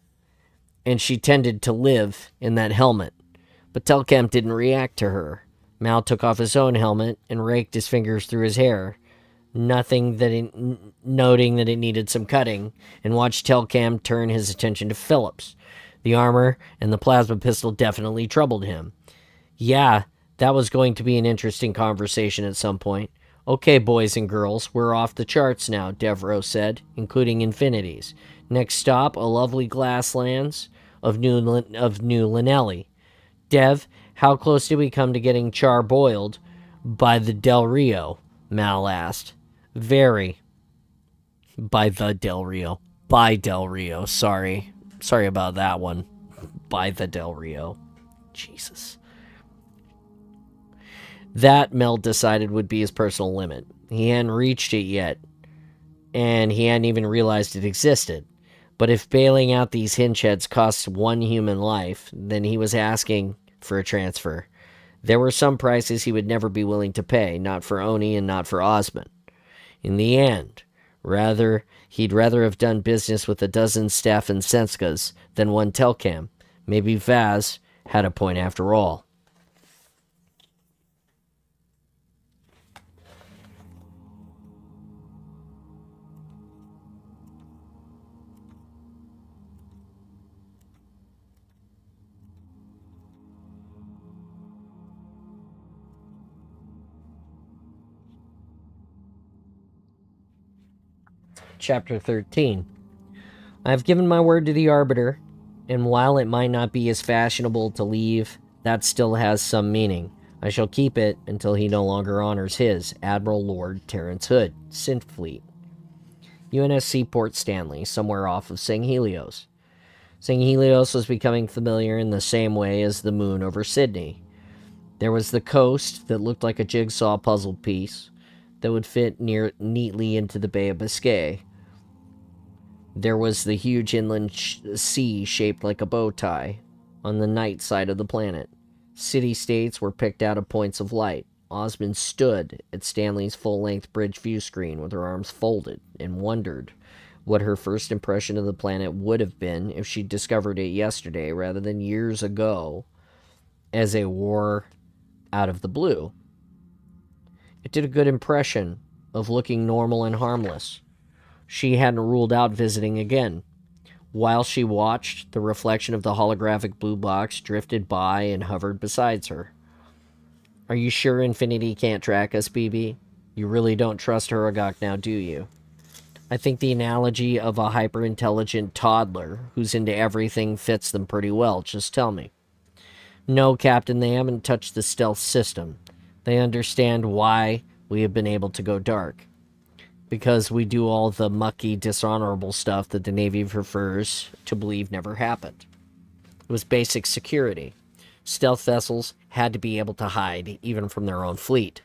and she tended to live in that helmet. But Telcam didn't react to her. Mal took off his own helmet and raked his fingers through his hair, noting that it needed some cutting, and watched Telcam turn his attention to Phillips. The armor and the plasma pistol definitely troubled him. Yeah, that was going to be an interesting conversation at some point. "Okay, boys and girls, we're off the charts now," Devereaux said, including Infinities. "Next stop, a lovely glasslands of New Linelli. Dev, how close did we come to getting char-boiled by the Del Rio?" Mal asked. "Very." By the Del Rio. By Del Rio, sorry. Sorry about that one. By the Del Rio. Jesus. That, Mel decided, would be his personal limit. He hadn't reached it yet, and he hadn't even realized it existed. But if bailing out these Hingeheads costs one human life, then he was asking for a transfer. There were some prices he would never be willing to pay, not for Oni and not for Osman. In the end, he'd rather have done business with a dozen Staff and Senskas than one Telcam. Maybe Vaz had a point after all. Chapter 13. I have given my word to the Arbiter, and while it might not be as fashionable to leave, that still has some meaning. I shall keep it until he no longer honors his, Admiral Lord Terrence Hood, Synth Fleet. UNSC Port Stanley, somewhere off of St. Helios. St. Helios was becoming familiar in the same way as the moon over Sydney. There was the coast that looked like a jigsaw puzzle piece that would fit neatly into the Bay of Biscay. There was the huge inland sea shaped like a bow tie on the night side of the planet. City-states were picked out of points of light. Osmond stood at Stanley's full-length bridge view screen with her arms folded and wondered what her first impression of the planet would have been if she'd discovered it yesterday rather than years ago as a war out of the blue. It did a good impression of looking normal and harmless. She hadn't ruled out visiting again. While she watched, the reflection of the holographic blue box drifted by and hovered beside her. "Are you sure Infinity can't track us, BB? You really don't trust Huragok now, do you?" "I think the analogy of a hyper-intelligent toddler who's into everything fits them pretty well. Just tell me." "No, Captain, they haven't touched the stealth system. They understand why we have been able to go dark. Because we do all the mucky, dishonorable stuff that the Navy prefers to believe never happened. It was basic security. Stealth vessels had to be able to hide, even from their own fleet,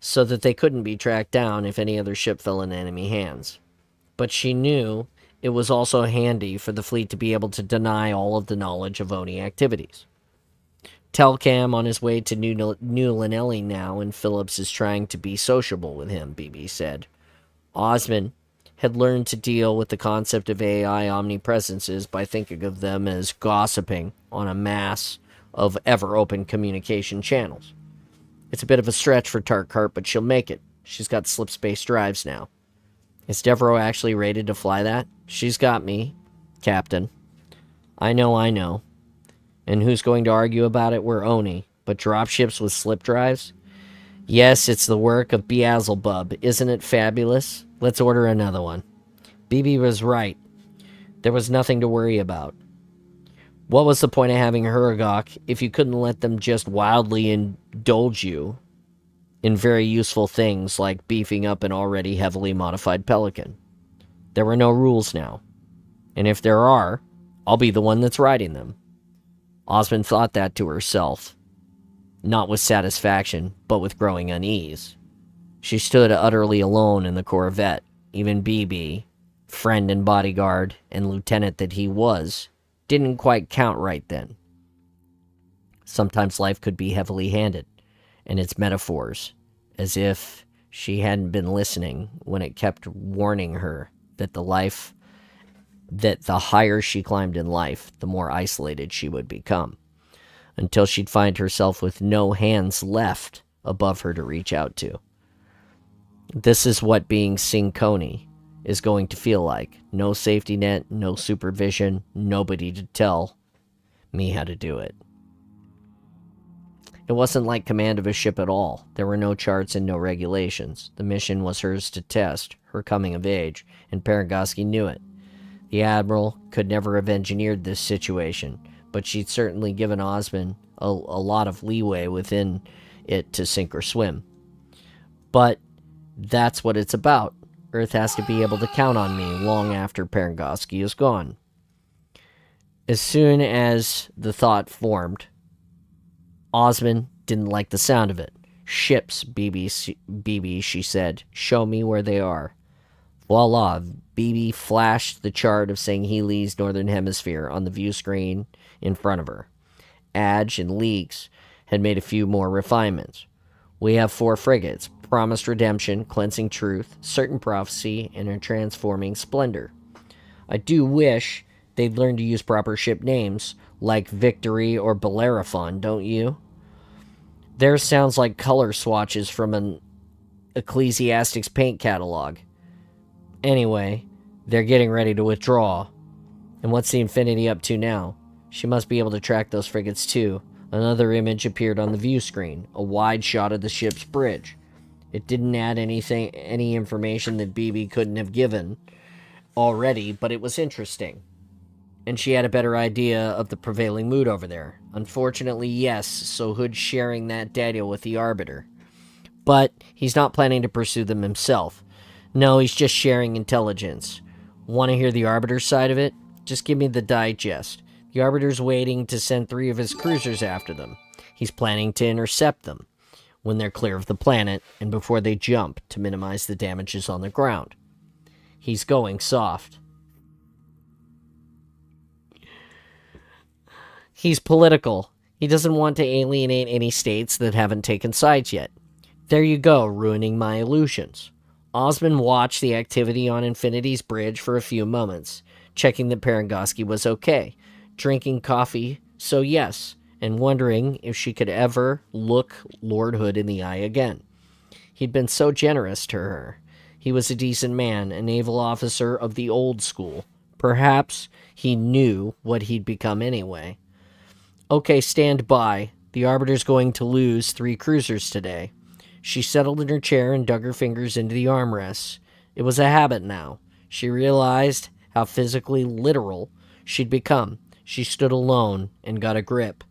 so that they couldn't be tracked down if any other ship fell in enemy hands. But she knew it was also handy for the fleet to be able to deny all of the knowledge of Oni activities. Telcam on his way to New Linelli now, and Phillips is trying to be sociable with him, BB said. Osman had learned to deal with the concept of AI omnipresences by thinking of them as gossiping on a mass of ever-open communication channels. It's a bit of a stretch for Tarkart, but she'll make it. She's got slip-space drives now. Is Devereaux actually rated to fly that? She's got me, Captain. I know. And who's going to argue about it? We're Oni. But dropships with slip drives? Yes, it's the work of Beelzebub. Isn't it fabulous? Let's order another one. BB was right. There was nothing to worry about. What was the point of having Huragok if you couldn't let them just wildly indulge you in very useful things like beefing up an already heavily modified Pelican? There were no rules now. And if there are, I'll be the one that's riding them. Osmond thought that to herself, not with satisfaction, but with growing unease. She stood utterly alone in the Corvette. Even BB, friend and bodyguard and lieutenant that he was, didn't quite count right then. Sometimes life could be heavily handed, and its metaphors, as if she hadn't been listening when it kept warning her that the higher she climbed in life, the more isolated she would become, until she'd find herself with no hands left above her to reach out to. This is what being Synconi is going to feel like. No safety net, no supervision, nobody to tell me how to do it. It wasn't like command of a ship at all. There were no charts and no regulations. The mission was hers to test, her coming of age, and Paragoski knew it. The Admiral could never have engineered this situation, but she'd certainly given Osmond a lot of leeway within it to sink or swim. But that's what it's about. Earth has to be able to count on me long after Paragoski is gone. As soon as the thought formed, Osmond didn't like the sound of it. Ships, BB, she said. Show me where they are. Voila, BB flashed the chart of Sangheli's northern hemisphere on the view screen in front of her. Adge and Leaks had made a few more refinements. We have 4 frigates: Promised Redemption, Cleansing Truth, Certain Prophecy, and a Transforming Splendor. I do wish they'd learn to use proper ship names, like Victory or Bellerophon, don't you? Theirs sounds like color swatches from an ecclesiastic's paint catalog. Anyway, they're getting ready to withdraw. And what's the Infinity up to now? She must be able to track those frigates too. Another image appeared on the view screen, a wide shot of the ship's bridge. It didn't add any information that BB couldn't have given already, but it was interesting. And she had a better idea of the prevailing mood over there. Unfortunately, yes, so Hood's sharing that data with the Arbiter. But he's not planning to pursue them himself. No, he's just sharing intelligence. Want to hear the Arbiter's side of it? Just give me the digest. The Arbiter's waiting to send 3 of his cruisers after them. He's planning to intercept them when they're clear of the planet and before they jump to minimize the damages on the ground. He's going soft. He's political. He doesn't want to alienate any states that haven't taken sides yet. There you go, ruining my illusions. Osmond watched the activity on Infinity's bridge for a few moments, checking that Paragoski was okay, drinking coffee, so yes, and wondering if she could ever look Lord Hood in the eye again. He'd been so generous to her. He was a decent man, a naval officer of the old school. Perhaps he knew what he'd become anyway. Okay, stand by. The Arbiter's going to lose 3 cruisers today. She settled in her chair and dug her fingers into the armrests. It was a habit now. She realized how physically literal she'd become. She stood alone and got a grip.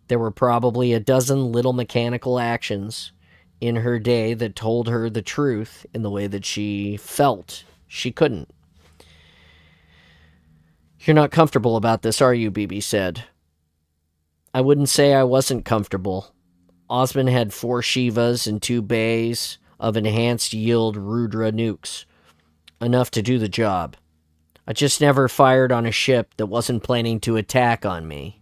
There were probably a dozen little mechanical actions in her day that told her the truth in the way that she felt she couldn't. You're not comfortable about this, are you? BB said. I wouldn't say I wasn't comfortable. Osmond had 4 Shivas and 2 bays of enhanced yield Rudra nukes. Enough to do the job. I just never fired on a ship that wasn't planning to attack on me.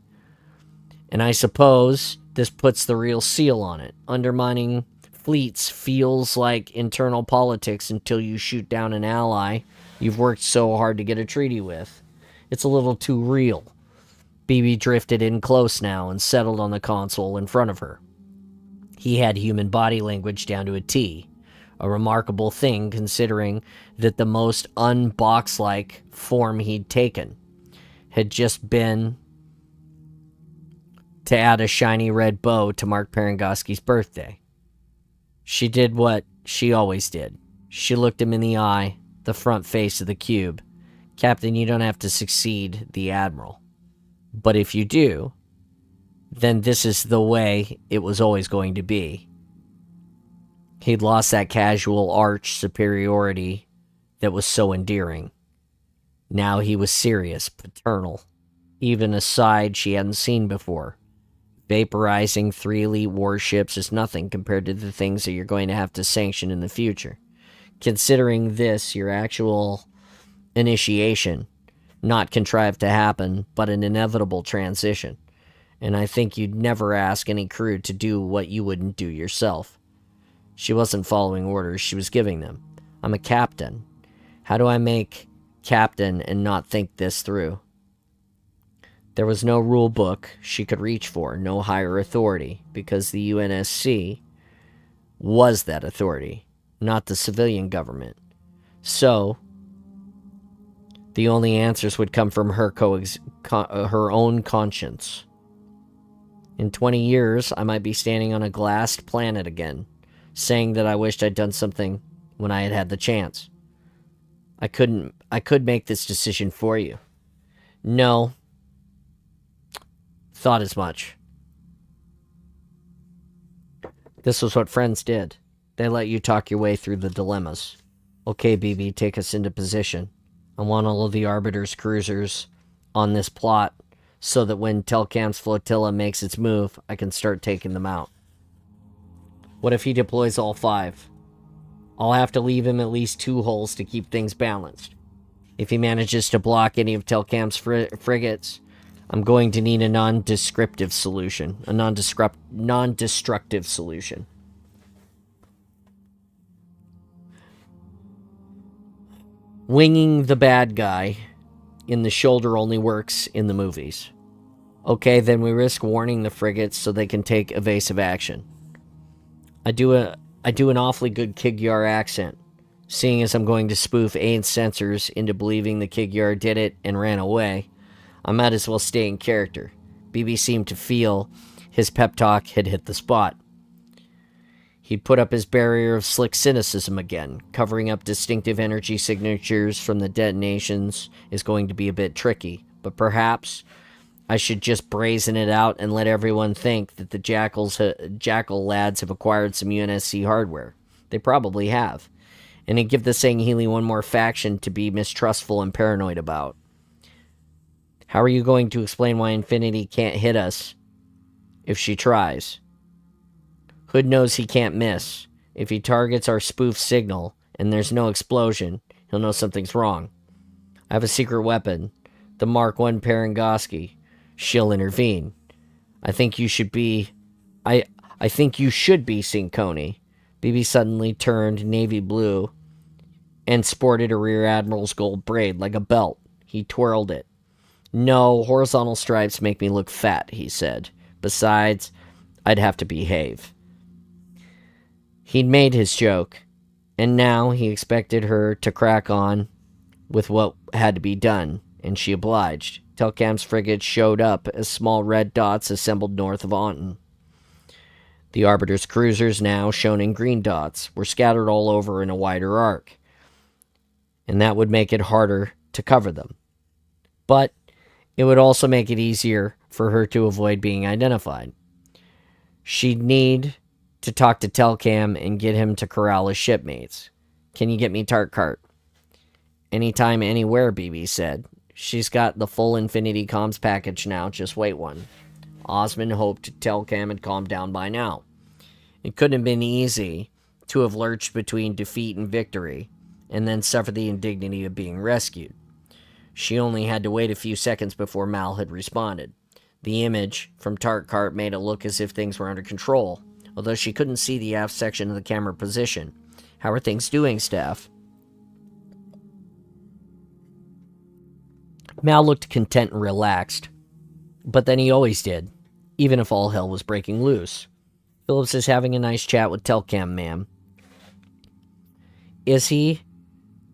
And I suppose this puts the real seal on it. Undermining fleets feels like internal politics until you shoot down an ally you've worked so hard to get a treaty with. It's a little too real. BB drifted in close now and settled on the console in front of her. He had human body language down to a T, a remarkable thing considering that the most unbox-like form he'd taken had just been to add a shiny red bow to mark Paragoski's birthday. She did what she always did. She looked him in the eye, the front face of the cube. Captain, you don't have to succeed the Admiral. But if you do, then this is the way it was always going to be. He'd lost that casual arch superiority that was so endearing. Now he was serious, paternal, even a side she hadn't seen before. Vaporizing 3 elite warships is nothing compared to the things that you're going to have to sanction in the future. Considering this your actual initiation, not contrived to happen, but an inevitable transition. And I think you'd never ask any crew to do what you wouldn't do yourself. She wasn't following orders, she was giving them. I'm a captain. How do I make captain and not think this through? There was no rule book she could reach for, no higher authority, because the UNSC was that authority, not the civilian government. So, the only answers would come from her own conscience. In 20 years, I might be standing on a glassed planet again, saying that I wished I'd done something when I had had the chance. I could make this decision for you. No. Thought as much. This was what friends did. They let you talk your way through the dilemmas. Okay, BB, take us into position. I want all of the Arbiter's cruisers on this plot so that when Telcam's flotilla makes its move, I can start taking them out. What if he deploys all 5? I'll have to leave him at least 2 holes to keep things balanced. If he manages to block any of Telcam's frigates, I'm going to need a non-descriptive solution. A non-destructive solution. Winging the bad guy in the shoulder only works in the movies. Okay, then we risk warning the frigates so they can take evasive action. I do an awfully good Kigyar accent, seeing as I'm going to spoof Aid's censors into believing the Kigyar did it and ran away. I might as well stay in character. BB seemed to feel his pep talk had hit the spot. He'd put up his barrier of slick cynicism again. Covering up distinctive energy signatures from the detonations is going to be a bit tricky, but perhaps I should just brazen it out and let everyone think that the Jackal lads have acquired some UNSC hardware. They probably have. And it'd give the Sangheili one more faction to be mistrustful and paranoid about. How are you going to explain why Infinity can't hit us if she tries? Hood knows he can't miss. If he targets our spoof signal and there's no explosion, he'll know something's wrong. I have a secret weapon, the Mark I Parangoski. She'll intervene. I think you should be Synconi. BB suddenly turned navy blue and sported a rear admiral's gold braid like a belt. He twirled it. No, horizontal stripes make me look fat, he said. Besides, I'd have to behave. He'd made his joke, and now he expected her to crack on with what had to be done, and she obliged. Telcam's frigates showed up as small red dots assembled north of Aunton. The Arbiter's cruisers, now shown in green dots, were scattered all over in a wider arc, and that would make it harder to cover them. But it would also make it easier for her to avoid being identified. She'd need to talk to Telcam and get him to corral his shipmates. Can you get me Tarkart? Anytime, anywhere, BB said. She's got the full Infinity comms package now, just wait one. Osmond hoped Telcam had calmed down by now. It couldn't have been easy to have lurched between defeat and victory, and then suffer the indignity of being rescued. She only had to wait a few seconds before Mal had responded. The image from Tarkart made it look as if things were under control, although she couldn't see the aft section of the camera position. How are things doing, staff? Mal looked content and relaxed, but then he always did, even if all hell was breaking loose. Phillips is having a nice chat with Telcam, ma'am. Is he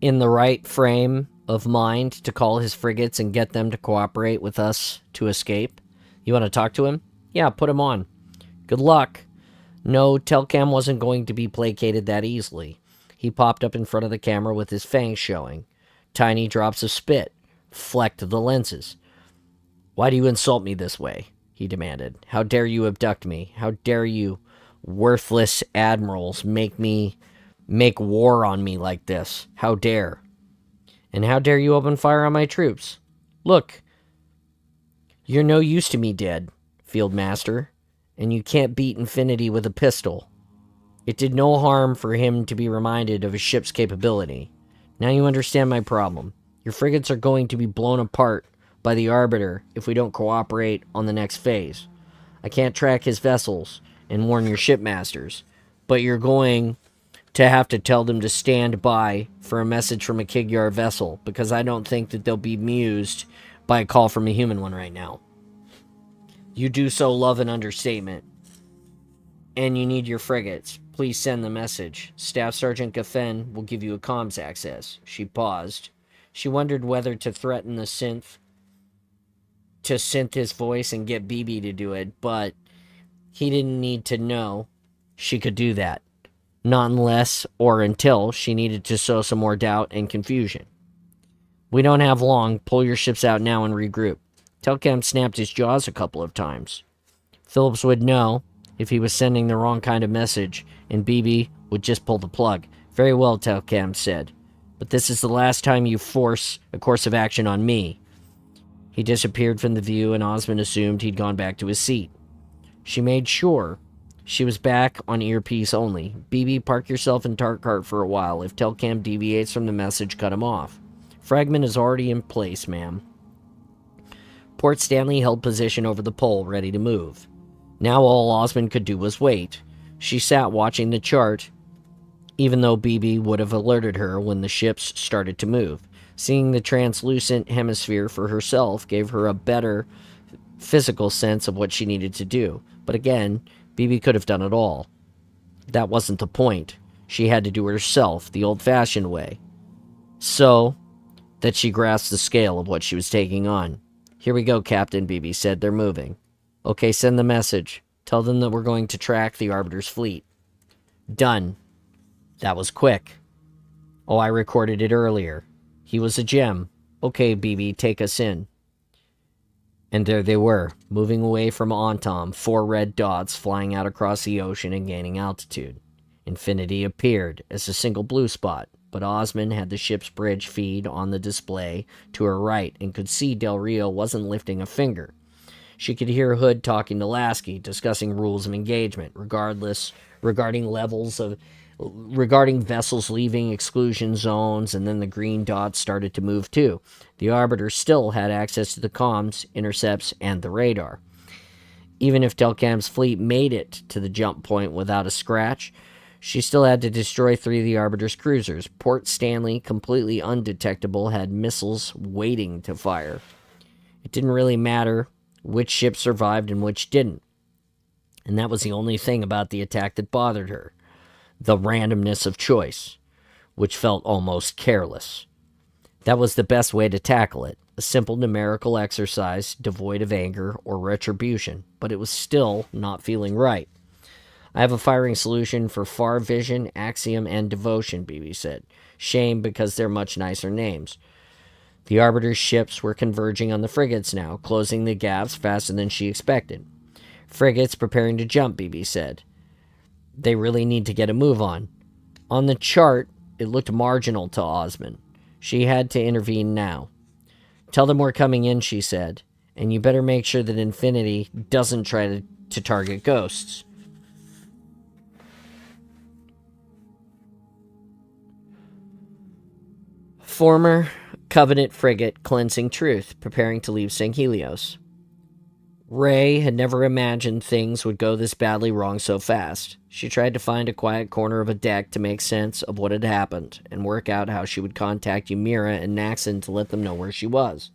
in the right frame of mind to call his frigates and get them to cooperate with us to escape? You want to talk to him? Yeah, put him on. Good luck. No, Telcam wasn't going to be placated that easily. He popped up in front of the camera with his fangs showing. Tiny drops of spit flecked the lenses. "Why do you insult me this way?" he demanded. "How dare you abduct me? How dare you, worthless admirals, make war on me like this? How dare? And how dare you open fire on my troops? Look, you're no use to me, dead Field Master, and you can't beat Infinity with a pistol." It did no harm for him to be reminded of his ship's capability. "Now you understand my problem. Your frigates are going to be blown apart by the Arbiter if we don't cooperate on the next phase. I can't track his vessels and warn your shipmasters, but you're going to have to tell them to stand by for a message from a Kigyar vessel, because I don't think that they'll be amused by a call from a human one right now. You do so love an understatement. And you need your frigates. Please send the message. Staff Sergeant Gaffen will give you a comms access." She paused. She wondered whether to threaten the synth his voice and get BB to do it, but he didn't need to know she could do that. Not unless or until she needed to sow some more doubt and confusion. "We don't have long. Pull your ships out now and regroup." Telcam snapped his jaws a couple of times. Phillips would know if he was sending the wrong kind of message, and BB would just pull the plug. "Very well," Telcam said. "But this is the last time you force a course of action on me." He disappeared from the view, and Osmond assumed he'd gone back to his seat. She made sure she was back on earpiece only. "BB, park yourself in Tarkart for a while. If Telcam deviates from the message, cut him off." "Fragment is already in place, ma'am." Port Stanley held position over the pole, ready to move. Now all Osmond could do was wait. She sat watching the chart, even though BB would have alerted her when the ships started to move. Seeing the translucent hemisphere for herself gave her a better physical sense of what she needed to do. But again, BB could have done it all. That wasn't the point. She had to do it herself, the old-fashioned way. So that she grasped the scale of what she was taking on. "Here we go, Captain," BB said. "They're moving." "Okay, send the message. Tell them that we're going to track the Arbiter's fleet." "Done." That was quick. "Oh, I recorded it earlier. He was a gem." "Okay, BB, take us in." And there they were, moving away from Antom, 4 red dots flying out across the ocean and gaining altitude. Infinity appeared as a single blue spot, but Osmond had the ship's bridge feed on the display to her right and could see Del Rio wasn't lifting a finger. She could hear Hood talking to Lasky, discussing rules of engagement, regarding vessels leaving exclusion zones, and then the green dots started to move too. The Arbiter still had access to the comms, intercepts, and the radar. Even if Telcam's fleet made it to the jump point without a scratch, she still had to destroy 3 of the Arbiter's cruisers. Port Stanley, completely undetectable, had missiles waiting to fire. It didn't really matter which ship survived and which didn't. And that was the only thing about the attack that bothered her. The randomness of choice, which felt almost careless. That was the best way to tackle it. A simple numerical exercise, devoid of anger or retribution, but it was still not feeling right. "I have a firing solution for Far Vision, Axiom, and Devotion," BB said. "Shame, because they're much nicer names." The Arbiter's ships were converging on the frigates now, closing the gaps faster than she expected. "Frigates preparing to jump," BB said. "They really need to get a move on." On the chart, it looked marginal to Osmond. She had to intervene now. "Tell them we're coming in," she said, "and you better make sure that Infinity doesn't try to target ghosts." Former Covenant frigate Cleansing Truth, preparing to leave St. Helios. Ray had never imagined things would go this badly wrong so fast. She tried to find a quiet corner of a deck to make sense of what had happened, and work out how she would contact Ymira and Naxon to let them know where she was.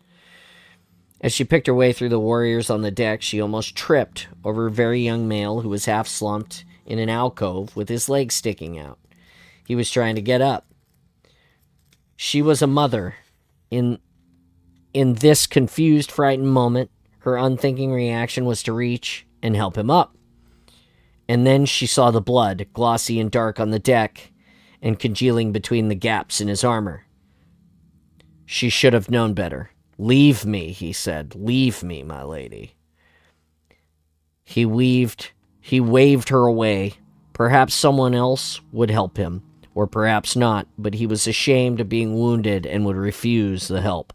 As she picked her way through the warriors on the deck, she almost tripped over a very young male who was half slumped in an alcove with his legs sticking out. He was trying to get up. She was a mother. In this confused, frightened moment, her unthinking reaction was to reach and help him up. And then she saw the blood, glossy and dark on the deck, and congealing between the gaps in his armor. She should have known better. Leave me, he said. Leave me, my lady. He waved her away. Perhaps someone else would help him, or perhaps not, but he was ashamed of being wounded and would refuse the help.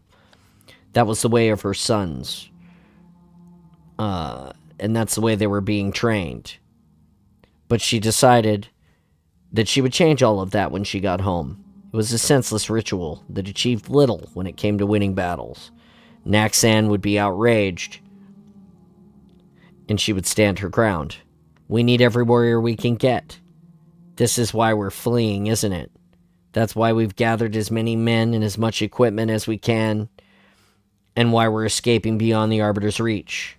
That was the way of her sons. And that's the way they were being trained. But she decided that she would change all of that when she got home. It was a senseless ritual that achieved little when it came to winning battles. Naxan would be outraged, and she would stand her ground. We need every warrior we can get. This is why we're fleeing, isn't it? That's why we've gathered as many men and as much equipment as we can, and why we're escaping beyond the Arbiter's reach.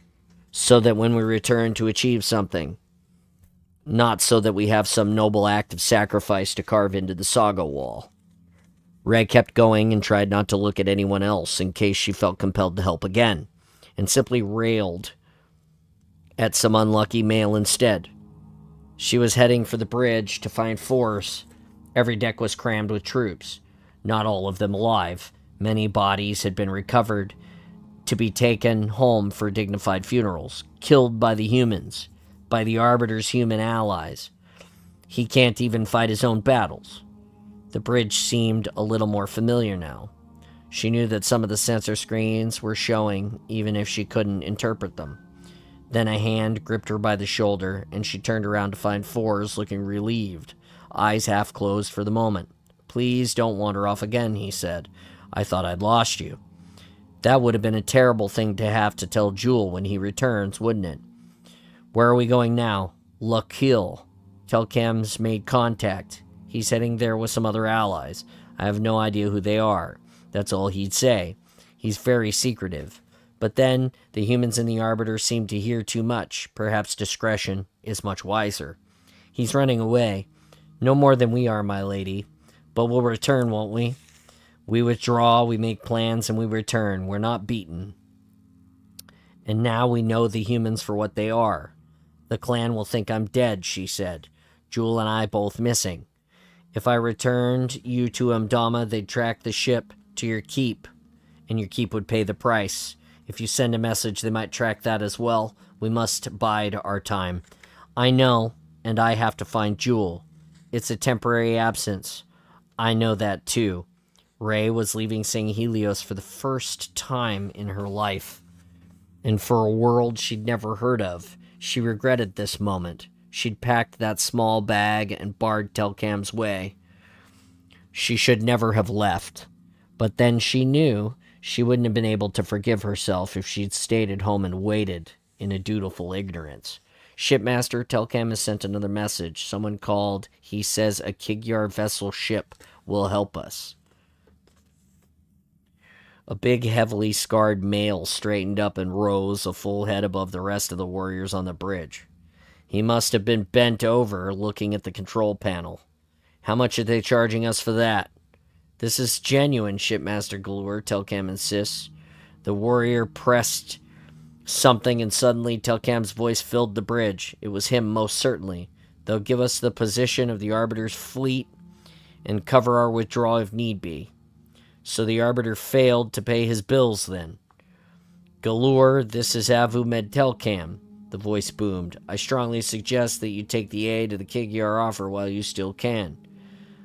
So that when we return to achieve something, not so that we have some noble act of sacrifice to carve into the Saga wall. Ray kept going and tried not to look at anyone else in case she felt compelled to help again, and simply railed at some unlucky male instead. She was heading for the bridge to find force. Every deck was crammed with troops, not all of them alive. Many bodies had been recovered to be taken home for dignified funerals, killed by the humans, by the Arbiter's human allies. He can't even fight his own battles. The bridge seemed a little more familiar now. She knew that some of the sensor screens were showing, even if she couldn't interpret them. Then a hand gripped her by the shoulder, and she turned around to find Fours looking relieved, eyes half closed for the moment. Please don't wander off again, he said. I thought I'd lost you. That would have been a terrible thing to have to tell Jewel when he returns, wouldn't it? Where are we going now? Luck Hill. Telcam's made contact. He's heading there with some other allies. I have no idea who they are. That's all he'd say. He's very secretive. But then, the humans in the Arbiter seem to hear too much. Perhaps discretion is much wiser. He's running away. No more than we are, my lady. But we'll return, won't we? We withdraw, we make plans, and we return. We're not beaten. And now we know the humans for what they are. The clan will think I'm dead, she said. Jewel and I both missing. If I returned you to Amdama, they'd track the ship to your keep, and your keep would pay the price. If you send a message, they might track that as well. We must bide our time. I know, and I have to find Jewel. It's a temporary absence. I know that too. Ray was leaving Sing Helios for the first time in her life, and for a world she'd never heard of. She regretted this moment. She'd packed that small bag and barred Telcam's way. She should never have left. But then she knew she wouldn't have been able to forgive herself if she'd stayed at home and waited in a dutiful ignorance. Shipmaster, Telcam has sent another message. Someone called. He says a Kigyar vessel ship will help us. A big, heavily scarred male straightened up and rose a full head above the rest of the warriors on the bridge. He must have been bent over, looking at the control panel. How much are they charging us for that? This is genuine, Shipmaster Galore, Telcam insists. The warrior pressed something, and suddenly Telcam's voice filled the bridge. It was him, most certainly. They'll give us the position of the Arbiter's fleet and cover our withdrawal if need be. So the Arbiter failed to pay his bills, then. Galore, this is Avu Med Telcam. The voice boomed. I strongly suggest that you take the aid of the Kigyar offer while you still can.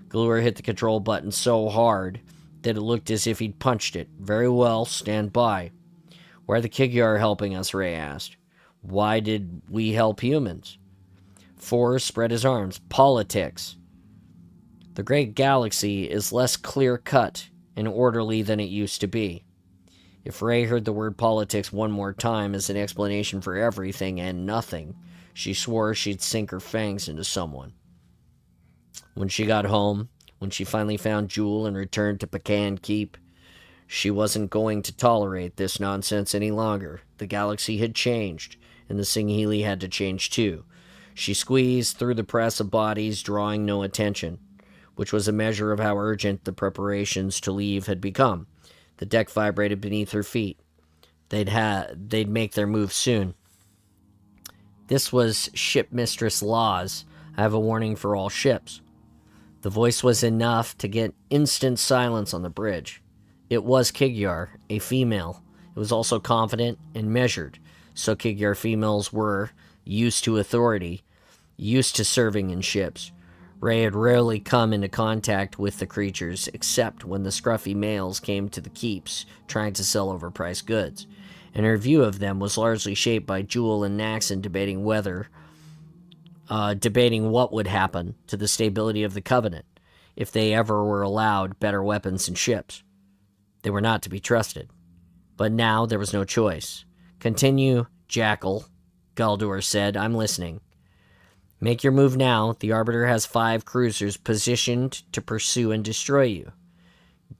Galore hit the control button so hard that it looked as if he'd punched it. Very well, stand by. Why are the Kigyar helping us? Ray asked. Why did we help humans? Forrest spread his arms. Politics. The great galaxy is less clear-cut and orderly than it used to be. If Ray heard the word politics one more time as an explanation for everything and nothing, she swore she'd sink her fangs into someone. When she got home, when she finally found Jewel and returned to Pecan Keep, she wasn't going to tolerate this nonsense any longer. The galaxy had changed, and the Singhili had to change too. She squeezed through the press of bodies, drawing no attention, which was a measure of how urgent the preparations to leave had become. The deck vibrated beneath her feet. They'd make their move soon. This was Shipmistress Laws. I have a warning for all ships. The voice was enough to get instant silence on the bridge. It was Kigyar, a female. It was also confident and measured. So Kigyar females were used to authority, used to serving in ships. Ray had rarely come into contact with the creatures, except when the scruffy males came to the keeps trying to sell overpriced goods, and her view of them was largely shaped by Jewel and Naxon debating what would happen to the stability of the Covenant if they ever were allowed better weapons and ships. They were not to be trusted. But now there was no choice. "Continue, Jackal," Galdur said. "I'm listening." "Make your move now. The Arbiter has 5 cruisers positioned to pursue and destroy you.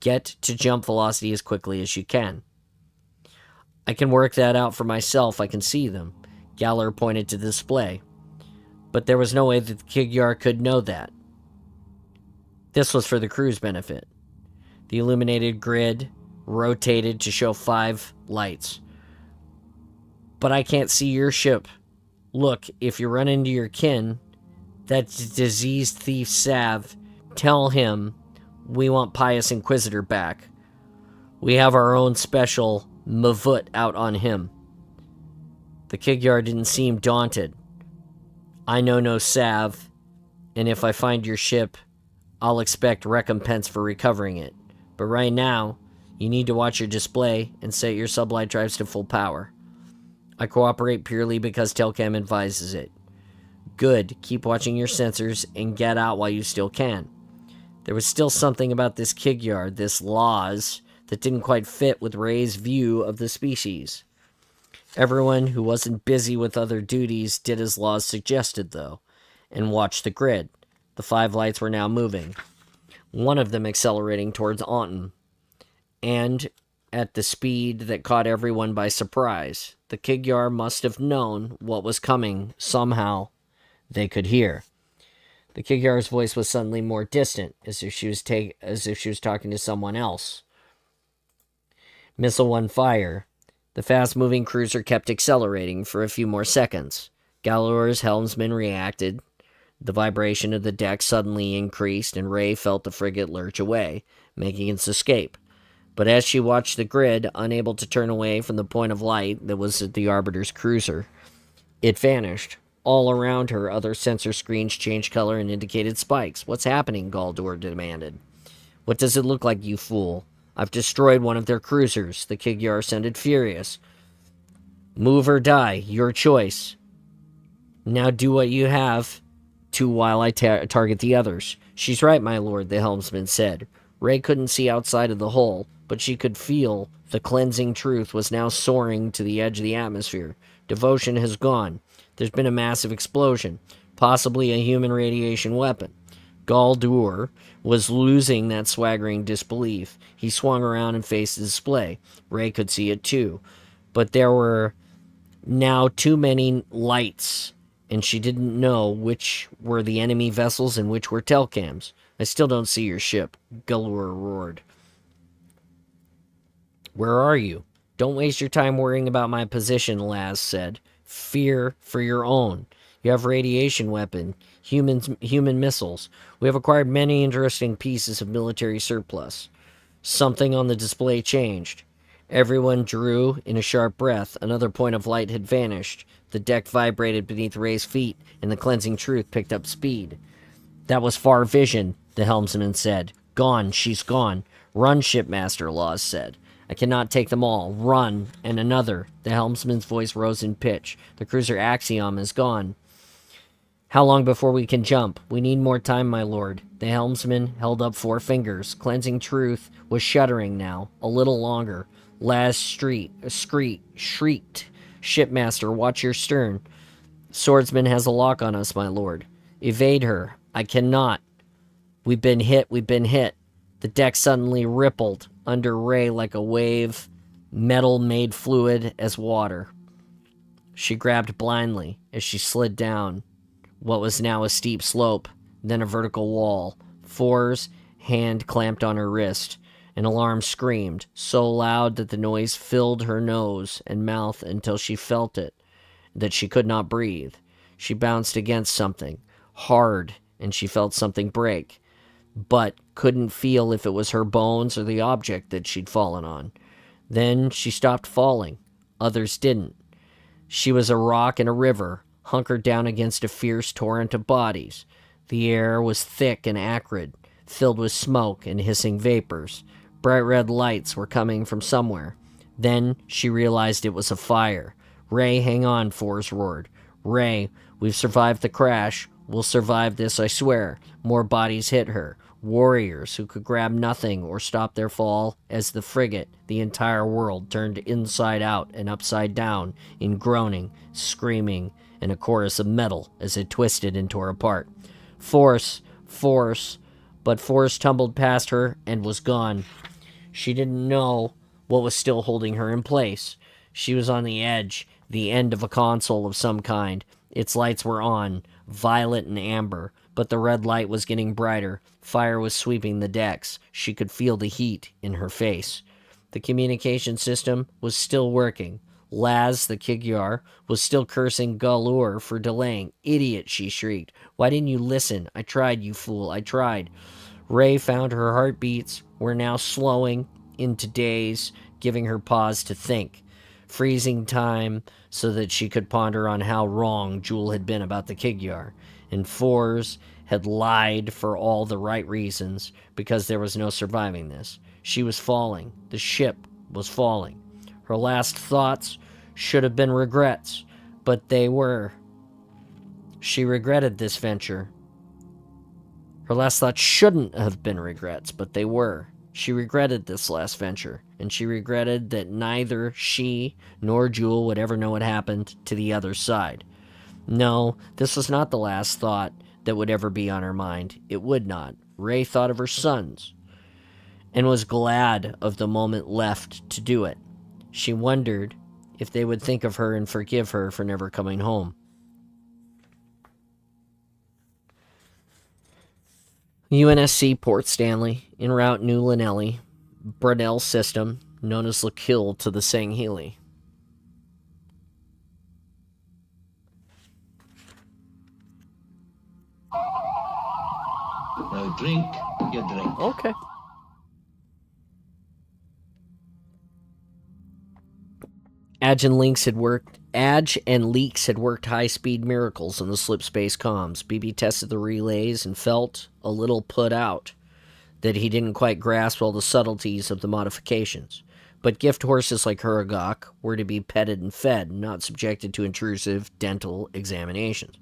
Get to jump velocity as quickly as you can." "I can work that out for myself. I can see them." Galler pointed to the display. But there was no way that the Kigyar could know that. This was for the crew's benefit. The illuminated grid rotated to show 5 lights. "But I can't see your ship. Look, if you run into your kin, that diseased thief Sav, tell him we want Pious Inquisitor back. We have our own special Mavut out on him." The Kigyar didn't seem daunted. "I know no Sav, and if I find your ship, I'll expect recompense for recovering it. But right now, you need to watch your display and set your sublight drives to full power. I cooperate purely because Telcam advises it." "Good. Keep watching your sensors and get out while you still can." There was still something about this Kigyar, this Laws, that didn't quite fit with Ray's view of the species. Everyone who wasn't busy with other duties did as Laws suggested, though, and watched the grid. The 5 lights were now moving, one of them accelerating towards Aunton, and at the speed that caught everyone by surprise. The Kigyar must have known what was coming somehow. They could hear. The Kigyar's voice was suddenly more distant, as if she was talking to someone else. Missile 1 fire. The fast-moving cruiser kept accelerating for a few more seconds. Galor's helmsman reacted. The vibration of the deck suddenly increased, and Ray felt the frigate lurch away, making its escape. But as she watched the grid, unable to turn away from the point of light that was the Arbiter's cruiser, it vanished. All around her, other sensor screens changed color and indicated spikes. "What's happening?" Galdur demanded. "What does it look like, you fool? I've destroyed one of their cruisers." The Kigyar sounded furious. "Move or die, your choice. Now do what you have to while I target the others." "She's right, my lord," the helmsman said. Ray couldn't see outside of the hull, but she could feel the cleansing truth was now soaring to the edge of the atmosphere. Devotion has gone. There's been a massive explosion, possibly a human radiation weapon. Galdur was losing that swaggering disbelief. He swung around and faced the display. Ray could see it too. But there were now too many lights, and she didn't know which were the enemy vessels and which were Telcams. "I still don't see your ship," Galdur roared. "Where are you?" "Don't waste your time worrying about my position," Laz said. "Fear for your own. You have radiation weapon, human missiles. We have acquired many interesting pieces of military surplus." Something on the display changed. Everyone drew in a sharp breath. Another point of light had vanished. The deck vibrated beneath Ray's feet, and the cleansing truth picked up speed. "That was far vision," the helmsman said. "Gone, she's gone." "Run, shipmaster," Laws said. "I cannot take them all. Run." And another. The helmsman's voice rose in pitch. "The cruiser Axiom is gone." "How long before we can jump?" "We need more time, my lord." The helmsman held up 4 fingers. Cleansing truth was shuddering now. "A little longer." Laz shrieked. "Shipmaster, watch your stern." "Swordsman has a lock on us, my lord." "Evade her." "I cannot." We've been hit. The deck suddenly rippled under Ray like a wave, metal made fluid as water. She grabbed blindly as she slid down what was now a steep slope, then a vertical wall. Four's hand clamped on her wrist. An alarm screamed, so loud that the noise filled her nose and mouth until she felt it, that she could not breathe. She bounced against something, hard, and she felt something break. but couldn't feel if it was her bones or the object that she'd fallen on. Then she stopped falling. Others didn't. She was a rock in a river, hunkered down against a fierce torrent of bodies. The air was thick and acrid, filled with smoke and hissing vapors. Bright red lights were coming from somewhere. Then she realized it was a fire. "Ray, hang on," Forrest roared. "Ray, we've survived the crash. We'll survive this, I swear." More bodies hit her. Warriors who could grab nothing or stop their fall as the frigate, the entire world, turned inside out and upside down in groaning, screaming, and a chorus of metal as it twisted and tore apart. Force, but Force tumbled past her and was gone. She didn't know what was still holding her in place. She was on the edge, the end of a console of some kind. Its lights were on, violet and amber, but the red light was getting brighter. Fire was sweeping the decks. She could feel the heat in her face. The communication system was still working. Laz, the Kigyar, was still cursing Galur for delaying. "Idiot," she shrieked. "Why didn't you listen? I tried, you fool, I tried." Ray found her heartbeats were now slowing into days, giving her pause to think, freezing time so that she could ponder on how wrong Jewel had been about the Kigyar. And Fours had lied for all the right reasons, because there was no surviving this. She was falling. The ship was falling. Her last thoughts should have been regrets, but they were. She regretted this venture. Her last thoughts shouldn't have been regrets, but they were. She regretted this last venture, and she regretted that neither she nor Jewel would ever know what happened to the other side. No, this was not the last thought that would ever be on her mind. It would not. Ray thought of her sons, and was glad of the moment left to do it. She wondered if they would think of her and forgive her for never coming home. UNSC Port Stanley, en route New Lanelli, Brunel system, known as Lakill to the Sangheili. Now drink, you drink. Okay. Adge and Leaks had worked high-speed miracles on the slip-space comms. BB tested the relays and felt a little put out that he didn't quite grasp all the subtleties of the modifications. But gift horses like Huragok were to be petted and fed, not subjected to intrusive dental examinations.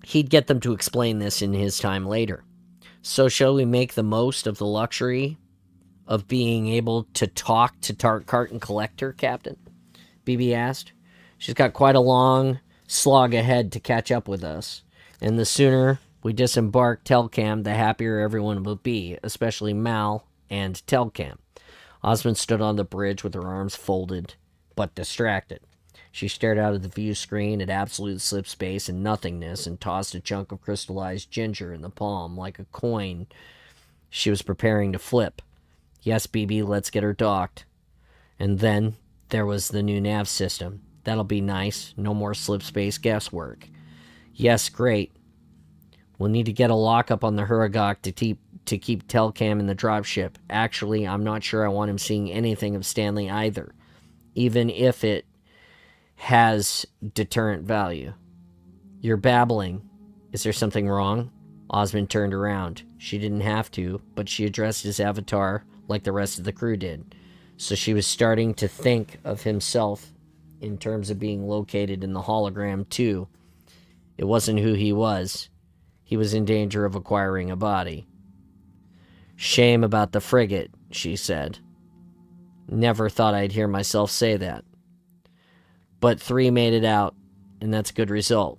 He'd get them to explain this in his time later. So shall we make the most of the luxury of being able to talk to Carton Collector, Captain? BB asked. She's got quite a long slog ahead to catch up with us, and the sooner we disembark Telcam, the happier everyone will be, especially Mal and Telcam. Osmond stood on the bridge with her arms folded, but distracted. She stared out of the view screen at absolute slip space and nothingness and tossed a chunk of crystallized ginger in the palm like a coin she was preparing to flip. "Yes, BB, let's get her docked." And then there was the new nav system. "That'll be nice. No more slip space guesswork." "Yes, great. We'll need to get a lockup on the Huragok to keep Telcam in the dropship. Actually, I'm not sure I want him seeing anything of Stanley either, even if it has deterrent value." "You're babbling. Is there something wrong?" Osmond turned around. She didn't have to, but she addressed his avatar like the rest of the crew did. So she was starting to think of himself in terms of being located in the hologram, too. It wasn't who he was. He was in danger of acquiring a body. "Shame about the frigate," she said. "Never thought I'd hear myself say that. But 3 made it out, and that's a good result."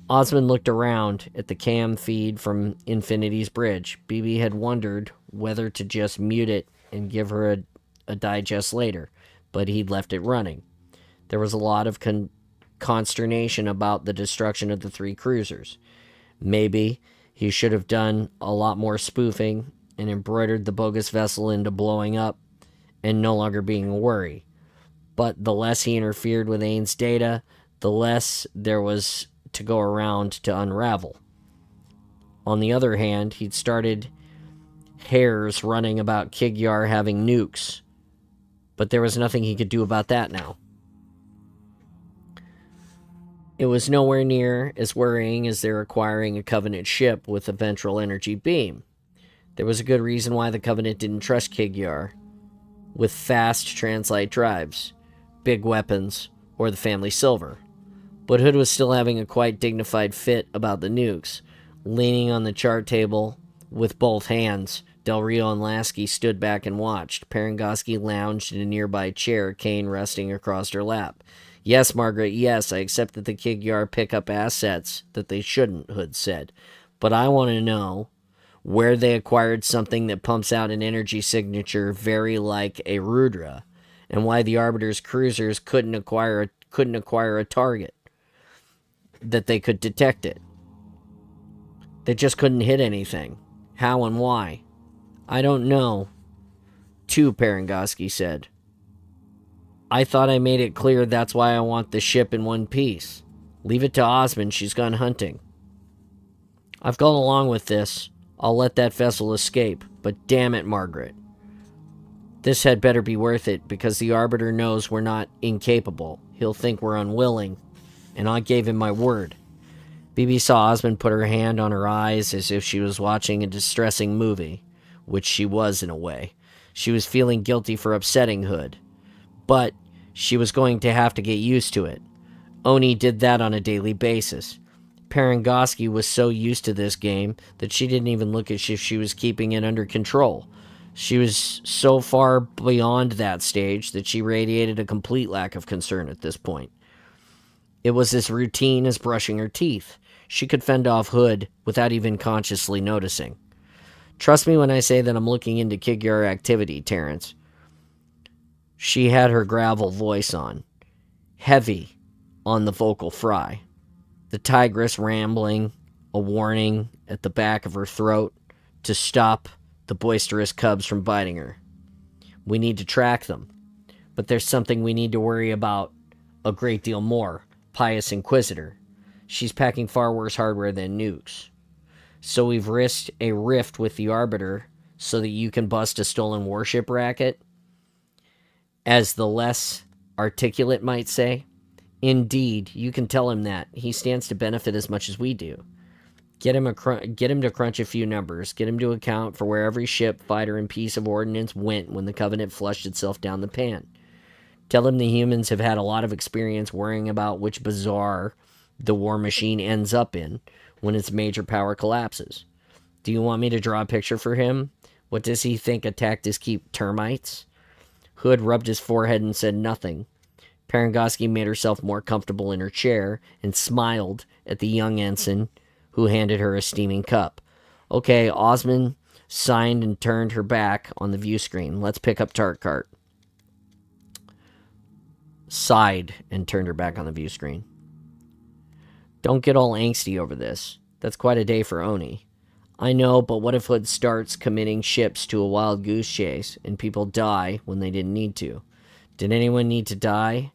Osmond looked around at the cam feed from Infinity's bridge. BB had wondered whether to just mute it and give her a digest later, but he'd left it running. There was a lot of consternation about the destruction of the 3 cruisers. Maybe he should have done a lot more spoofing and embroidered the bogus vessel into blowing up and no longer being a worry. But the less he interfered with Ain's data, the less there was to go around to unravel. On the other hand, he'd started hairs running about Kigyar having nukes, but there was nothing he could do about that now. It was nowhere near as worrying as their acquiring a Covenant ship with a ventral energy beam. There was a good reason why the Covenant didn't trust Kigyar with fast translite drives, big weapons, or the family silver. But Hood was still having a quite dignified fit about the nukes. Leaning on the chart table with both hands, Del Rio and Lasky stood back and watched. Parangoski lounged in a nearby chair, cane resting across her lap. Yes, Margaret, yes, I accept that the Kigyar pick up assets that they shouldn't, Hood said. But I want to know where they acquired something that pumps out an energy signature very like a Rudra, and why the Arbiter's cruisers couldn't acquire a target that they could detect it. They just couldn't hit anything. How and why? I don't know. Too, Parangoski said. I thought I made it clear that's why I want the ship in one piece. Leave it to Osmond, she's gone hunting. I've gone along with this. I'll let that vessel escape, but damn it, Margaret. This had better be worth it, because the Arbiter knows we're not incapable. He'll think we're unwilling, and I gave him my word. Bibi saw Osmond put her hand on her eyes as if she was watching a distressing movie, which she was in a way. She was feeling guilty for upsetting Hood, but she was going to have to get used to it. Oni did that on a daily basis. Parangoski was so used to this game that she didn't even look as if she was keeping it under control. She was so far beyond that stage that she radiated a complete lack of concern at this point. It was as routine as brushing her teeth. She could fend off Hood without even consciously noticing. Trust me when I say that I'm looking into Kigyar activity, Terrence. She had her gravel voice on, heavy on the vocal fry. The tigress rambling, a warning at the back of her throat to stop the boisterous cubs from biting her. We need to track them, but there's something we need to worry about a great deal more. Pious Inquisitor. She's packing far worse hardware than nukes. So we've risked a rift with the Arbiter so that you can bust a stolen warship racket? As the less articulate might say. Indeed, you can tell him that. He stands to benefit as much as we do. Get him to crunch a few numbers. Get him to account for where every ship, fighter, and piece of ordnance went when the Covenant flushed itself down the pan. Tell him the humans have had a lot of experience worrying about which bazaar the war machine ends up in when its major power collapses. Do you want me to draw a picture for him? What does he think attacked his keep? Termites? Hood rubbed his forehead and said nothing. Parangoski made herself more comfortable in her chair and smiled at the young ensign who handed her a steaming cup. Okay, Osmond signed and turned her back on the view screen. Let's pick up Tarkart. Sighed and turned her back on the view screen. Don't get all angsty over this. That's quite a day for Oni. I know, but what if Hood starts committing ships to a wild goose chase and people die when they didn't need to? Did anyone need to die?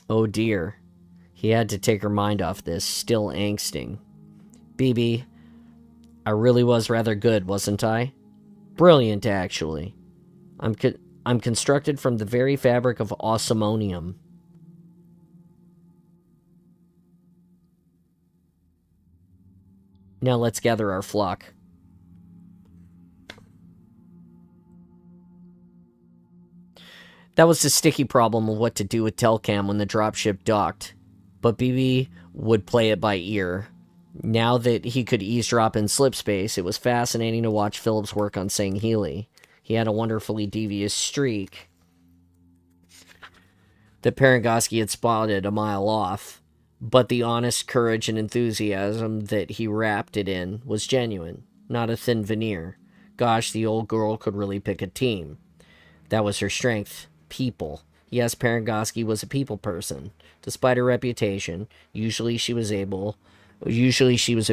Oh dear. He had to take her mind off this, still angsting. Bibi, I really was rather good, wasn't I? Brilliant, actually. I'm constructed from the very fabric of osmonium. Now let's gather our flock. That was the sticky problem of what to do with Telcam when the dropship docked. But BB would play it by ear. Now that he could eavesdrop in slipspace, it was fascinating to watch Phillips work on Sangheili. He had a wonderfully devious streak that Parangoski had spotted a mile off, but the honest courage and enthusiasm that he wrapped it in was genuine, not a thin veneer. Gosh, the old girl could really pick a team. That was her strength. People. Yes, Parangoski was a people person. Despite her reputation, usually she was a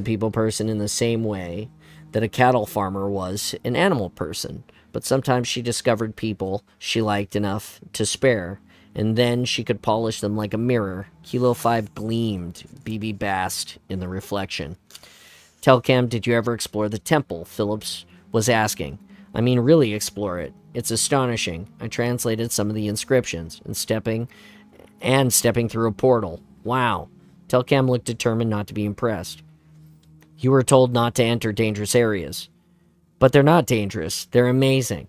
people person in the same way that a cattle farmer was an animal person. But sometimes she discovered people she liked enough to spare, and then she could polish them like a mirror. Kilo 5 gleamed, BB basked in the reflection. Telcam, did you ever explore the temple? Phillips was asking. I mean, really explore it. It's astonishing. I translated some of the inscriptions and stepping through a portal. Wow. Telcam looked determined not to be impressed. You were told not to enter dangerous areas. But they're not dangerous. They're amazing.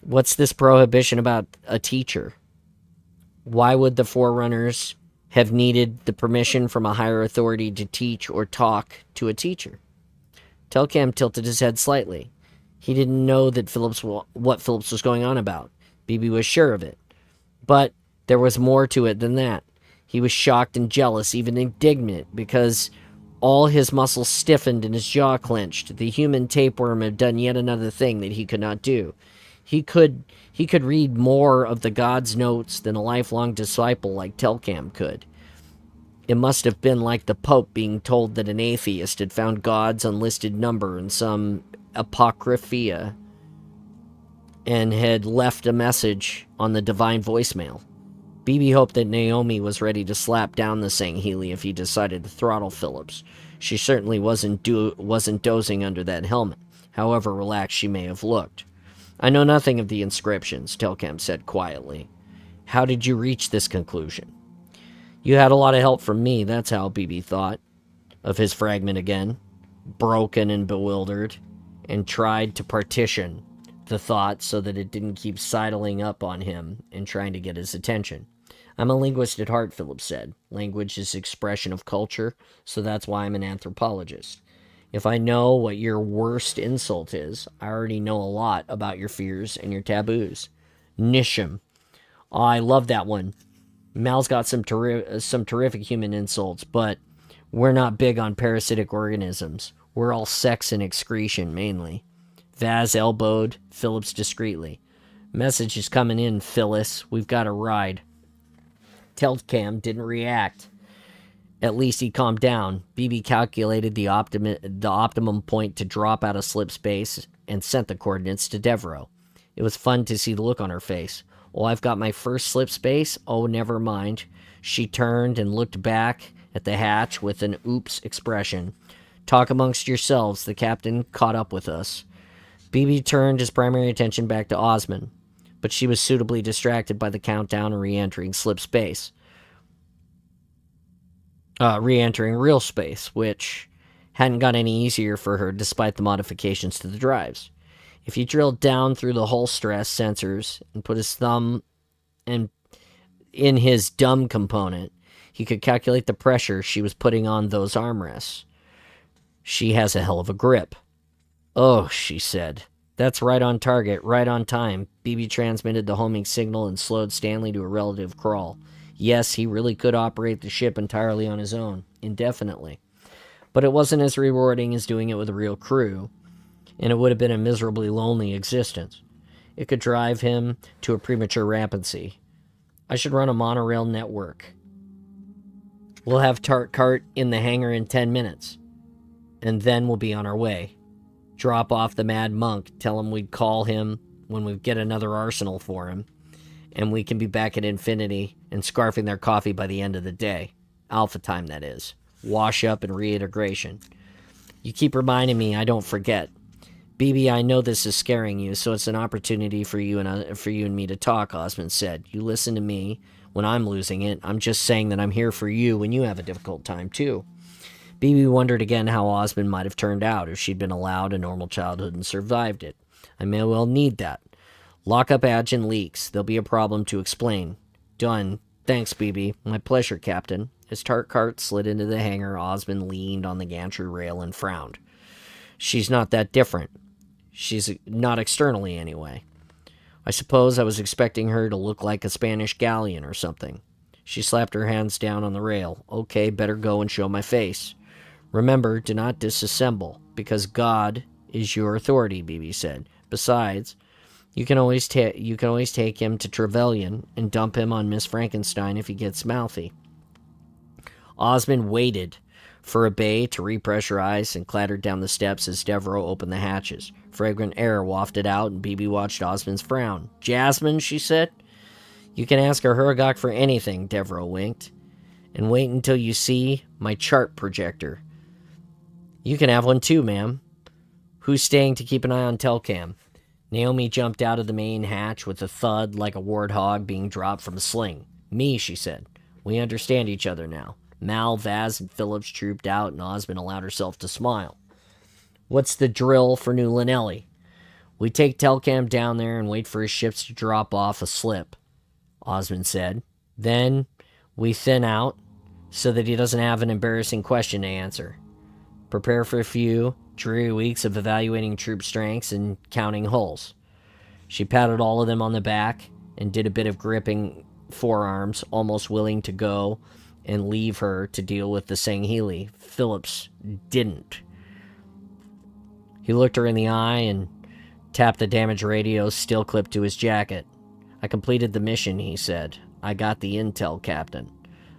What's this prohibition about a teacher? Why would the Forerunners have needed the permission from a higher authority to teach or talk to a teacher? Telcam tilted his head slightly. He didn't know that what Phillips was going on about. BB was sure of it. But there was more to it than that. He was shocked and jealous, even indignant, because all his muscles stiffened and his jaw clenched. The human tapeworm had done yet another thing that he could not do. He could read more of the God's notes than a lifelong disciple like Telcam could. It must have been like the Pope being told that an atheist had found God's unlisted number in some apocrypha and had left a message on the divine voicemail. BB hoped that Naomi was ready to slap down the Sangheili if he decided to throttle Phillips. She certainly wasn't dozing under that helmet, however relaxed she may have looked. I know nothing of the inscriptions, Telcam said quietly. How did you reach this conclusion? You had a lot of help from me, that's how, BB thought of his fragment again, broken and bewildered, and tried to partition the thought so that it didn't keep sidling up on him and trying to get his attention. I'm a linguist at heart, Phillips said. Language is expression of culture, so that's why I'm an anthropologist. If I know what your worst insult is, I already know a lot about your fears and your taboos. Nisham. Oh, I love that one. Mal's got some terrific human insults, but we're not big on parasitic organisms. We're all sex and excretion, mainly. Vaz elbowed Phillips discreetly. Message is coming in, Phyllis. We've got a ride. Telcam didn't react. At least he calmed down. BB calculated the optimum point to drop out of slip space and sent the coordinates to Devereaux. It was fun to see the look on her face. Oh, I've got my first slip space? Oh, never mind. She turned and looked back at the hatch with an oops expression. Talk amongst yourselves. The captain caught up with us. BB turned his primary attention back to Osmond, but she was suitably distracted by the countdown and re-entering slip space. Re-entering real space, which hadn't got any easier for her despite the modifications to the drives. If he drilled down through the hull stress sensors and put his thumb in his dumb component, he could calculate the pressure she was putting on those armrests. She has a hell of a grip. Oh, she said. That's right on target, right on time. BB transmitted the homing signal and slowed Stanley to a relative crawl. Yes, he really could operate the ship entirely on his own, indefinitely. But it wasn't as rewarding as doing it with a real crew, and it would have been a miserably lonely existence. It could drive him to a premature rampancy. I should run a monorail network. We'll have Tart Cart in the hangar in 10 minutes, and then we'll be on our way. Drop off the Mad Monk, tell him we'd call him when we get another arsenal for him, and we can be back at Infinity and scarfing their coffee by the end of the day. Alpha time, that is. Wash up and reintegration. You keep reminding me I don't forget. BB, I know this is scaring you, so it's an opportunity for you and me to talk, Osmond said. You listen to me when I'm losing it. I'm just saying that I'm here for you when you have a difficult time, too. BB wondered again how Osmond might have turned out if she'd been allowed a normal childhood and survived it. I may well need that. Lock up Adjun leaks. There'll be a problem to explain. Done. Thanks, BB. My pleasure, Captain. As Tart Cart slid into the hangar, Osmond leaned on the gantry rail and frowned. She's not that different. She's not externally, anyway. I suppose I was expecting her to look like a Spanish galleon or something. She slapped her hands down on the rail. Okay, better go and show my face. Remember, do not disassemble, because God is your authority, BB said. Besides, you can always take him to Trevelyan and dump him on Miss Frankenstein if he gets mouthy. Osmond waited for a bay to repressurize and clattered down the steps as Devereaux opened the hatches. Fragrant air wafted out, and BB watched Osmond's frown. Jasmine, she said. You can ask a Huragok for anything, Devereaux winked. And wait until you see my chart projector. You can have one too, ma'am. Who's staying to keep an eye on Telcam? Naomi jumped out of the main hatch with a thud like a warthog being dropped from a sling. Me, she said. We understand each other now. Mal, Vaz, and Phillips trooped out, and Osmond allowed herself to smile. What's the drill for New Linelli? We take Telcam down there and wait for his ships to drop off a slip, Osmond said. Then we thin out so that he doesn't have an embarrassing question to answer. Prepare for a few dreary weeks of evaluating troop strengths and counting hulls. She patted all of them on the back and did a bit of gripping forearms, almost willing to go and leave her to deal with the Sangheili. Phillips didn't. He looked her in the eye and tapped the damaged radio still clipped to his jacket. I completed the mission, he said. I got the intel, Captain.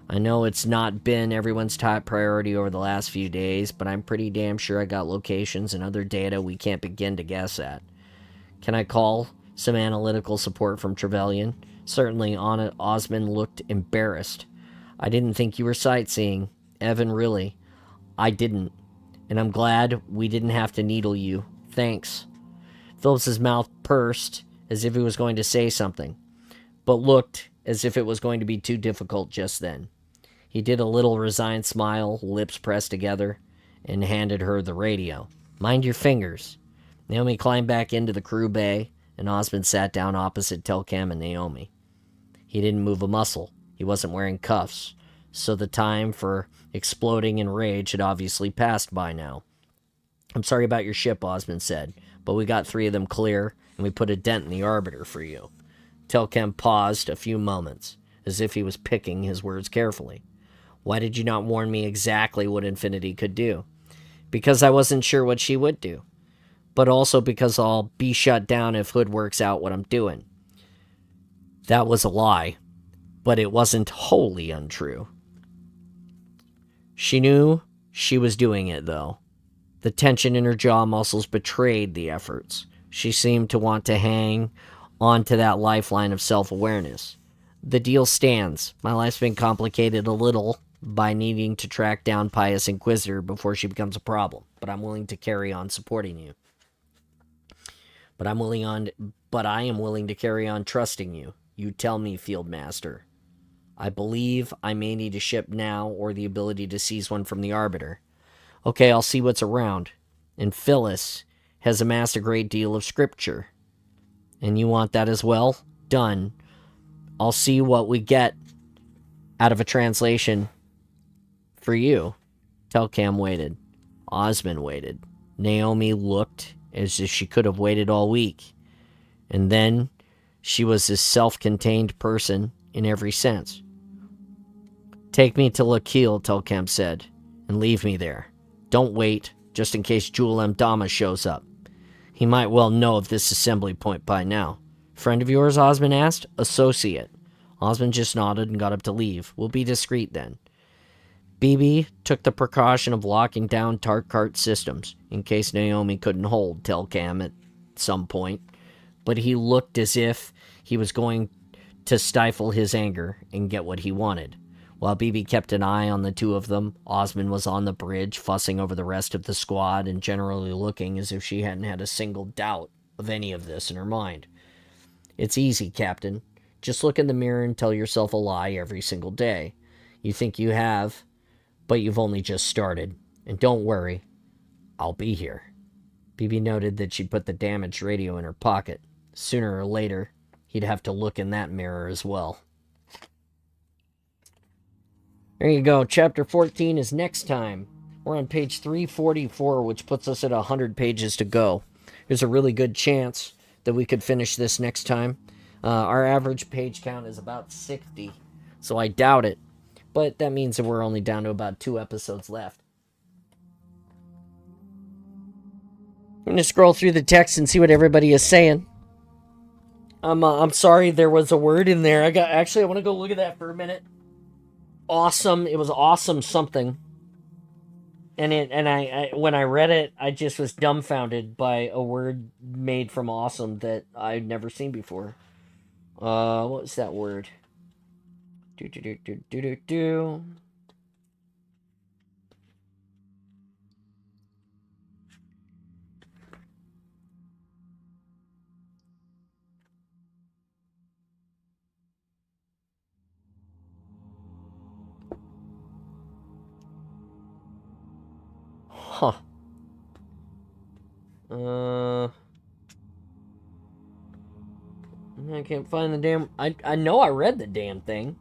I know it's not been everyone's top priority over the last few days, but I'm pretty damn sure I got locations and other data we can't begin to guess at. Can I call some analytical support from Trevelyan? Certainly, Osmond looked embarrassed. I didn't think you were sightseeing. Evan, really. I didn't. And I'm glad we didn't have to needle you. Thanks. Phillips's mouth pursed as if he was going to say something, but looked as if it was going to be too difficult just then. He did a little resigned smile, lips pressed together, and handed her the radio. Mind your fingers. Naomi climbed back into the crew bay, and Osmond sat down opposite Telcam and Naomi. He didn't move a muscle. He wasn't wearing cuffs, so the time for exploding in rage had obviously passed by now. I'm sorry about your ship, Osmond said, but we got 3 of them clear, and we put a dent in the Arbiter for you. Telcam paused a few moments, as if he was picking his words carefully. Why did you not warn me exactly what Infinity could do? Because I wasn't sure what she would do. But also because I'll be shut down if Hood works out what I'm doing. That was a lie, but it wasn't wholly untrue. She knew she was doing it, though. The tension in her jaw muscles betrayed the efforts. She seemed to want to hang onto that lifeline of self-awareness. The deal stands. My life's been complicated a little by needing to track down Pious Inquisitor before she becomes a problem, but I'm willing to carry on supporting you. But I am willing to carry on trusting you. You tell me, Field Master. I believe I may need a ship now or the ability to seize one from the Arbiter. Okay, I'll see what's around. And Phyllis has amassed a great deal of scripture. And you want that as well? Done. I'll see what we get out of a translation for you. Telcam waited. Osmond waited. Naomi looked as if she could have waited all week. And then she was this self-contained person in every sense. Take me to Lakil, Telcam said, and leave me there. Don't wait, just in case Jul M. Dama shows up. He might well know of this assembly point by now. Friend of yours, Osmond asked? Associate. Osmond just nodded and got up to leave. We'll be discreet then. BB took the precaution of locking down Tarkart systems, in case Naomi couldn't hold Telcam at some point, but he looked as if he was going to stifle his anger and get what he wanted. While BB kept an eye on the 2 of them, Osmond was on the bridge, fussing over the rest of the squad and generally looking as if she hadn't had a single doubt of any of this in her mind. It's easy, Captain. Just look in the mirror and tell yourself a lie every single day. You think you have, but you've only just started. And don't worry, I'll be here. BB noted that she'd put the damaged radio in her pocket. Sooner or later, he'd have to look in that mirror as well. There you go. Chapter 14 is next time. We're on page 344, which puts us at 100 pages to go. There's a really good chance that we could finish this next time. Our average page count is about 60, so I doubt it. But that means that we're only down to about 2 episodes left. I'm going to scroll through the text and see what everybody is saying. I'm sorry there was a word in there. I want to go look at that for a minute. Awesome. It was awesome something. And I when I read it, I just was dumbfounded by a word made from awesome that I'd never seen before. What was that word? Huh. I can't find the damn... I know I read the damn thing.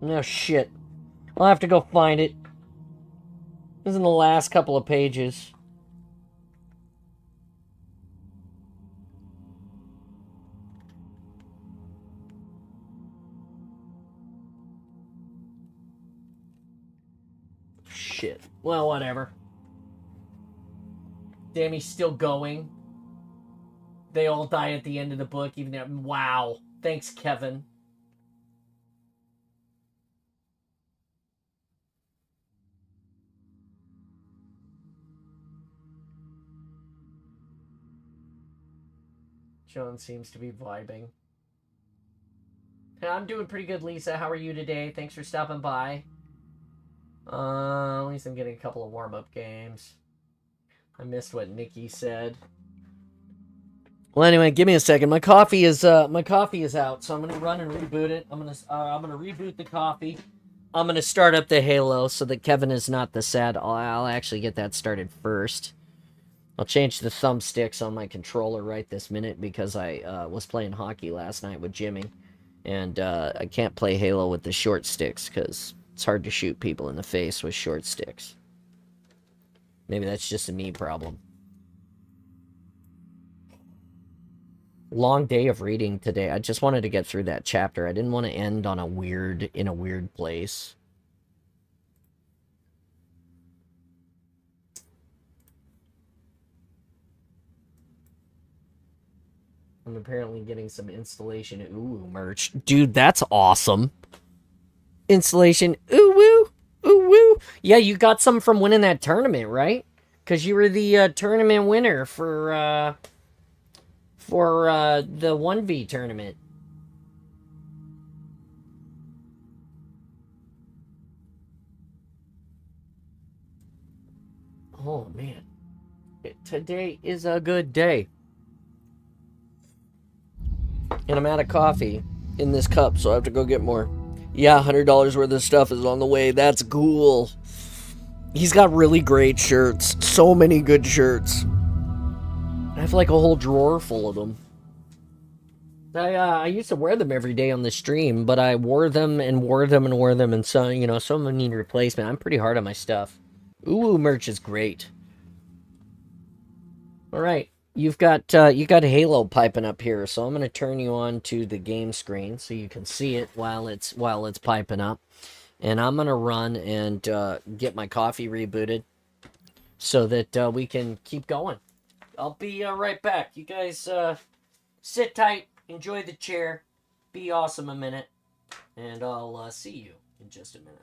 No shit. I'll have to go find it. This is in the last couple of pages. Shit. Well, whatever. Damn, he's still going. They all die at the end of the book, even though... Wow. Thanks, Kevin. Joan seems to be vibing. I'm doing pretty good, Lisa. How are you today? Thanks for stopping by. At least I'm getting a couple of warm-up games. I missed what Nikki said. Well, anyway, give me a second. My coffee is out, so I'm gonna run and reboot it. I'm gonna reboot the coffee. I'm gonna start up the Halo so that Kevin is not the sad. I'll actually get that started first. I'll change the thumbsticks on my controller right this minute because I was playing hockey last night with Jimmy, and I can't play Halo with the short sticks because it's hard to shoot people in the face with short sticks. Maybe that's just a me problem. Long day of reading today. I just wanted to get through that chapter. I didn't want to end on in a weird place. I'm apparently getting some installation ooh merch. Dude, that's awesome. Installation ooh woo. Ooh woo. Yeah, you got some from winning that tournament, right? Because you were the tournament winner for the 1v tournament. Oh, man. Today is a good day. And I'm out of coffee in this cup, so I have to go get more. Yeah, $100 worth of stuff is on the way. That's cool. He's got really great shirts. So many good shirts. I have like a whole drawer full of them. I used to wear them every day on the stream, but I wore them and wore them and wore them, and so, you know, some of them need replacement. I'm pretty hard on my stuff. Ooh, merch is great. All right, you got Halo piping up here, so I'm gonna turn you on to the game screen so you can see it while it's piping up, and I'm gonna run and get my coffee rebooted so that we can keep going. I'll be right back. You guys sit tight, enjoy the chair, be awesome a minute, and I'll see you in just a minute.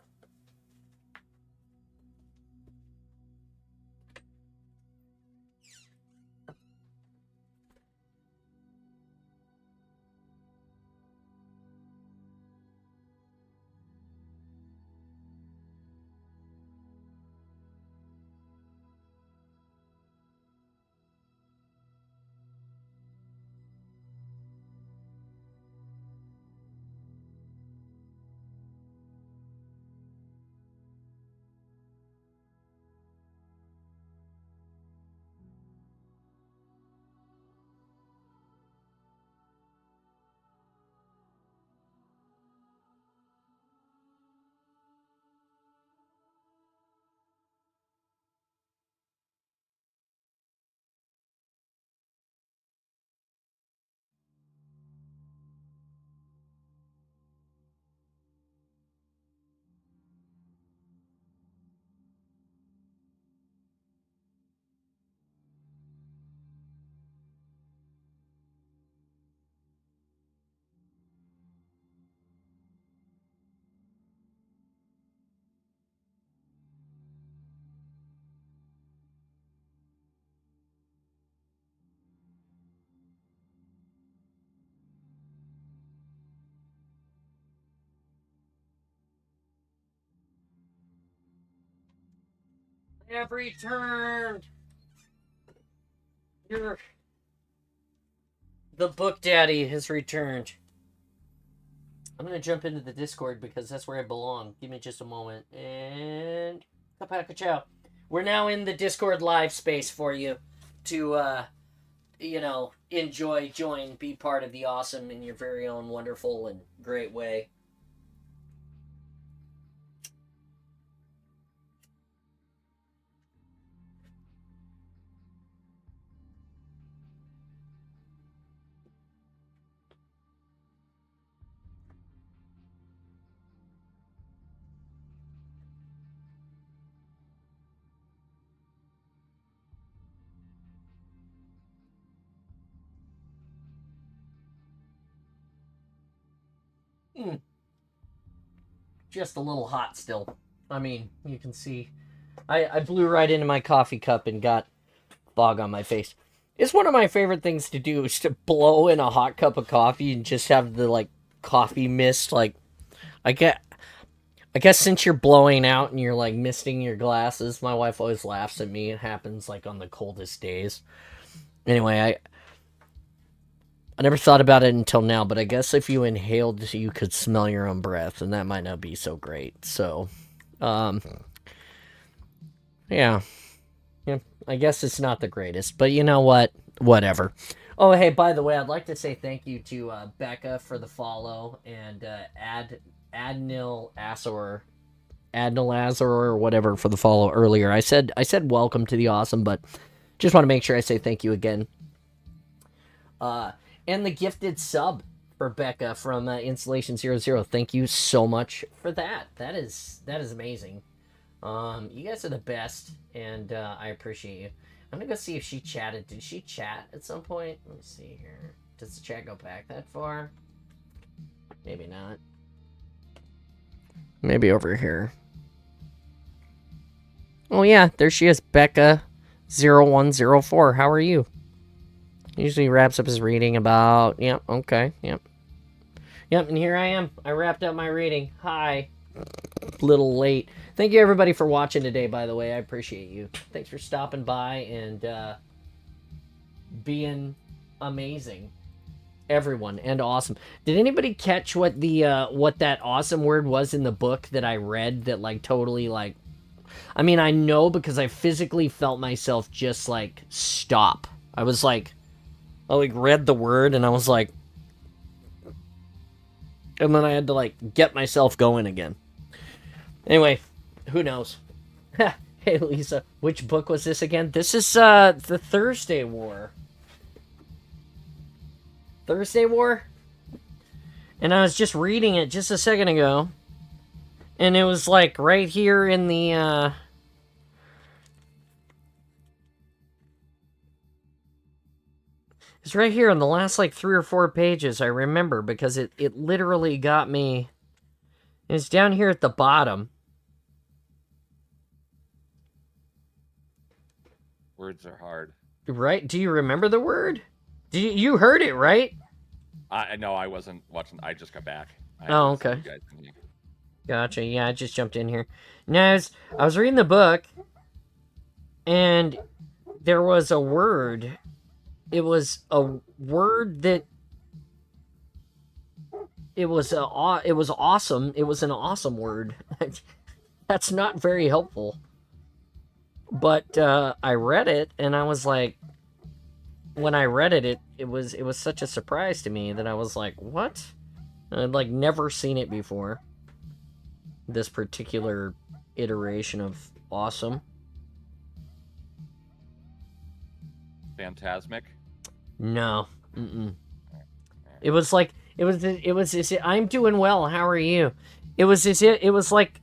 I have returned. The book daddy has returned. I'm gonna jump into the Discord because that's where I belong. Give me just a moment. And Kapaka. We're now in the Discord live space for you to enjoy, join, be part of the awesome in your very own wonderful and great way. Just a little hot still. I mean, you can see. I blew right into my coffee cup and got fog on my face. It's one of my favorite things to do is to blow in a hot cup of coffee and just have the, like, coffee mist. Like, I guess since you're blowing out and you're, like, misting your glasses, my wife always laughs at me. It happens, like, on the coldest days. Anyway, I never thought about it until now, but I guess if you inhaled, you could smell your own breath, and that might not be so great. So, yeah. I guess it's not the greatest, but you know what? Whatever. Oh, hey, by the way, I'd like to say thank you to Becca for the follow, and Adnil Azor, or whatever, for the follow earlier. I said welcome to the awesome, but just want to make sure I say thank you again. And the gifted sub for Becca from Installation 00. Thank you so much for that. That is amazing. You guys are the best, and I appreciate you. I'm gonna go see if she chatted. Did she chat at some point? Let me see here. Does the chat go back that far? Maybe not. Maybe over here. Oh yeah, there she is, Becca0104. How are you? Usually wraps up his reading about... Yep, okay, yep. Yep, and here I am. I wrapped up my reading. Hi. A little late. Thank you, everybody, for watching today, by the way. I appreciate you. Thanks for stopping by and being amazing. Everyone, and awesome. Did anybody catch what the what that awesome word was in the book that I read that, like, totally, like... I mean, I know because I physically felt myself just, like, stop. I was like... I, like, read the word, and I was like... And then I had to, like, get myself going again. Anyway, who knows? Hey, Lisa, which book was this again? This is, The Thursday War. Thursday War? And I was just reading it just a second ago. And it was, like, right here in the, It's right here in the last, like, 3 or 4 pages, I remember, because it literally got me... It's down here at the bottom. Words are hard. Right? Do you remember the word? You heard it, right? No, I wasn't watching. I just got back. Oh, okay. Gotcha. Yeah, I just jumped in here. Now, I was reading the book, and there was a word... It was a word that... It was awesome. It was an awesome word. That's not very helpful. But I read it, and I was like... When I read it, it was such a surprise to me that I was like, what? I'd, like, never seen it before. This particular iteration of awesome. Phantasmic? No. Mm-mm. It was like I'm doing well. How are you? It was like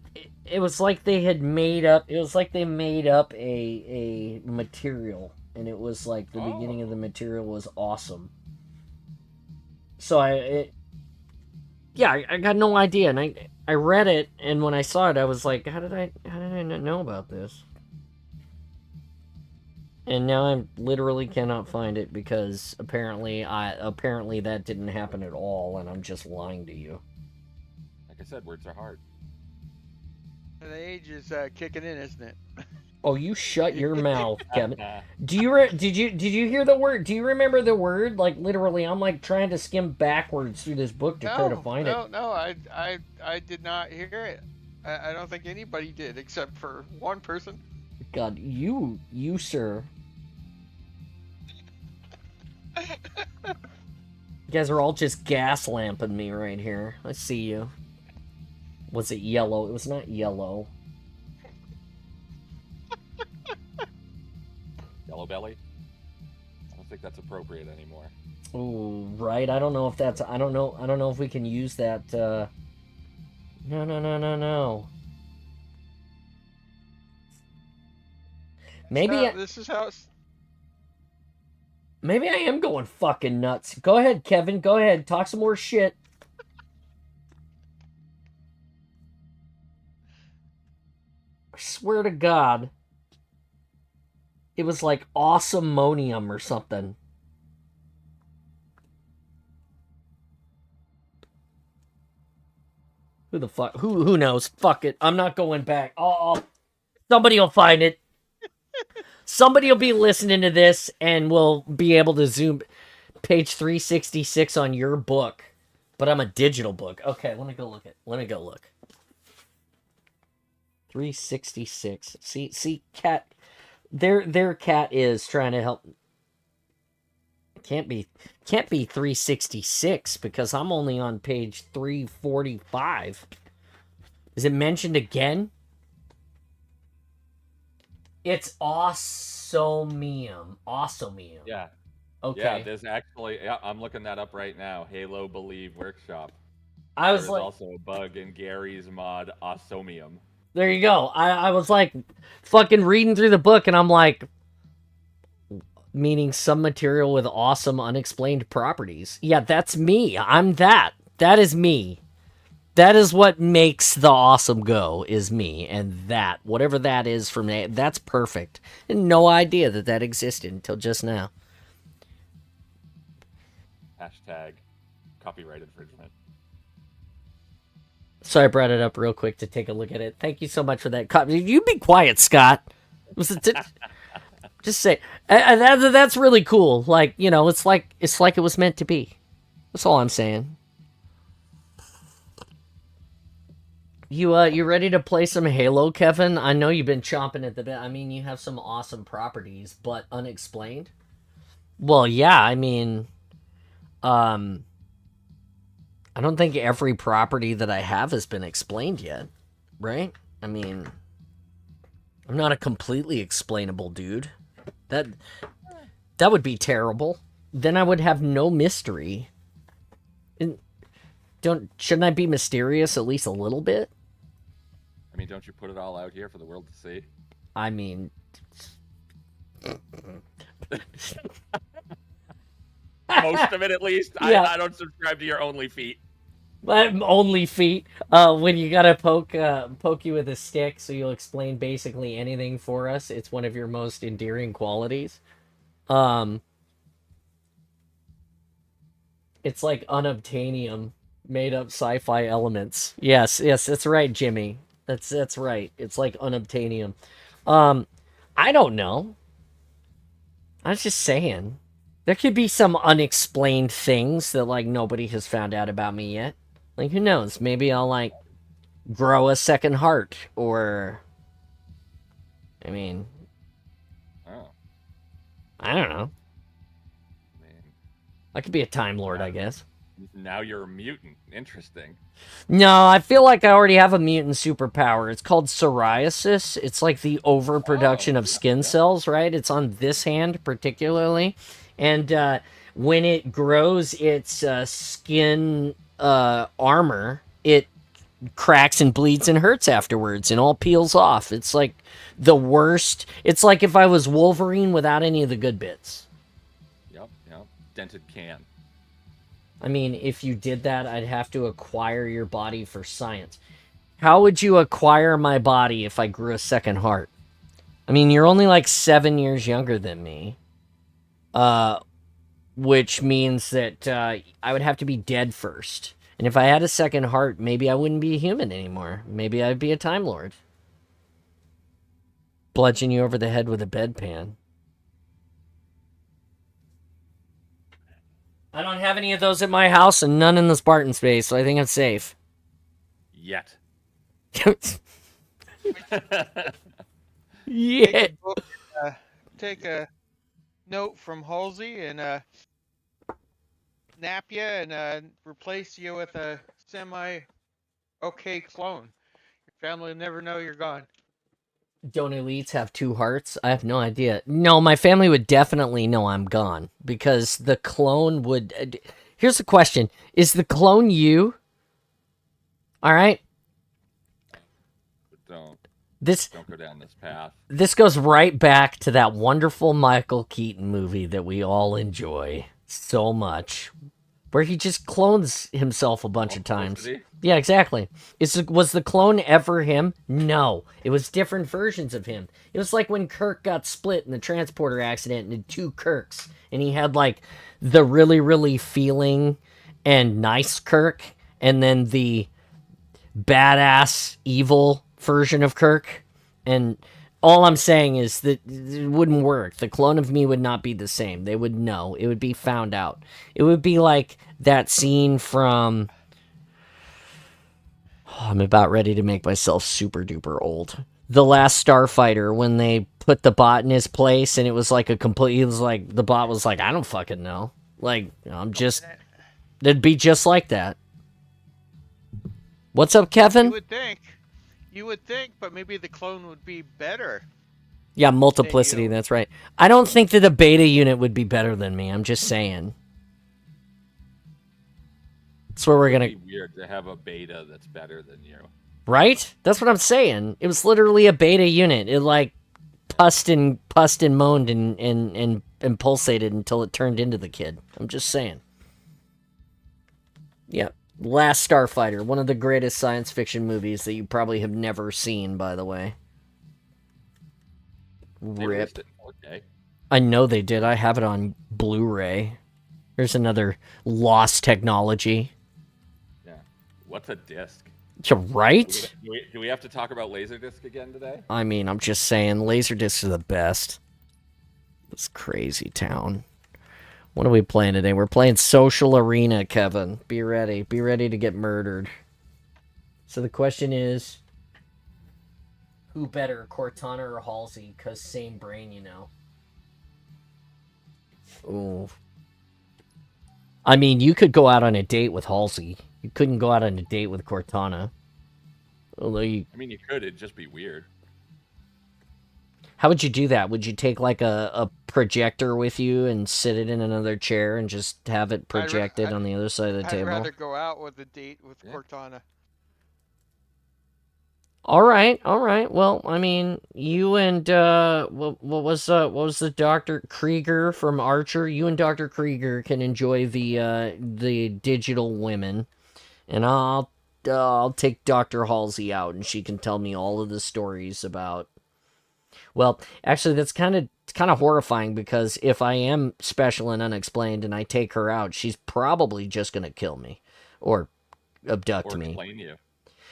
they had made up. It was like they made up a material, and it was like the beginning of the material was awesome. So I got no idea, and I read it, and when I saw it, I was like, how did I not know about this? And now I literally cannot find it because apparently that didn't happen at all, and I'm just lying to you. Like I said, words are hard. The age is kicking in, isn't it? Oh, you shut your mouth, Kevin. Did you hear the word? Do you remember the word? Like literally, I'm like trying to skim backwards through this book to try to No, find it. no, no. I did not hear it. I don't think anybody did except for one person. God, you sir. You guys are all just gas lamping me right here. I see you. Was it yellow? It was not yellow. Yellow belly. I don't think that's appropriate anymore. Oh, right. I don't know if that's. I don't know. I don't know if we can use that. No, no, no, no, no. Maybe. This is how. Maybe I am going fucking nuts. Go ahead, Kevin. Go ahead. Talk some more shit. I swear to God. It was like awesomonium or something. Who the fuck? Who knows? Fuck it. I'm not going back. Somebody will find it. Somebody will be listening to this and will be able to zoom page 366 on your book. But I'm a digital book. Okay, let me go look. 366. See, cat. Their cat is trying to help. Can't be 366 because I'm only on page 345. Is it mentioned again? It's Awesomium. Yeah. Okay. Yeah, there's actually. Yeah, I'm looking that up right now. Halo Believe Workshop. I was There's like, also a bug in Gary's mod Awesomium. there you go. I was like, fucking reading through the book, and I'm like, meaning some material with awesome unexplained properties. Yeah, that's me. I'm that. That is me. That is what makes the awesome go, is me. And that, whatever that is from me, that's perfect. And no idea that that existed until just now. Hashtag copyright infringement. So I brought it up real quick to take a look at it. Thank you so much for that. You be quiet, Scott. Just say that's really cool. Like, you know, it's like it was meant to be. That's all I'm saying. You ready to play some Halo, Kevin? I know you've been chomping at the bit. I mean, you have some awesome properties, but unexplained. Well, yeah. I mean, I don't think every property that I have has been explained yet, right? I mean, I'm not a completely explainable dude. That would be terrible. Then I would have no mystery. Shouldn't I be mysterious at least a little bit? I mean, don't you put it all out here for the world to see? I mean, Most of it, at least. Yeah. I don't subscribe to your only feet. only feet. When you gotta poke you with a stick, so you'll explain basically anything for us. It's one of your most endearing qualities. It's like unobtainium, made up sci-fi elements. Yes, that's right, Jimmy. That's right. It's like unobtainium. I don't know. I was just saying. There could be some unexplained things that, like, nobody has found out about me yet. Like, who knows? Maybe I'll, like, grow a second heart, or... I mean... Oh. I don't know. Man. I could be a Time Lord, I guess. Now you're a mutant. Interesting. No, I feel like I already have a mutant superpower. It's called psoriasis. It's like the overproduction of skin cells, right? It's on this hand particularly. And when it grows its skin armor, it cracks and bleeds and hurts afterwards and all peels off. It's like the worst. It's like if I was Wolverine without any of the good bits. Yep. Dented can. I mean, if you did that, I'd have to acquire your body for science. How would you acquire my body if I grew a second heart? I mean, you're only like 7 years younger than me. Which means that I would have to be dead first. And if I had a second heart, maybe I wouldn't be a human anymore. Maybe I'd be a Time Lord. bludgeon you over the head with a bedpan. I don't have any of those at my house and none in the Spartan space, so I think I'm safe. Yet. Yeah. Take a note from Halsey and nap you and replace you with a semi-okay clone. Your family will never know you're gone. Don't elites have two hearts? I have no idea. No, my family would definitely know I'm gone because the clone would. Here's the question: is the clone you? All right. Don't go down this path. This goes right back to that wonderful Michael Keaton movie that we all enjoy so much, where he just clones himself a bunch of times. Yeah, exactly. Was the clone ever him? No. It was different versions of him. It was like when Kirk got split in the transporter accident into two Kirks, and he had like the really, really feeling and nice Kirk, and then the badass evil version of Kirk. And all I'm saying is that it wouldn't work. The clone of me would not be the same. They would know. It would be found out. It would be like that scene from... I'm about ready to make myself super duper old. The Last Starfighter, when they put the bot in his place, and it was like a complete... It was like, the bot was like, I don't fucking know. Like, I'm just... It'd be just like that. What's up, Kevin? You would think, but maybe the clone would be better. Yeah, multiplicity, that's right. I don't think that a beta unit would be better than me. I'm just saying. That's where we're gonna... It'd be weird to have a beta that's better than you. Right? That's what I'm saying. It was literally a beta unit. It like pussed and moaned and pulsated until it turned into the kid. I'm just saying. Yeah. Last Starfighter, one of the greatest science fiction movies that you probably have never seen, by the way. Rip. Okay. I know they did. I have it on Blu-ray. There's another lost technology. Yeah. What's a disc? You're right? Do we have to talk about Laserdisc again today? I mean, I'm just saying, Laserdiscs are the best. This crazy town. What are we playing today? We're playing Social Arena, Kevin. Be ready. Be ready to get murdered. So the question is, who better, Cortana or Halsey? Because same brain, you know. Ooh. I mean, you could go out on a date with Halsey. You couldn't go out on a date with Cortana. Although you... I mean, you could. It'd just be weird. How would you do that? Would you take like a projector with you and sit it in another chair and just have it projected on the other side of the table? I'd rather go out with a date with Cortana. All right. Well, I mean, you and what was the Dr. Krieger from Archer? You and Dr. Krieger can enjoy the digital women, and I'll take Dr. Halsey out, and she can tell me all of the stories about... Well, actually, that's kind of horrifying, because if I am special and unexplained and I take her out, she's probably just gonna kill me or abduct me. Explain you.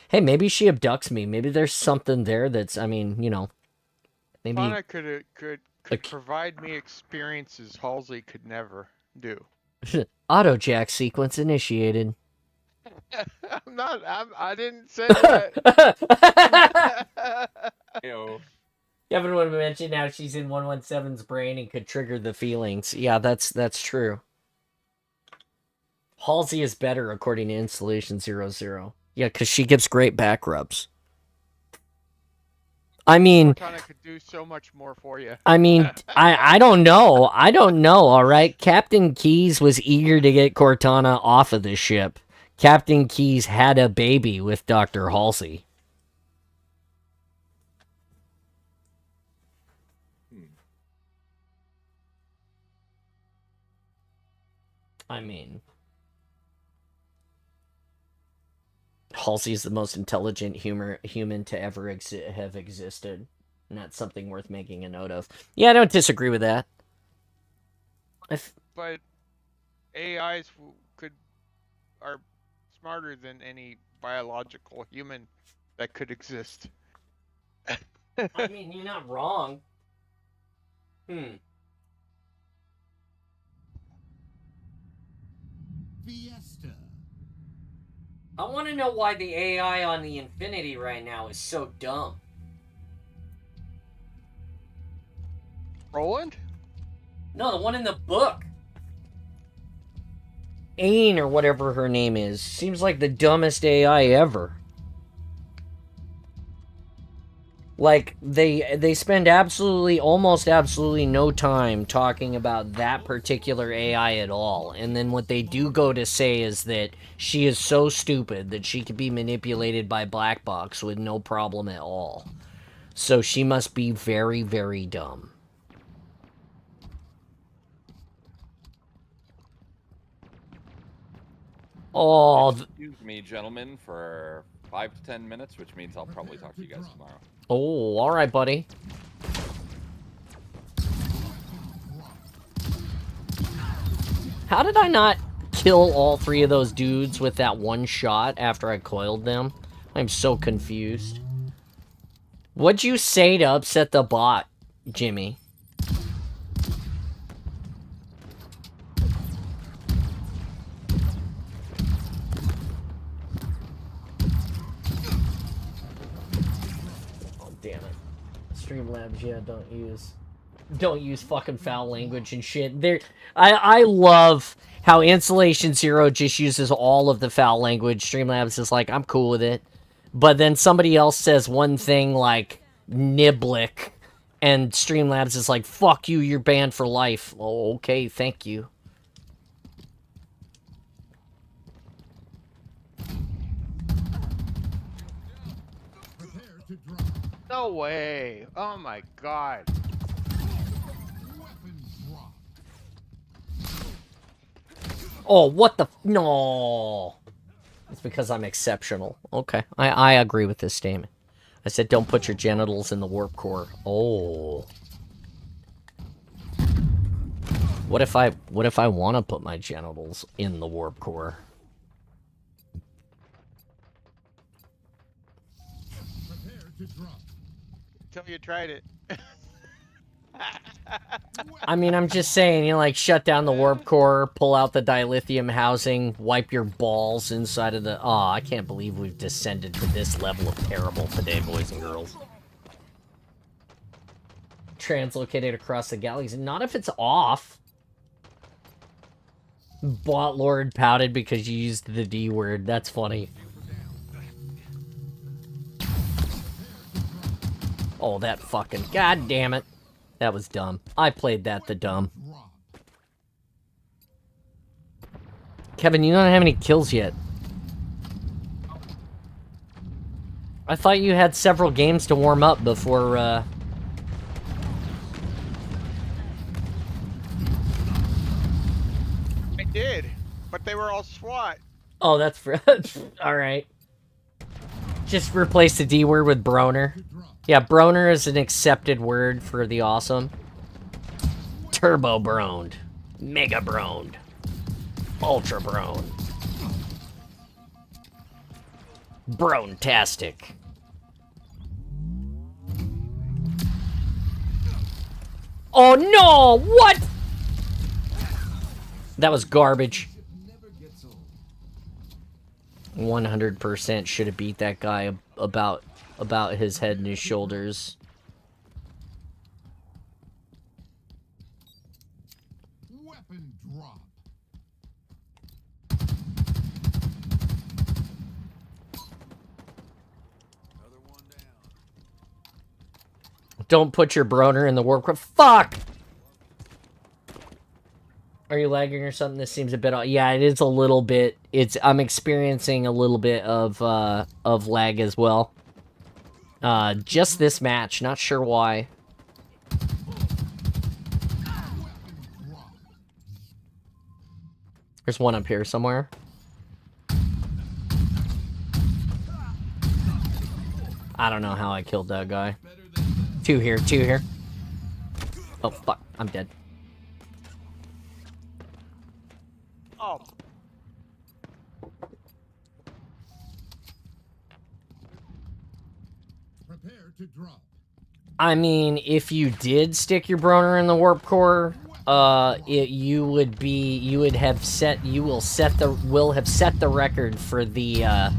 Hey, maybe she abducts me. Maybe there's something there that's, I mean, you know, maybe... Cortana could provide me experiences Halsey could never do. Auto jack sequence initiated. I didn't say that. Ew. Kevin would have mentioned how she's in 117's brain and could trigger the feelings. Yeah, that's true. Halsey is better, according to Installation 00. Yeah, because she gives great back rubs. I mean... Cortana could do so much more for you. I mean, I don't know. I don't know, all right? Captain Keyes was eager to get Cortana off of the ship. Captain Keyes had a baby with Dr. Halsey. I mean, Halsey's the most intelligent human to ever have existed. And that's something worth making a note of. Yeah, I don't disagree with that. But AIs are smarter than any biological human that could exist. I mean, you're not wrong. Fiesta. I want to know why the AI on the Infinity right now is so dumb. Roland? No, the one in the book. Ain or whatever her name is. Seems like the dumbest AI ever. Like, they spend almost absolutely no time talking about that particular AI at all. And then what they do go to say is that she is so stupid that she could be manipulated by Black Box with no problem at all. So she must be very, very dumb. Oh, Excuse me, gentlemen, for 5 to 10 minutes, which means I'll probably talk to you guys tomorrow. oh, all right, buddy. How did I not kill all three of those dudes with that one shot after I coiled them? I'm so confused. What'd you say to upset the bot, Jimmy? Oh, damn it. Streamlabs, yeah, don't use fucking foul language and shit. I love how Insulation Zero just uses all of the foul language. Streamlabs is like, I'm cool with it. But then somebody else says one thing like niblick, and Streamlabs is like, fuck you, you're banned for life. Oh, okay, thank you. No way. Oh my god. Oh, what the... No. It's because I'm exceptional. Okay, I agree with this statement. I said don't put your genitals in the warp core. Oh. What if I want to put my genitals in the warp core? Until you tried it. I mean, I'm just saying, you know, like, shut down the warp core, pull out the dilithium housing, wipe your balls inside of the... Aw, I can't believe we've descended to this level of terrible today, boys and girls. Translocated across the galaxy. Not if it's off. Bot Lord pouted because you used the D word. That's funny. Oh, that fucking... God damn it. That was dumb. I played that the dumb. Kevin, you don't have any kills yet. I thought you had several games to warm up before, I did, but they were all SWAT. Oh, that's for... Alright. Just replace the D word with Broner. Yeah, Broner is an accepted word for the awesome. Turbo Broned. Mega Broned. Ultra Broned. Brontastic. Oh no! What? That was garbage. 100% should have beat that guy about his head and his shoulders. Weapon drop. Another one down. Don't put your Broner in the warp core. Fuck! Are you lagging or something? This seems a bit... Yeah, it is a little bit... I'm experiencing a little bit of lag as well. Just this match. Not sure why. There's one up here somewhere. I don't know how I killed that guy. Two here, two here. Oh, fuck. I'm dead. Oh. Prepare to drop. I mean, if you did stick your Broner in the warp core, you will have set the record for the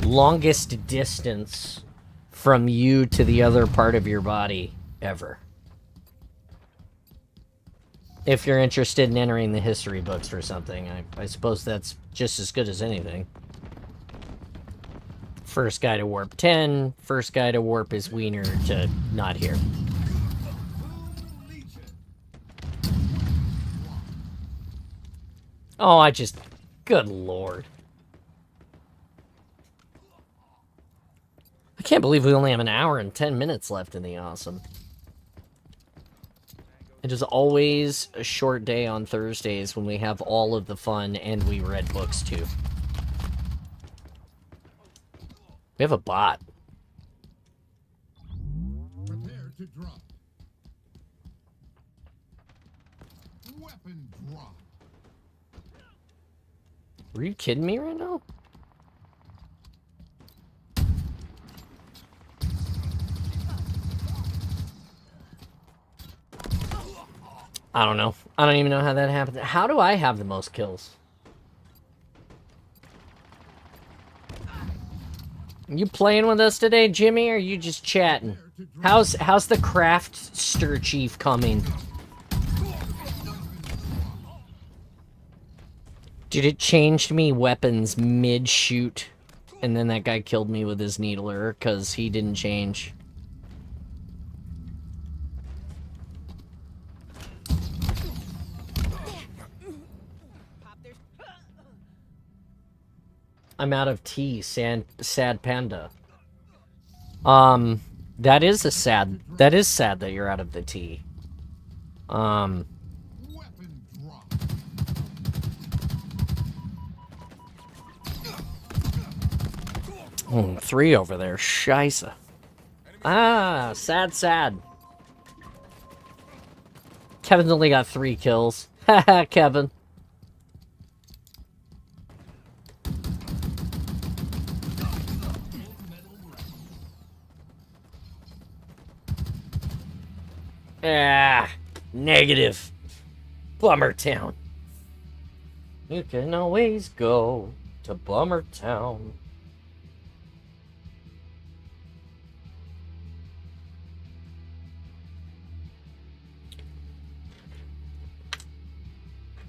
longest distance from you to the other part of your body ever. If you're interested in entering the history books for something, I suppose that's just as good as anything. First guy to warp 10, first guy to warp his wiener to not here. Oh, good lord. I can't believe we only have an hour and 10 minutes left in the awesome. It is always a short day on Thursdays when we have all of the fun and we read books too. We have a bot. Prepare to drop. Weapon drop. Are you kidding me right now? I don't know. I don't even know how that happened. How do I have the most kills? You playing with us today, Jimmy, or are you just chatting? How's the Craftster Chief coming? Dude, it changed me weapons mid-shoot, and then that guy killed me with his needler, because he didn't change. I'm out of tea, sad panda. That is sad that you're out of the tea. Weapon drop. 3 over there, scheisse. Ah, sad. Kevin's only got 3 kills. Haha, Kevin. Ah, negative. Bummer Town. You can always go to Bummer Town.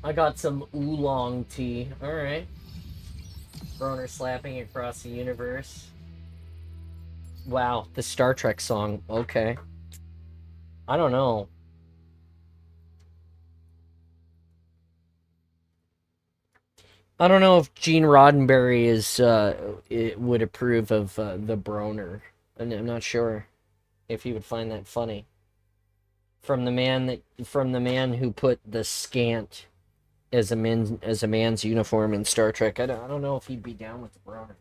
I got some oolong tea. Alright. Broner slapping across the universe. Wow, the Star Trek song. Okay. I don't know. I don't know if Gene Roddenberry would approve of the Broner. I'm not sure if he would find that funny. From the man who put the scant as a man's uniform in Star Trek. I don't know if he'd be down with the Broner.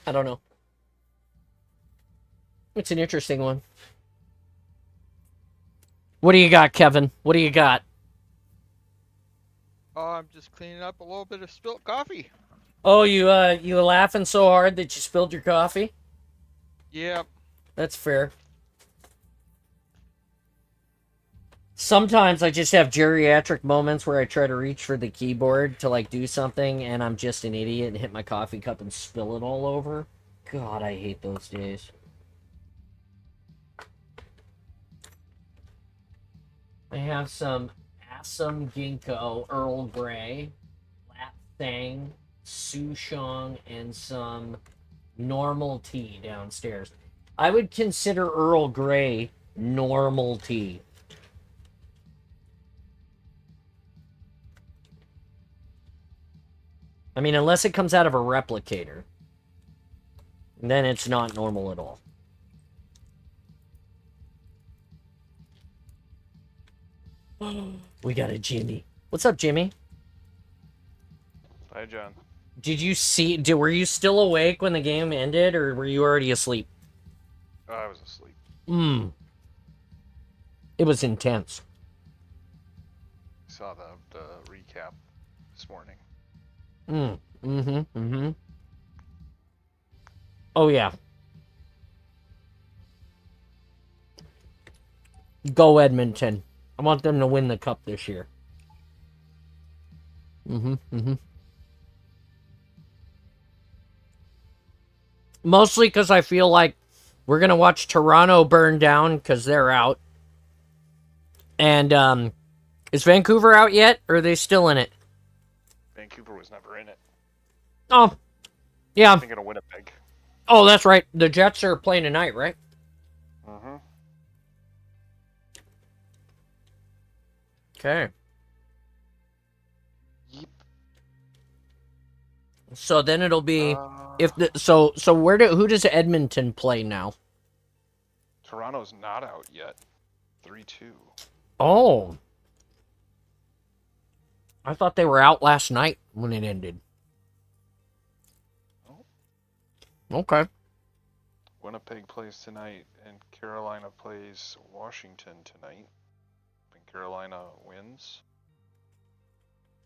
I don't know. It's an interesting one. What do you got, Kevin? What do you got? Oh, I'm just cleaning up a little bit of spilt coffee. Oh, you laughing so hard that you spilled your coffee? Yep. That's fair. Sometimes I just have geriatric moments where I try to reach for the keyboard to, like, do something, and I'm just an idiot and hit my coffee cup and spill it all over. God, I hate those days. I have some Assam Ginkgo Earl Grey, Lapsang, Souchong, and some normal tea downstairs. I would consider Earl Grey normal tea. I mean, unless it comes out of a replicator. Then it's not normal at all. We got a Jimmy. What's up, Jimmy? Hi, John. Did you see... were you still awake when the game ended, or were you already asleep? I was asleep. It was intense. Saw the recap this morning. Oh, yeah. Go Edmonton. I want them to win the cup this year. Mostly because I feel like we're going to watch Toronto burn down because they're out. And, is Vancouver out yet, or are they still in it? Vancouver was never in it. Oh, yeah. I'm thinking of Winnipeg. Oh, that's right. The Jets are playing tonight, right? Mm-hmm. Okay. Yep. So then it'll be if the so who does Edmonton play now? Toronto's not out yet. 3-2. Oh. I thought they were out last night when it ended. Oh. Okay. Winnipeg plays tonight, and Carolina plays Washington tonight. And Carolina wins.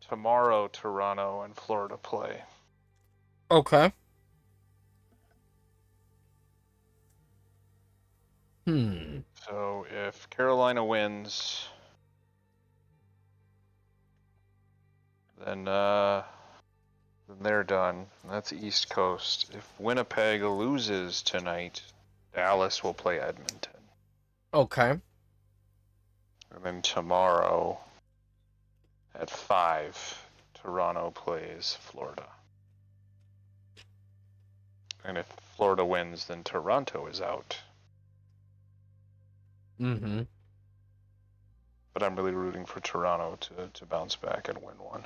Tomorrow, Toronto and Florida play. Okay. So if Carolina wins, then they're done. That's East Coast. If Winnipeg loses tonight, Dallas will play Edmonton. Okay. And then tomorrow at 5, Toronto plays Florida. And if Florida wins, then Toronto is out. Mm-hmm. But I'm really rooting for Toronto to bounce back and win one.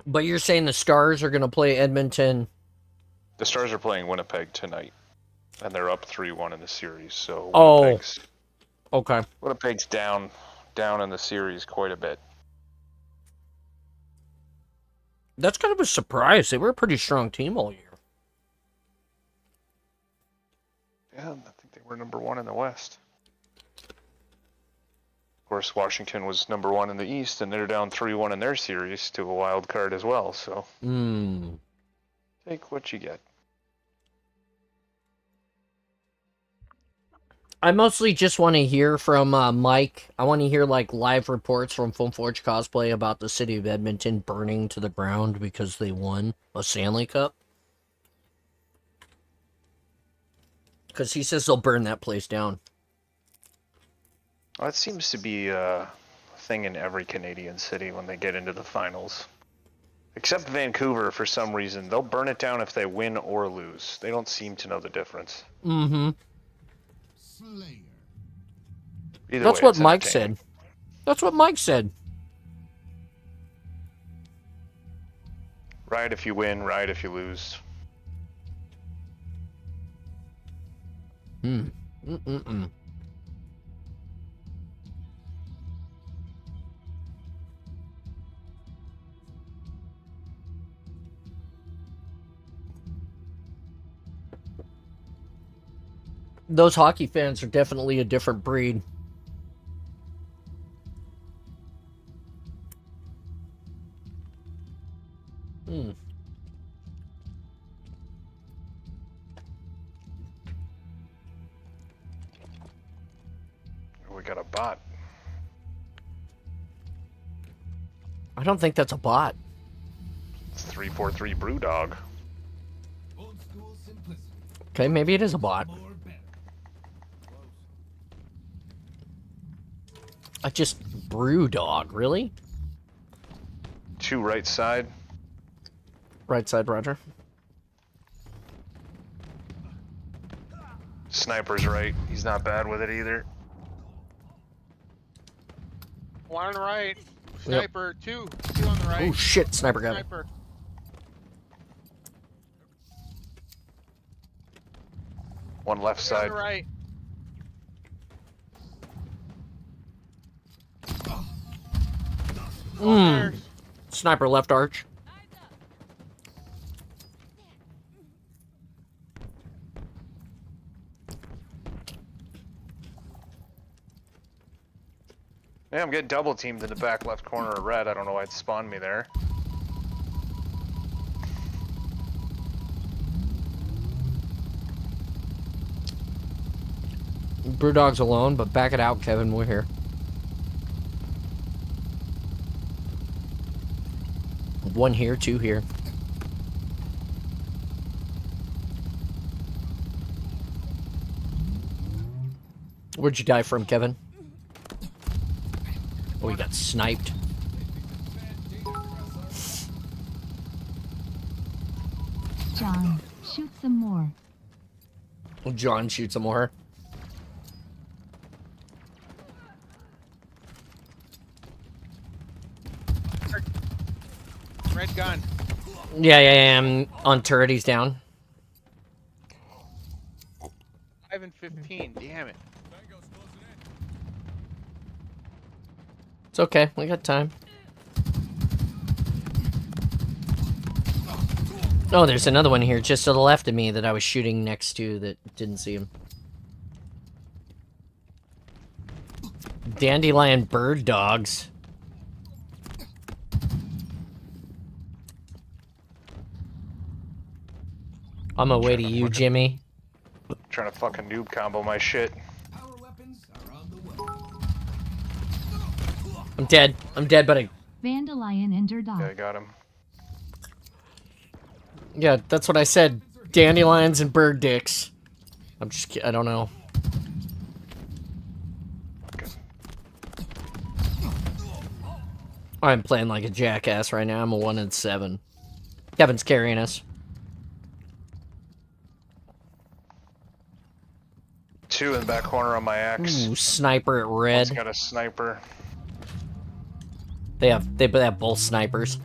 But you're saying the Stars are going to play Edmonton? The Stars are playing Winnipeg tonight, and they're up 3-1 in the series. So Winnipeg's down in the series quite a bit. That's kind of a surprise. They were a pretty strong team all year. Yeah, I think they were number 1 in the West. Of course, Washington was number 1 in the East, and they're down 3-1 in their series to a wild card as well. So take what you get. I mostly just want to hear from Mike. I want to hear like live reports from Foamforge Cosplay about the city of Edmonton burning to the ground because they won a Stanley Cup. Because he says they'll burn that place down. Well, that seems to be a thing in every Canadian city when they get into the finals. Except Vancouver, for some reason. They'll burn it down if they win or lose. They don't seem to know the difference. Mm-hmm. Slayer. Either That's way, what it's Mike entertaining. said. That's what Mike said. Riot if you win, riot if you lose. Those hockey fans are definitely a different breed. We got a bot. I don't think that's a bot. It's 343 Brewdog. Old school simplicity. Okay, maybe it is a bot. More better. I just brew dog, really? 2 right side. Right side, Roger. Sniper's right. He's not bad with it either. 1 on the right. Sniper. 2 on the right. Oh shit, sniper got it. Sniper. One left 3 on side. the right. There's Sniper left arch. Yeah, I'm getting double teamed in the back left corner of red. I don't know why it spawned me there. Brewdog's alone, but back it out, Kevin. We're here. One here, two here. Where'd you die from, Kevin? Oh, you got sniped. John, shoot some more. John shoots some more. Red gun. Yeah, I'm on turret, he's down. 5 and 15. Damn it. It's okay, we got time. Oh, there's another one here just to the left of me that I was shooting next to that didn't see him. Dandelion bird dogs. I'm away to you, Jimmy. Trying to fucking noob combo my shit. Power weapons are on the way. I'm dead, but I... Vandalion injured Yeah, I dog. got him. Yeah, that's what I said. Dandelions and bird dicks. I'm just kidding, I don't know. I'm playing like a jackass right now. I'm a 1 and 7. Kevin's carrying us. 2 in the back corner on my axe. Ooh, sniper at One's red. got a sniper. They have both snipers.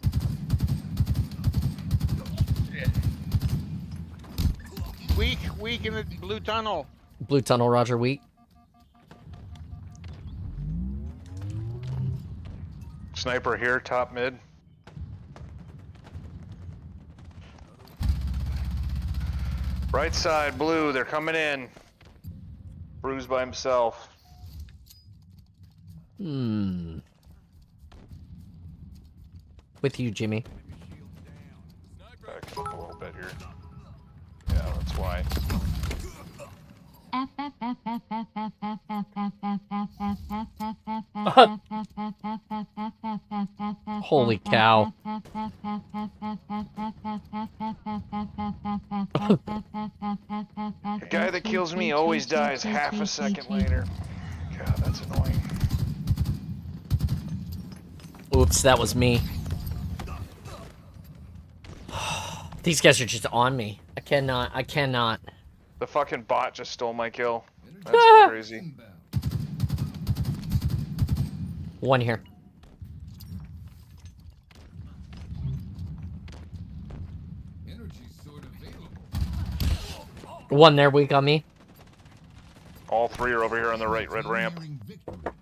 Weak in the blue tunnel. Blue tunnel, Roger. Wheat. Sniper here, top mid. Right side, blue, they're coming in. Bruised by himself. With you, Jimmy. Back up a little bit here. Yeah, that's why. F F F F F F F F F F F F F F F. Holy cow. The guy that kills me always dies half a second later. God, that's annoying. Oops, that was me. These guys are just on me. I cannot. The fucking bot just stole my kill. That's crazy. Inbound. One here. Energy sword available. One there, weak on me. All 3 are over here on the right red ramp. Nearing victory.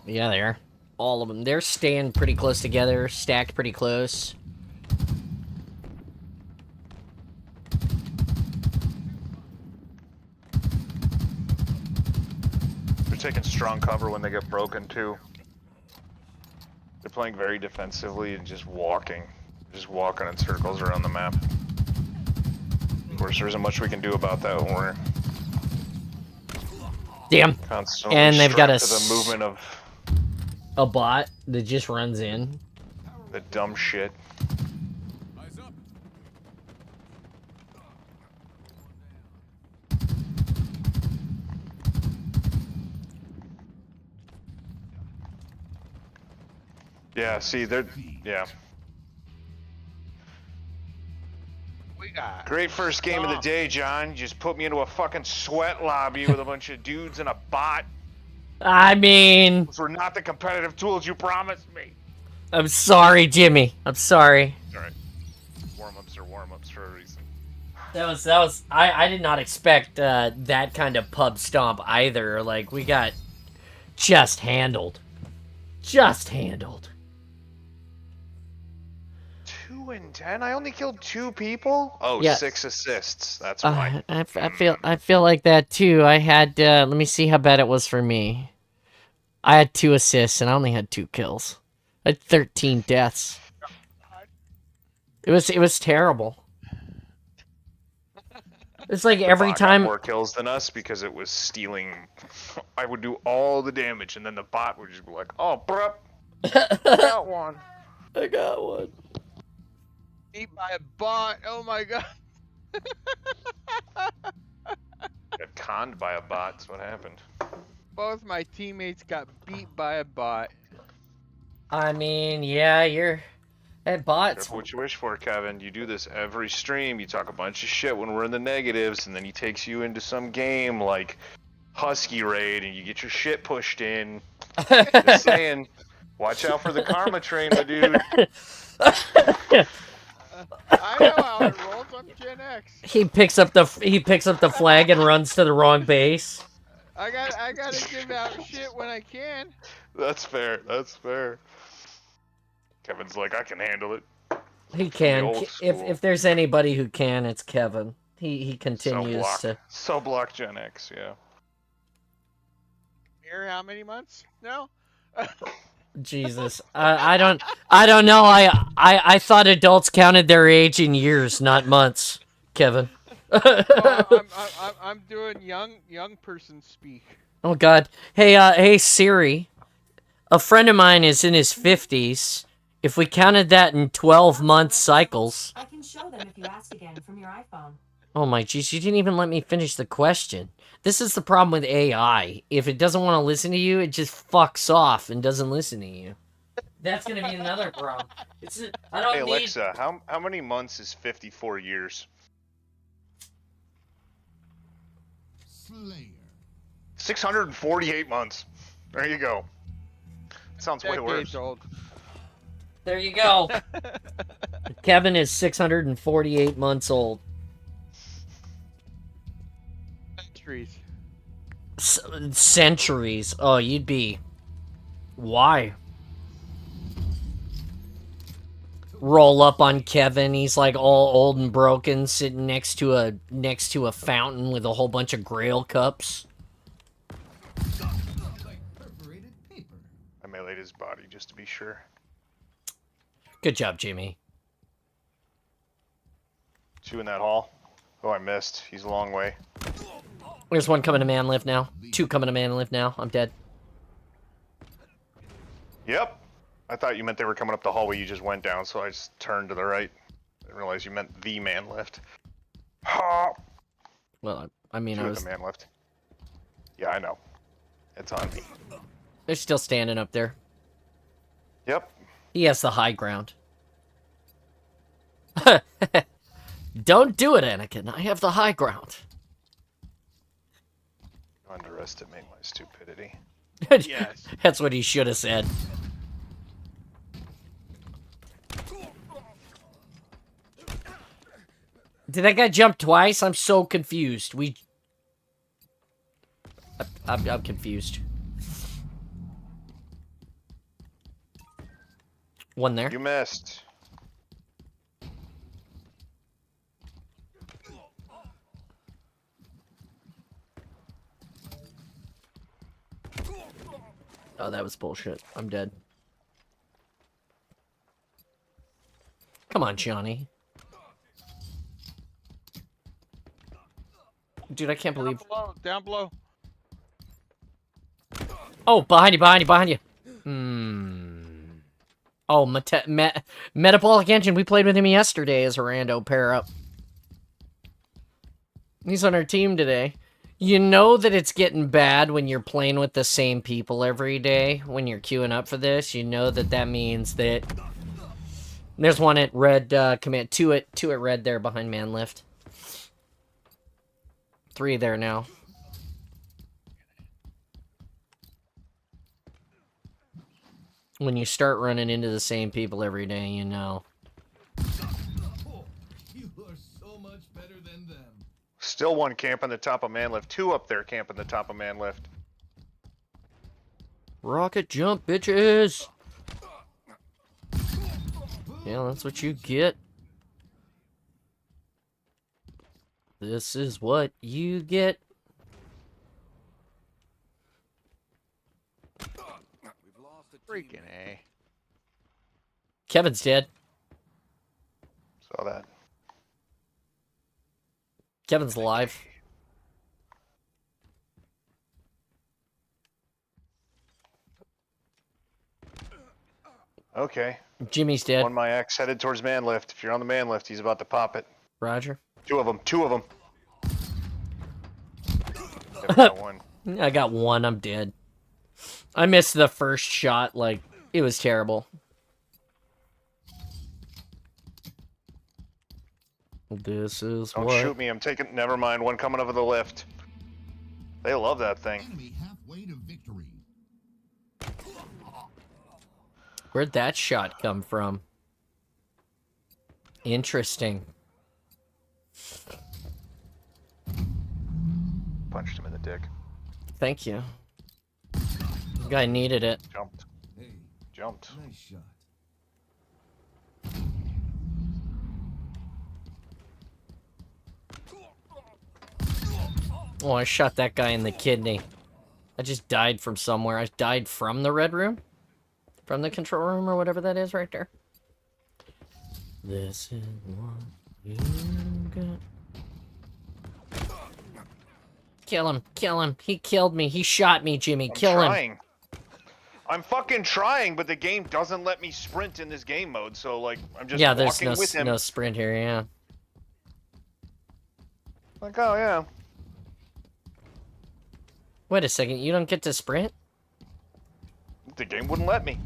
Yeah, they are. All of them. They're staying pretty close together, stacked pretty close. They're taking strong cover when they get broken too. They're playing very defensively and just walking in circles around the map. Of course, there isn't much we can do about that when we're Damn. constantly And they've got strapped to the movement of a bot that just runs in. the dumb shit. Eyes up. Yeah, see, they're yeah. We got. Great first game of the day, John. You just put me into a fucking sweat lobby with a bunch of dudes and a bot. I mean, Those were not the competitive tools you promised me. I'm sorry, Jimmy. I'm sorry. Alright. Warm-ups are warm-ups for a reason. That was. I did not expect that kind of pub stomp either. Like, we got just handled. Just handled. 2 and 10? I only killed 2 people? Oh, Yeah. 6 assists. That's why. I feel like that too. I had let me see how bad it was for me. I had 2 assists and I only had 2 kills. I had 13 deaths. It was terrible. It's like The every bot got time. more kills than us because it was stealing. I would do all the damage, and then the bot would just be like, "Oh, bruh, I got one." I got one. Beat by a bot. Oh my god. Got conned by a bot. That's what happened. Both my teammates got beat by a bot. I mean, yeah, you're. That bot's. Careful what you wish for, Kevin. You do this every stream. You talk a bunch of shit when we're in the negatives, and then he takes you into some game like Husky Raid, and you get your shit pushed in. Just saying, watch out for the karma train, my dude. I know how it rolls. I'm Gen X. He picks up the flag and runs to the wrong base. I gotta give out shit when I can. That's fair. That's fair. Kevin's like, I can handle it. He can. old If school. there's anybody who can, it's Kevin. He continues to. So block Gen X, yeah. Here, how many months? No. Jesus, I don't know. I thought adults counted their age in years, not months. Kevin. I'm doing young person speak. Oh God. Hey Siri. A friend of mine is in his 50s. If we counted that in 12-month cycles. I can show them if you ask again from your iPhone. Oh my jeez, you didn't even let me finish the question. This is the problem with AI. If it doesn't want to listen to you, it just fucks off and doesn't listen to you. That's gonna be another problem. I don't Hey need... Alexa, how many months is 54 years? Slayer. 648 months. There you go. Sounds way worse. Decades old. There you go. Kevin is 648 months old. Centuries. Centuries. Oh, you'd be... Why? Roll up on Kevin. He's like all old and broken, sitting next to a fountain with a whole bunch of Grail cups. Like perforated paper. I meleeed his body just to be sure. Good job, Jimmy. 2 in that hall. Oh, I missed. He's a long way. There's one coming to man lift now. 2 coming to man lift now. I'm dead. Yep. I thought you meant they were coming up the hallway you just went down, so I just turned to the right. I didn't realize you meant the man lift. Ha! Well, I mean, 2 I at was... the man lift. Yeah, I know. It's on me. They're still standing up there. Yep. He has the high ground. Don't do it, Anakin. I have the high ground. You underestimate my stupidity. Yes. That's what he should have said. Did that guy jump twice? I'm so confused. I'm confused. One there. You missed. Oh, that was bullshit. I'm dead. Come on, Johnny. Dude, I can't believe... Down below. Oh, behind you. Oh, Metabolic Engine. We played with him yesterday as a rando pair up. He's on our team today. You know that it's getting bad when you're playing with the same people every day. When you're queuing up for this, you know that means that... There's one at red command. Two at red there behind man lift. 3 there now. When you start running into the same people every day, you know. Oh, you are so much better than them. Still 1 camping the top of man lift. 2 up there camping the top of man lift. Rocket jump, bitches! Yeah, that's what you get. This is what you get. We've lost a Freaking A. Kevin's dead. Saw that. Kevin's alive. Okay. Jimmy's dead. One my ex headed towards man lift. If you're on the man lift, he's about to pop it. Roger. Two of them. Got one. I got one. I'm dead. I missed the first shot. Like, it was terrible. This is Don't what... shoot me. I'm taking. Never mind. One coming over the lift. They love that thing. Enemy halfway to victory. Where'd that shot come from? Interesting. Punched him in the dick. Thank you. The guy needed it. Jumped. Hey, Jumped. nice shot. Oh, I shot that guy in the kidney. I just died from somewhere. I died from the red room? From the control room or whatever that is right there. This is what you got. Kill him. Kill him. He killed me. He shot me, Jimmy. Kill him. I'm fucking trying, but the game doesn't let me sprint in this game mode, so, like, I'm just Yeah, there's walking no, with him. no sprint here, yeah. Like, oh, yeah. Wait a second. You don't get to sprint? The game wouldn't let me.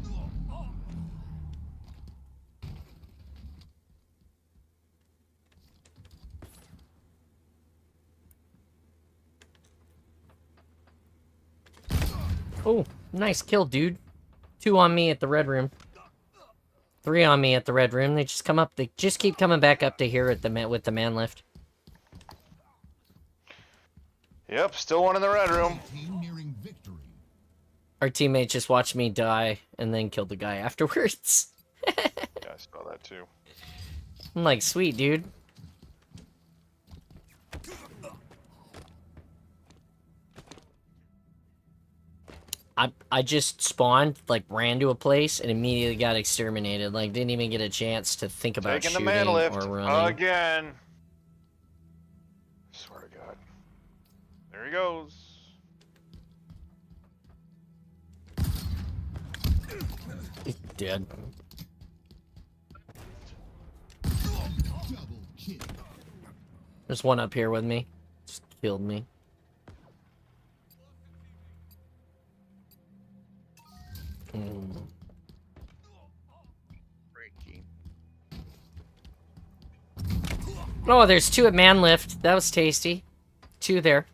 Oh, nice kill, dude. 2 on me at the red room. 3 on me at the red room. They just come up. They just keep coming back up to here at the with the man lift. Yep, still one in the red room. Team nearing victory. Our teammate just watched me die and then killed the guy afterwards. Yeah, I saw that too. I'm like, sweet, dude. I just spawned, like, ran to a place and immediately got exterminated. Like, didn't even get a chance to think about Taking the shooting man lift or running. again. I swear to God. There he goes. He's dead. Double kill. There's one up here with me. Just killed me. Great team. Oh, there's 2 at man lift. That was tasty. 2 there.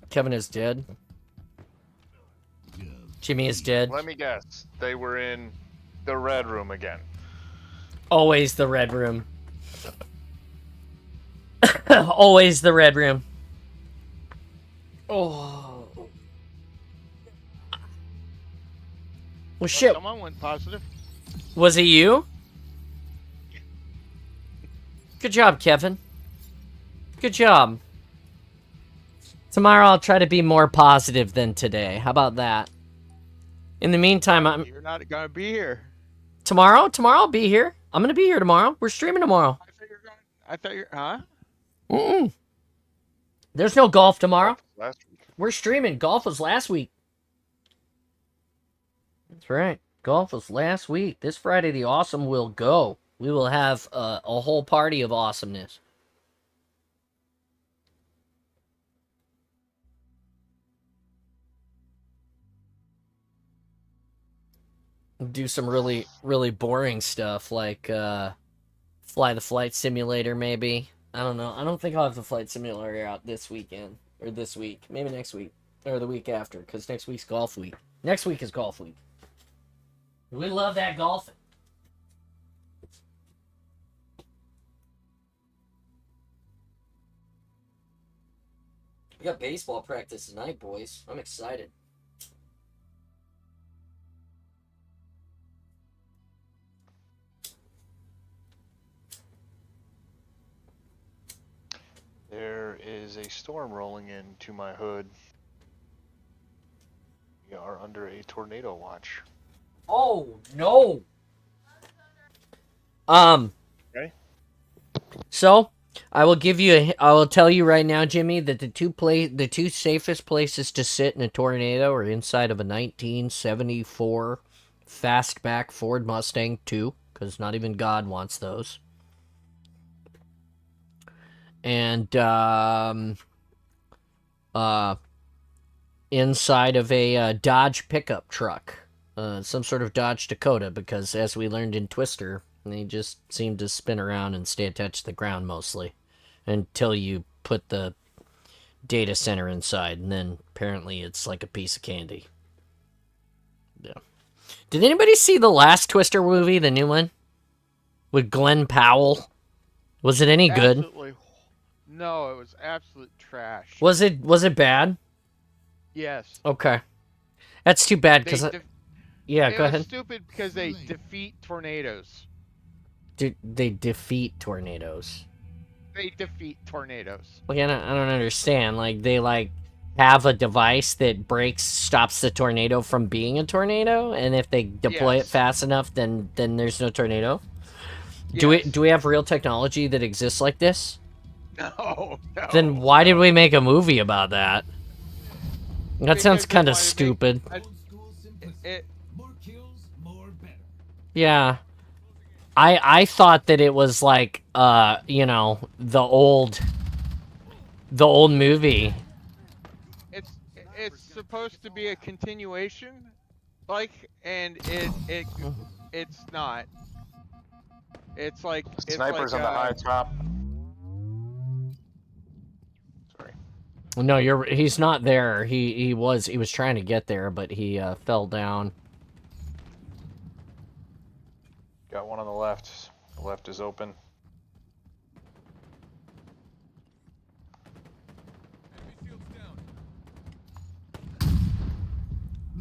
Kevin is dead. Jimmy is dead. Let me guess. They were in the red room again. Always the red room. Always the red room. Oh. Well, shit. Someone went positive. Was it you? Good job, Kevin. Good job. Tomorrow I'll try to be more positive than today. How about that? In the meantime, You're not gonna be here. Tomorrow I'll be here. I'm gonna be here tomorrow. We're streaming tomorrow. I thought you're huh? Mm-mm. There's no golf tomorrow. Last week. We're streaming. Golf was last week. That's right. Golf was last week. This Friday, the awesome will go. We will have a whole party of awesomeness. Do some really, really boring stuff like fly the flight simulator, maybe. I don't know. I don't think I'll have the flight simulator out this weekend or this week. Maybe next week or the week after, because next week's golf week. Next week is golf week. We love that golfing. We got baseball practice tonight, boys. I'm excited. is a storm rolling into my hood. We are under a tornado watch. Oh no. Okay. So I will give you. I will tell you right now, Jimmy, that the two safest places to sit in a tornado are inside of a 1974 fastback Ford Mustang 2, because not even God wants those. And inside of a Dodge pickup truck, some sort of Dodge Dakota, because as we learned in Twister, they just seem to spin around and stay attached to the ground mostly until you put the data center inside, and then apparently it's like a piece of candy. Yeah. Did anybody see the last Twister movie, the new one? With Glenn Powell? Was it any good? Absolutely. No, it was absolute trash. Was it bad? Yes. Okay. That's too bad, They because... def- Yeah, it go was ahead. stupid because they defeat tornadoes. They defeat tornadoes. They defeat tornadoes. Like, I don't understand. Like, they, like, have a device that stops the tornado from being a tornado, and if they deploy it Yes. fast enough, then there's no tornado? Yes. Do we have real technology that exists like this? No. Then why did we make a movie about that? That sounds Because they kind of wanted to make- stupid. Old school simplicity. It, More kills, more better. Yeah. I thought that it was like, you know, the old movie. it's supposed to be a continuation, and it's not. It's like Snipers on the high top. Sorry. No, he's not there. He was trying to get there, but he fell down. Got one on the left. The left is open.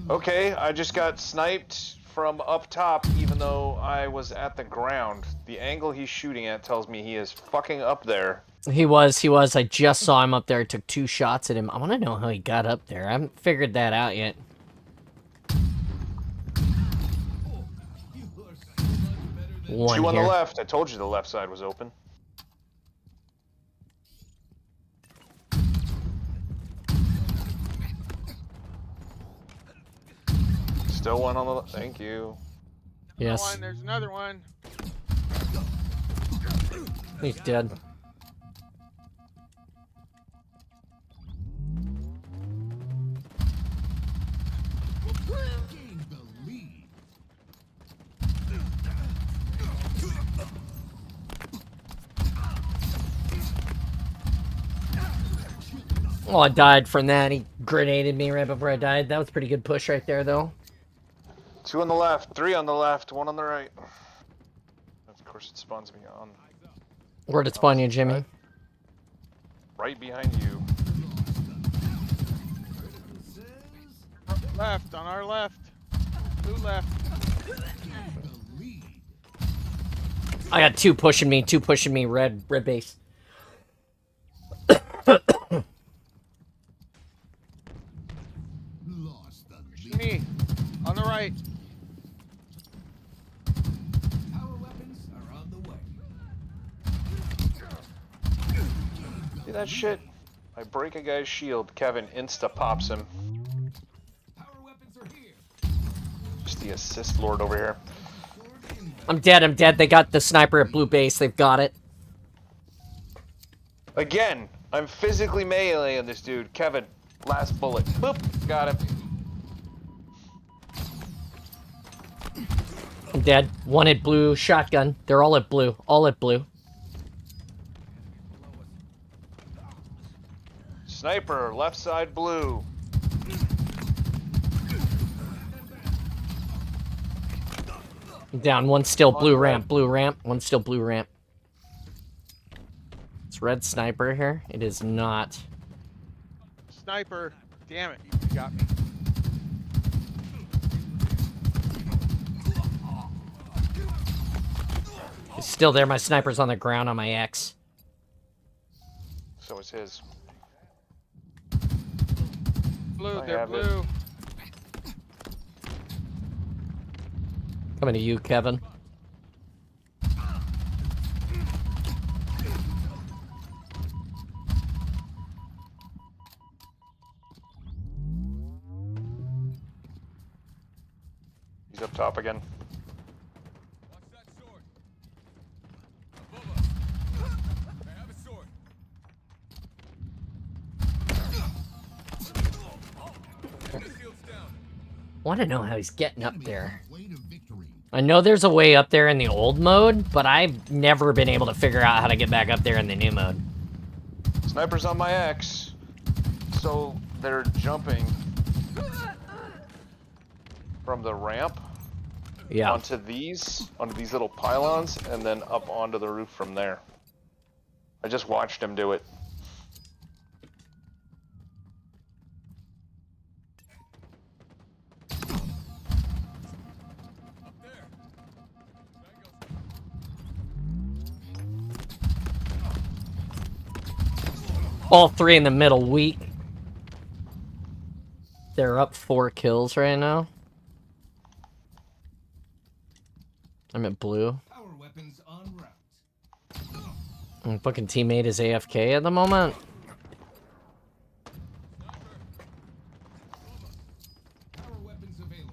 Okay, I just got sniped from up top, even though I was at the ground. The angle he's shooting at tells me he is fucking up there. He was. I just saw him up there. Took 2 shots at him. I want to know how he got up there. I haven't figured that out yet. You are so much better than One Two on here. the left. I told you the left side was open. Still one on the left. Thank you. Yes, There's another one. he's dead. gain the lead. Oh, I died from that. He grenaded me right before I died. That was a pretty good push right there, though. 2 on the left, 3 on the left, 1 on the right. Of course, it spawns me on Where'd it spawn you, Jimmy? right behind you. Left, on our left. Who left? The lead. I got 2 pushing me, red base. Lost the lead. Me. On the right. Power weapons are on the way. See that shit? I break a guy's shield, Kevin insta pops him. Power weapons are here. Just the assist lord over here. Sword in I'm dead. They got the sniper at blue base. They've got it. Again, I'm physically meleeing this dude. Kevin, last bullet. Boop, got him. I'm dead. One at blue shotgun. They're all at blue. All at blue. Sniper, left side blue. I'm down. One still On blue the ramp. right. Blue ramp. One still blue ramp. It's red sniper here. It is not. Sniper. Damn it, you got me. It's still there. My sniper's on the ground on my X. So it's his. Blue, I they're have it. blue. Coming to you, Kevin. He's up top again. Watch that sword. Above us. I have a sword. Enemy shield's down. Want to know how he's getting up there. Way to victory. I know there's a way up there in the old mode, but I've never been able to figure out how to get back up there in the new mode. Sniper's on my X. So they're jumping from the ramp Yeah. onto these little pylons, and then up onto the roof from there. I just watched him do it. Up there. All three in the middle, weak. They're up 4 kills right now. I'm at blue. Power weapons en route. My fucking teammate is AFK at the moment. Power weapons available.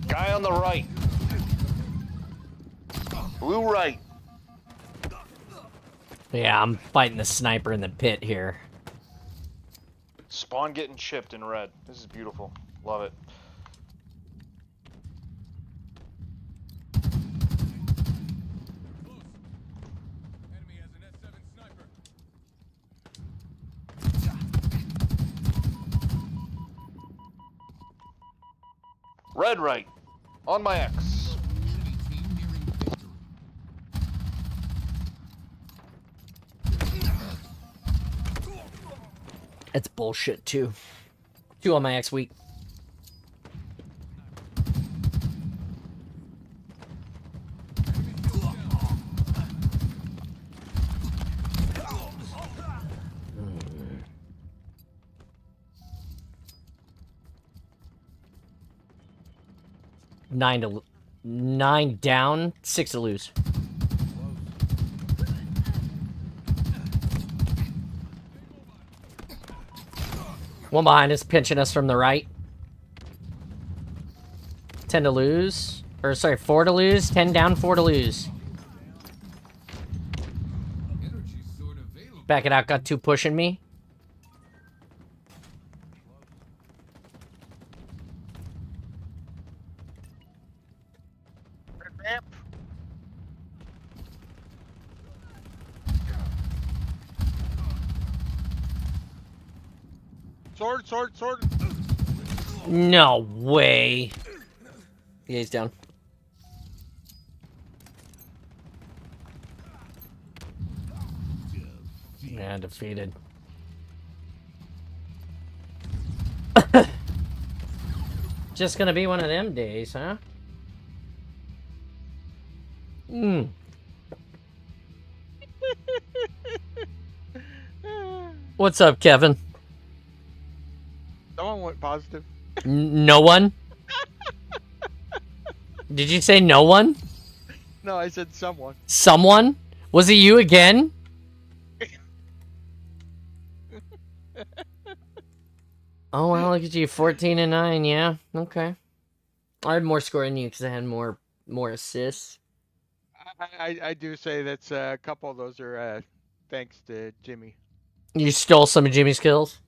Guy on the right. Blue right. Yeah, I'm fighting the sniper in the pit here. Spawn getting chipped in red. This is beautiful. Love it. Close. Enemy has an S7 sniper. Red right. On my X. Enemy team nearing victory. It's bullshit too. 2 on my X week. Nine down, 6 to lose. One behind us, pinching us from the right. 10 to lose. Or, sorry, 4 to lose. 10 down, 4 to lose. Energy sword available. Back it out, got 2 pushing me. Red ramp. Sword, sword, sword. No way. Yeah, he's down. Yeah, defeated. Just gonna be one of them days, huh? What's up, Kevin? Someone went positive. No one? Did you say no one? No, I said someone. Someone? Was it you again? Oh, well, look at you. 14 and 9, yeah. Okay. I had more score than you because I had more assists. I do say that's a couple of those are thanks to Jimmy. You stole some of Jimmy's kills?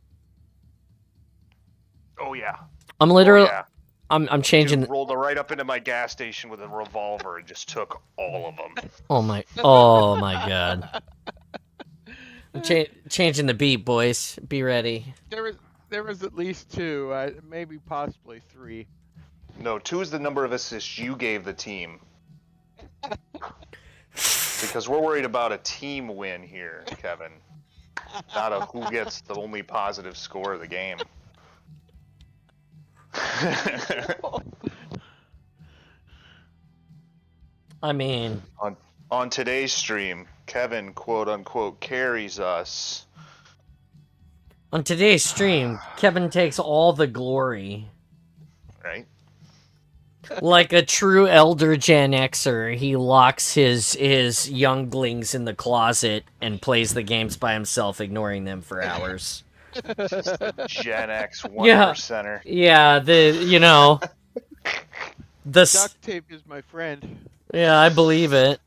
Oh yeah. I'm literally... Oh, yeah. I'm changing... Dude rolled right up into my gas station with a revolver and just took all of them. Oh my god. I'm changing the beat, boys. Be ready. There was at least 2, maybe possibly 3. No, 2 is the number of assists you gave the team. Because we're worried about a team win here, Kevin. Not a who gets the only positive score of the game. I mean... On today's stream, Kevin, quote unquote, carries us On today's stream, Kevin takes all the glory. Right? Like a true elder Gen Xer, he locks his younglings in the closet and plays the games by himself, ignoring them for hours. Gen X 1 Yeah. percenter. Yeah, the Duct tape is my friend. Yeah, I believe it.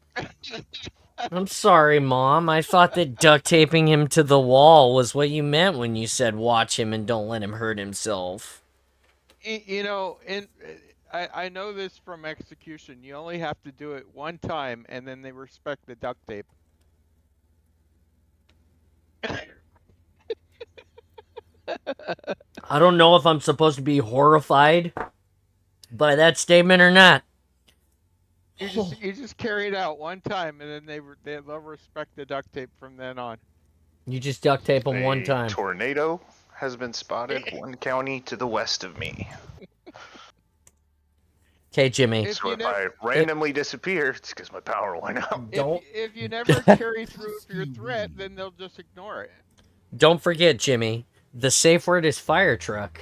I'm sorry, Mom. I thought that duct taping him to the wall was what you meant when you said watch him and don't let him hurt himself. You know, I know this from execution. You only have to do it one time, and then they respect the duct tape. I don't know if I'm supposed to be horrified by that statement or not. You just carry it out one time, and then they'll respect the duct tape from then on. You just duct tape him one A time. tornado has been spotted 1 county to the west of me. Okay, Jimmy. If So you if never- I randomly disappear, it's because my power went out. Don't If you never carry through with your threat, then they'll just ignore it. don't forget, Jimmy. The safe word is fire truck.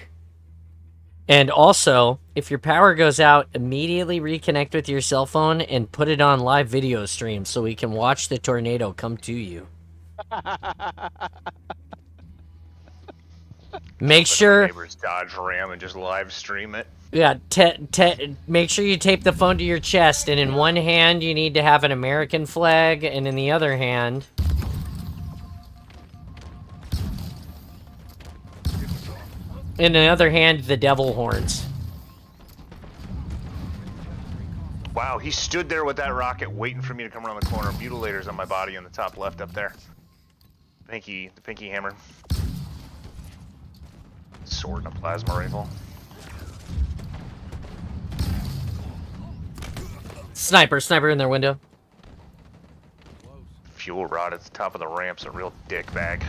And also, if your power goes out, immediately reconnect with your cell phone and put it on live video stream so we can watch the tornado come to you. Make Let sure, my neighbors Dodge Ram and just live stream it. yeah, make sure you tape the phone to your chest, and in one hand you need to have an American flag, and in the other hand, the devil horns. Wow, he stood there with that rocket waiting for me to come around the corner. Mutilator's on my body on the top left up there. The pinky hammer. Sword and a plasma rifle. Sniper in their window. Fuel rod at the top of the ramp's a real dick bag.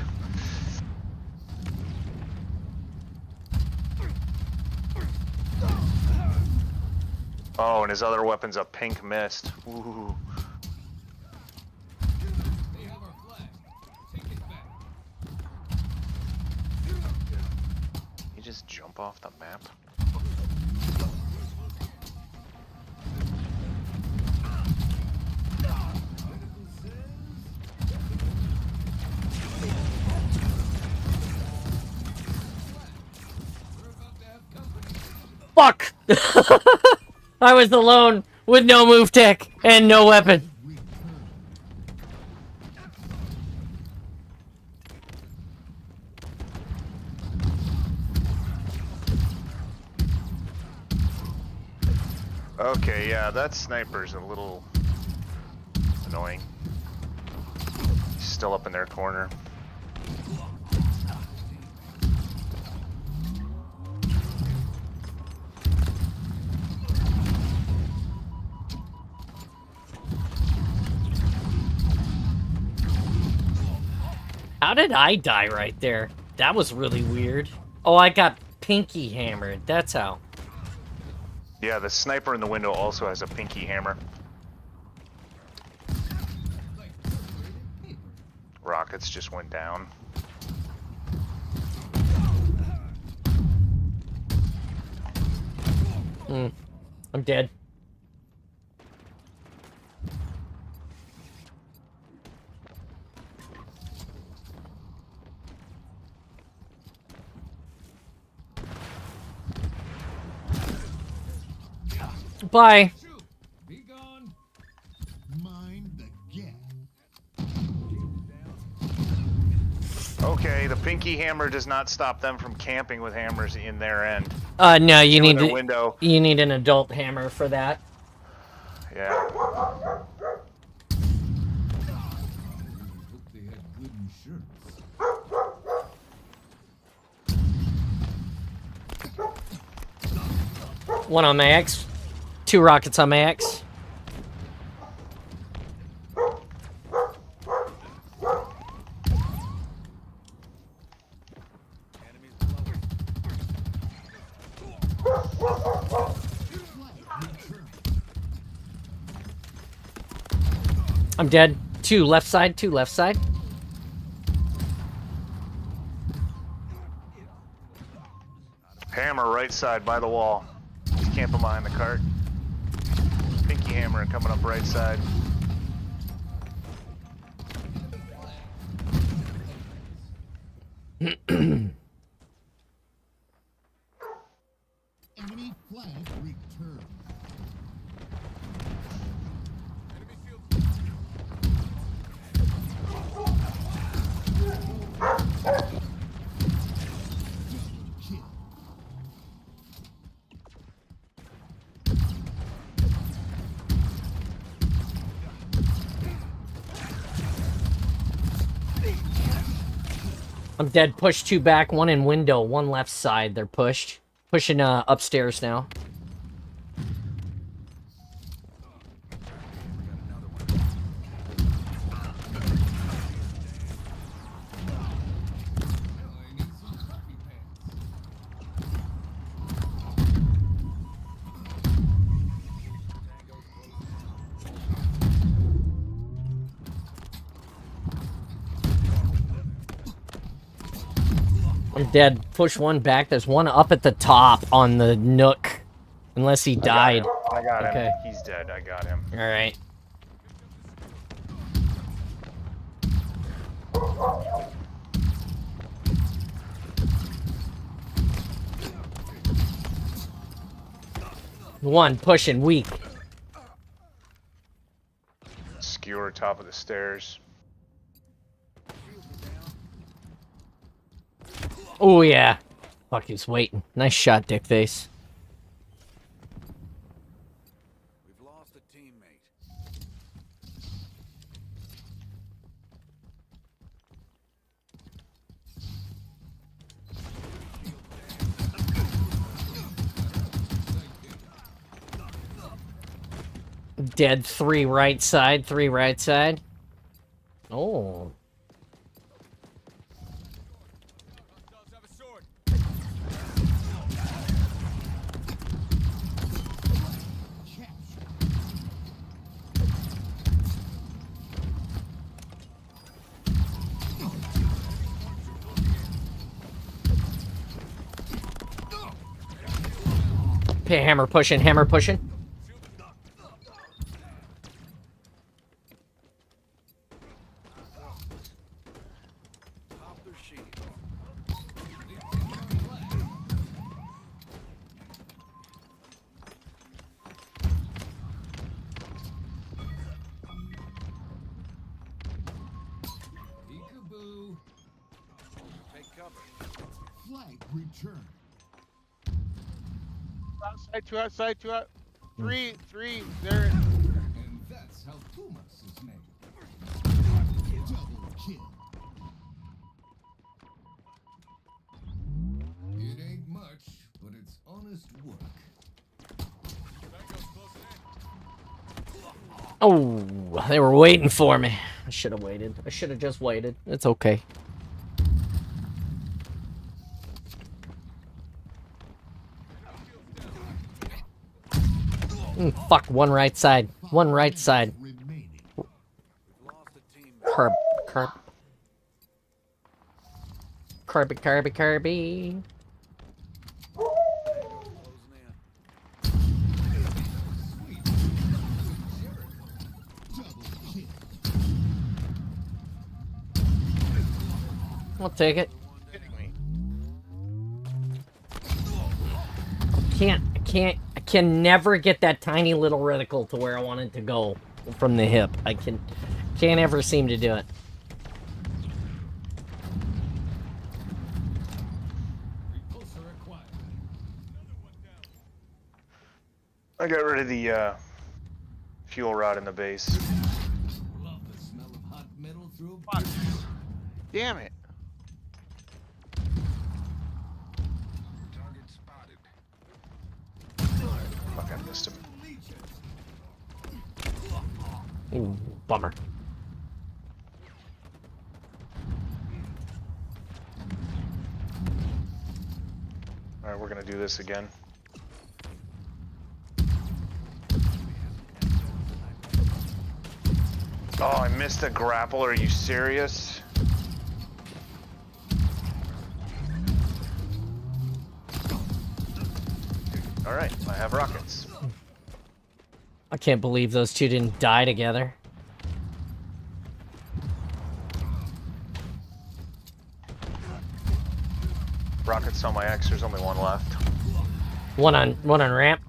Oh, and his other weapon's a pink mist. Ooh. They have our flag. Take it back. You just jump off the map? Fuck! I was alone with no move tech and no weapon. Okay, yeah, that sniper's a little annoying. He's still up in their corner. How did I die right there? That was really weird. Oh, I got pinky hammered. That's how. Yeah, the sniper in the window also has a pinky hammer. Rockets just went down. I'm dead. Bye. Shoot! Be gone. Mind the gap. Okay, the pinky hammer does not stop them from camping with hammers in their end. No, you Two in need their window. you need an adult hammer for that. Yeah. Hope they had wooden shirts. One on my X. 2 rockets on my X. I'm dead. 2 left side, 2 left side. Hammer right side by the wall. He's camping behind the cart. Pinky hammer coming up right side. Enemy flag returned. Kill. I'm dead. Push 2 back, 1 in window, 1 left side. They're pushed. Pushing upstairs now. I need some coffee pants. I'm dead. Push 1 back. There's 1 up at the top on the nook. Unless he died. I got him. Okay. He's dead. I got him. Alright. One pushing weak. Skewer top of the stairs. Oh yeah. Fuck, he's waiting. Nice shot, dickface. We've lost a teammate. Dead. 3 right side. 3 right side. Oh. Okay, hammer pushing. Hammer pushing. Pop their shield. Peekaboo. Take cover. Flag returned. Outside, 2 outside, 2 out. 3, 3. There. And that's how Pumas is made. Double kill. It ain't much, but it's honest work. Oh, they were waiting for me. I should have waited. I should have just waited. It's okay. Fuck, 1 right side. 1 right side. Remaining. We've lost a teammate. Curb. Curb. Kirby, Kirby, Kirby. Closing in. Sweet. Double kill. I'll take it. Kidding me. I can never get that tiny little reticle to where I want it to go from the hip. I can't ever seem to do it. Repulsor acquired. I got rid of the fuel rod in the base. Love the smell of hot metal through a Fuck. Damn it. Target spotted. Fuck, I missed him. Ooh, bummer. Alright, we're gonna do this again. Oh, I missed a grapple. Are you serious? Alright, I have rockets. I can't believe those two didn't die together. Rockets on my X, there's only one left. One on ramp.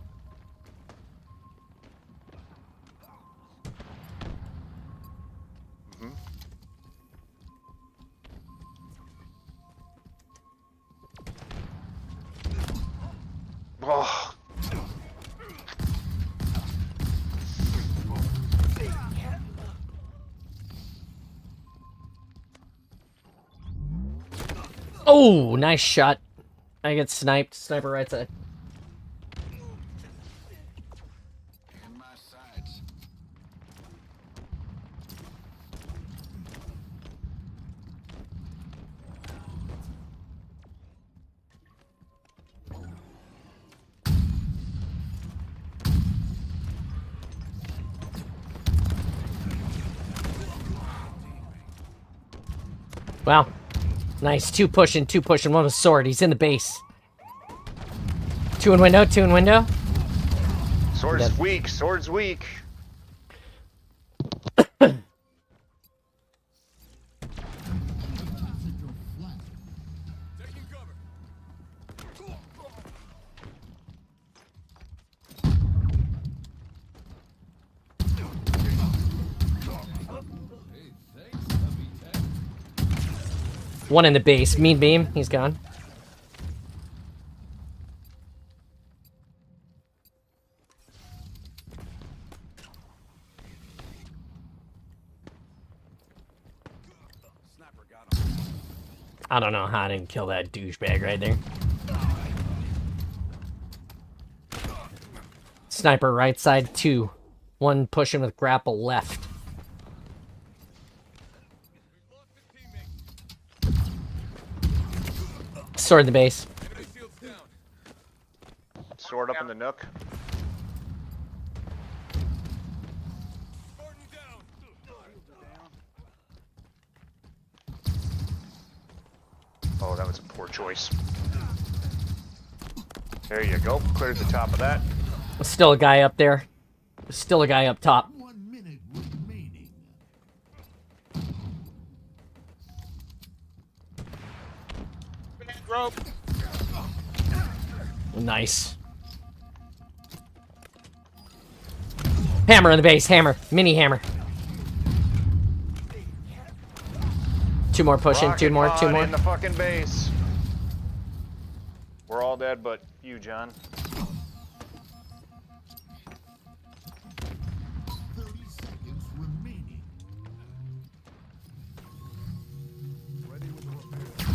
Mhm. Oh. Oh, nice shot. I get sniped. Sniper right side. In my sights. Wow. Nice. Two pushing. One with sword. He's in the base. Two in window. Sword's Dead. weak, sword's weak. Taking cover. Hey, thanks, Hubby Tech. One in the base. Mean beam. He's gone. Sniper got him. I don't know how I didn't kill that douchebag right there. Sniper right side, two. One pushing with grapple left. Sword in the base. Enemy shields down. Sword up in the nook. Spartan down. Oh, that was a poor choice. There you go. Cleared the top of that. Still a guy up there. Still a guy up top. 1 minute remaining. Rope. Nice. Hammer in the base. Hammer. Mini hammer. Two more pushing. Two more. Rocket pod in the fucking base. We're all dead, but you, John. 30 seconds remaining. Ready with the repair.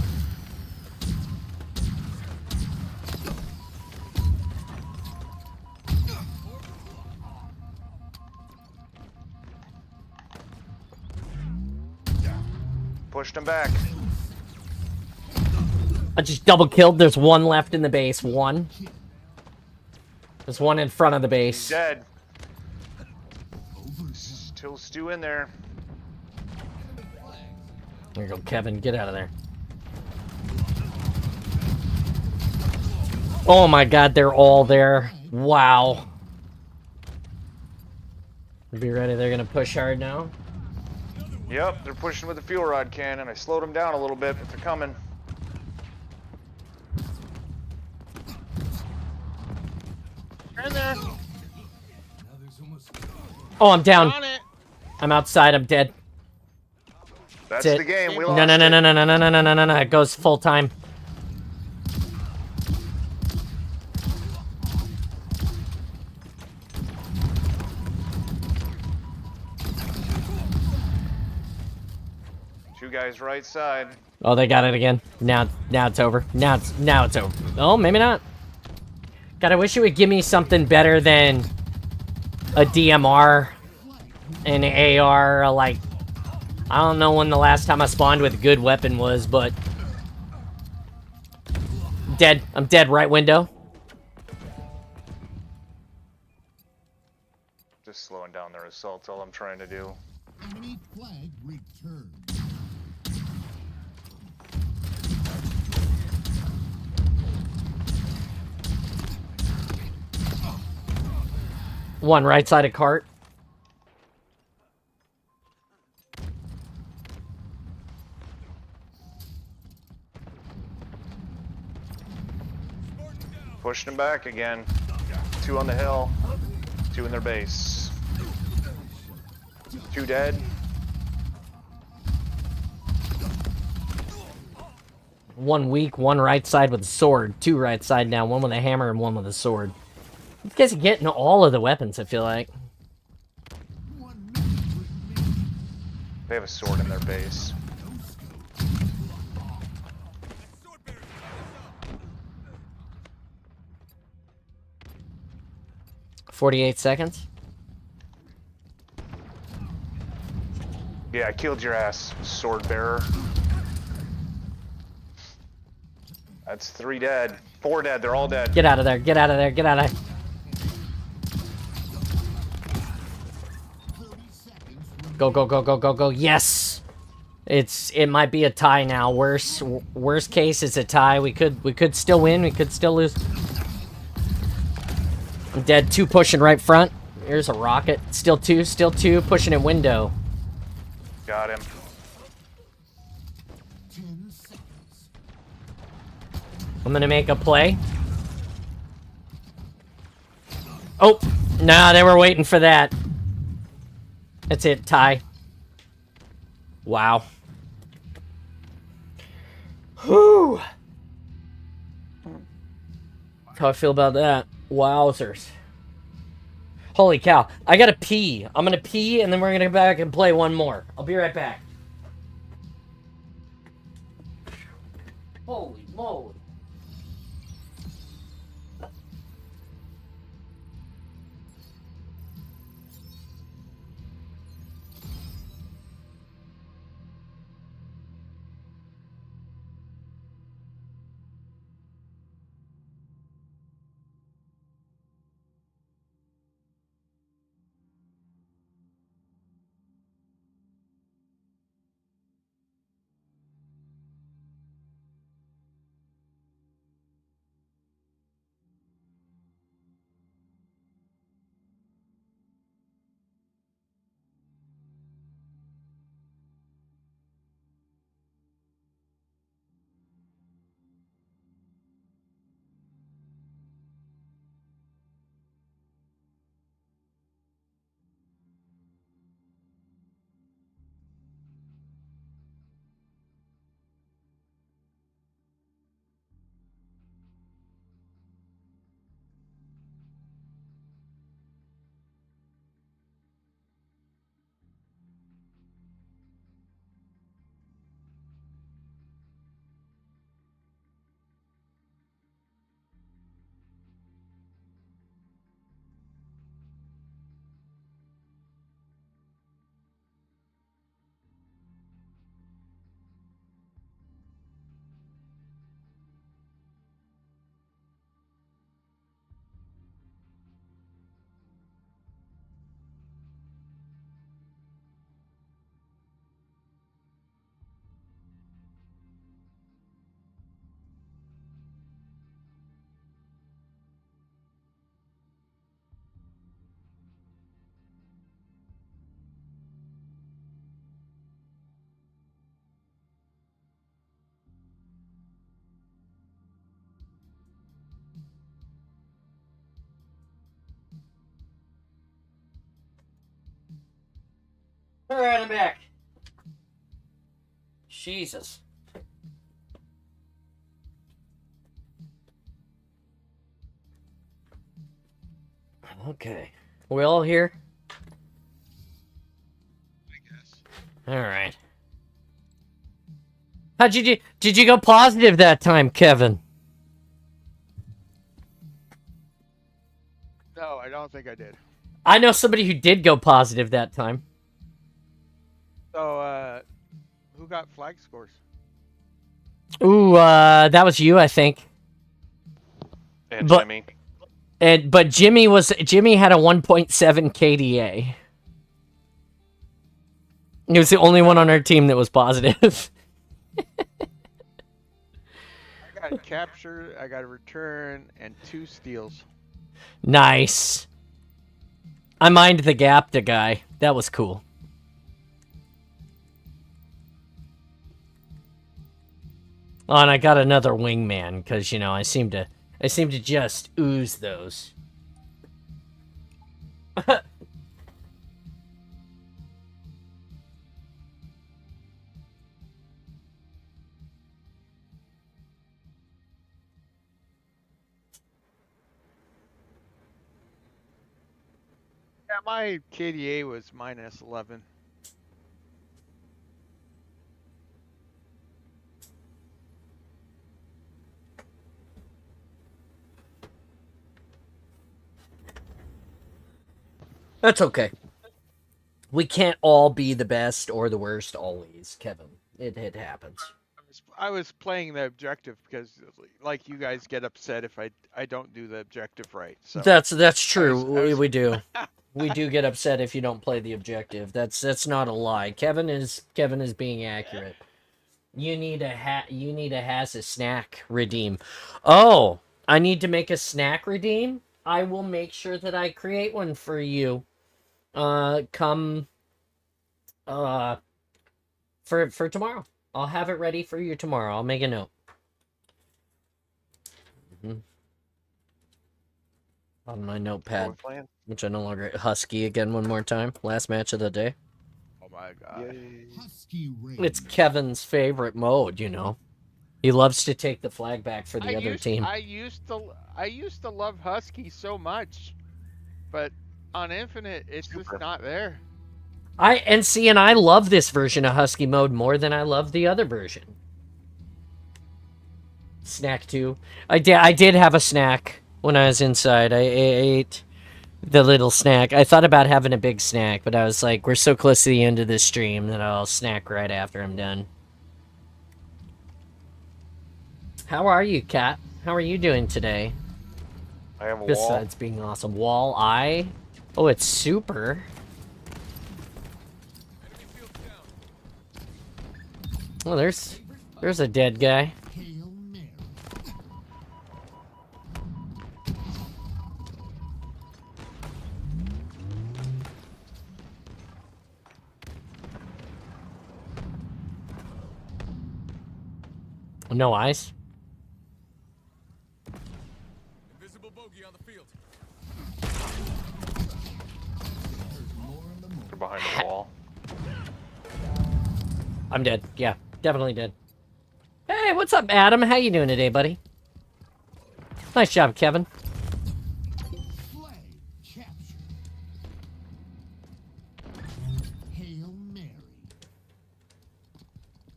Pushed him back. I just double killed. There's one left in the base. One. There's one in front of the base. Dead. Still stew in there. There you go, Kevin. Get out of there. Oh my god, they're all there. Wow. Be ready. They're gonna push hard now. Yep, they're pushing with the fuel rod cannon. I slowed them down a little bit, but they're coming. They're in there. Now there's almost. Oh, I'm down. On it. I'm outside. I'm dead. That's it. the game. We No, lost no, no, it. no, no, no, no, no, no, no, no. It goes full time. Two guys right side. Oh, they got it again. Now it's over. Now it's over. Oh, maybe not. God, I wish it would give me something better than a DMR, an AR. Like, I don't know when the last time I spawned with a good weapon was, but dead. I'm dead. Right window. Just slowing down their assault's all I'm trying to do. Enemy flag returned. One right side of cart. Pushing them back again. 2 on the hill. 2 in their base. 2 dead. One weak, one right side with a sword. 2 right side now, one with a hammer and one with a sword. These guys are getting all of the weapons, I feel like. They have a sword in their base. 48 seconds. Yeah, I killed your ass, sword bearer. That's 3 dead. 4 dead, they're all dead. Get out of there, get out of there, get out of there. Go, go, go, go, go, go. Yes! It might be a tie now. Worst case, it's a tie. We could still win, we could still lose. I'm dead. 2 pushing right front. Here's a rocket. Still 2, pushing in window. Got him. I'm gonna make a play. Oh! Nah, they were waiting for that. That's it, tie. Wow. Whew! How I feel about that. Wowzers. Holy cow. I gotta pee. I'm gonna pee and then we're gonna go back and play one more. I'll be right back. Holy moly. Alright, I'm back. Jesus. Okay. We all here? I guess. Alright. How'd you do? Did you go positive that time, Kevin? No, I don't think I did. I know somebody who did go positive that time. So, who got flag scores? Ooh, that was you, I think. And But- Jimmy. But Jimmy had a 1.7 KDA. He was the only one on our team that was positive. I got a capture, I got a return, and 2 steals. Nice. I mined the gap to guy. That was cool. Oh, and I got another wingman because you know I seem to just ooze those. Yeah, my KDA was minus 11. That's okay. We can't all be the best or the worst always, Kevin. It happens. I was playing the objective because, like, you guys get upset if I don't do the objective right. So That's true. I was- We do. We do get upset if you don't play the objective. That's not a lie. Kevin is being accurate. You need a has a snack redeem. Oh, I need to make a snack redeem. I will make sure that I create one for you. Come for tomorrow. I'll have it ready for you tomorrow. I'll make a note. On my notepad, which I no longer Husky again one more time. Last match of the day. Oh my god. Husky Rain. It's Kevin's favorite mode, you know. He loves to take the flag back for the other team. I used to love Husky so much, but on Infinite it's just not there. And I love this version of Husky mode more than I love the other version. Snack 2. I did have a snack when I was inside. I ate the little snack. I thought about having a big snack, but I was like, we're so close to the end of this stream that I'll snack right after I'm done. How are you, Kat? How are you doing today? I have a wall. Besides being awesome. Wall eye? Oh, it's super. Oh, there's a dead guy. Hail Mary. No eyes. Invisible bogey on the field. They're behind the wall. I'm dead. Yeah, definitely dead. Hey, what's up, Adam? How you doing today, buddy? Nice job, Kevin. Flag captured. Hail Mary.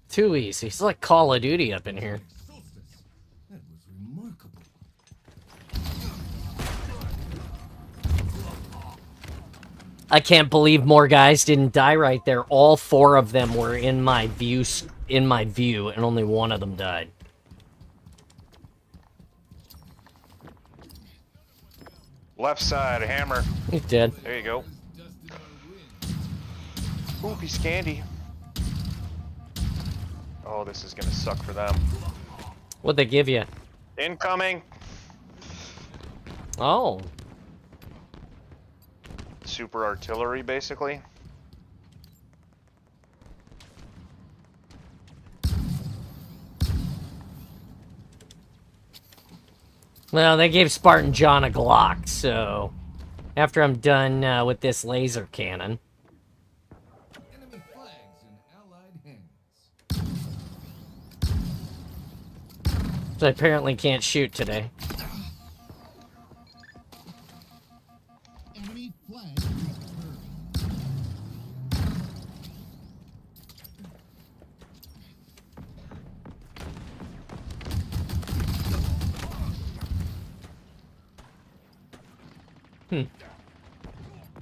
Too easy. It's like Call of Duty up in here. Solstice. That was remarkable. I can't believe more guys didn't die right there. All 4 of them were in my view, and only one of them died. Left side, hammer. He's dead. There you go. Dusted our win. Ooh, he's Scandy. Oh, this is gonna suck for them. What'd they give you? Incoming. Oh. Super artillery, basically. Well, they gave Spartan John a Glock, so after I'm done with this laser cannon. Enemy flags in Allied hands. So I apparently can't shoot today. Enemy flag returned.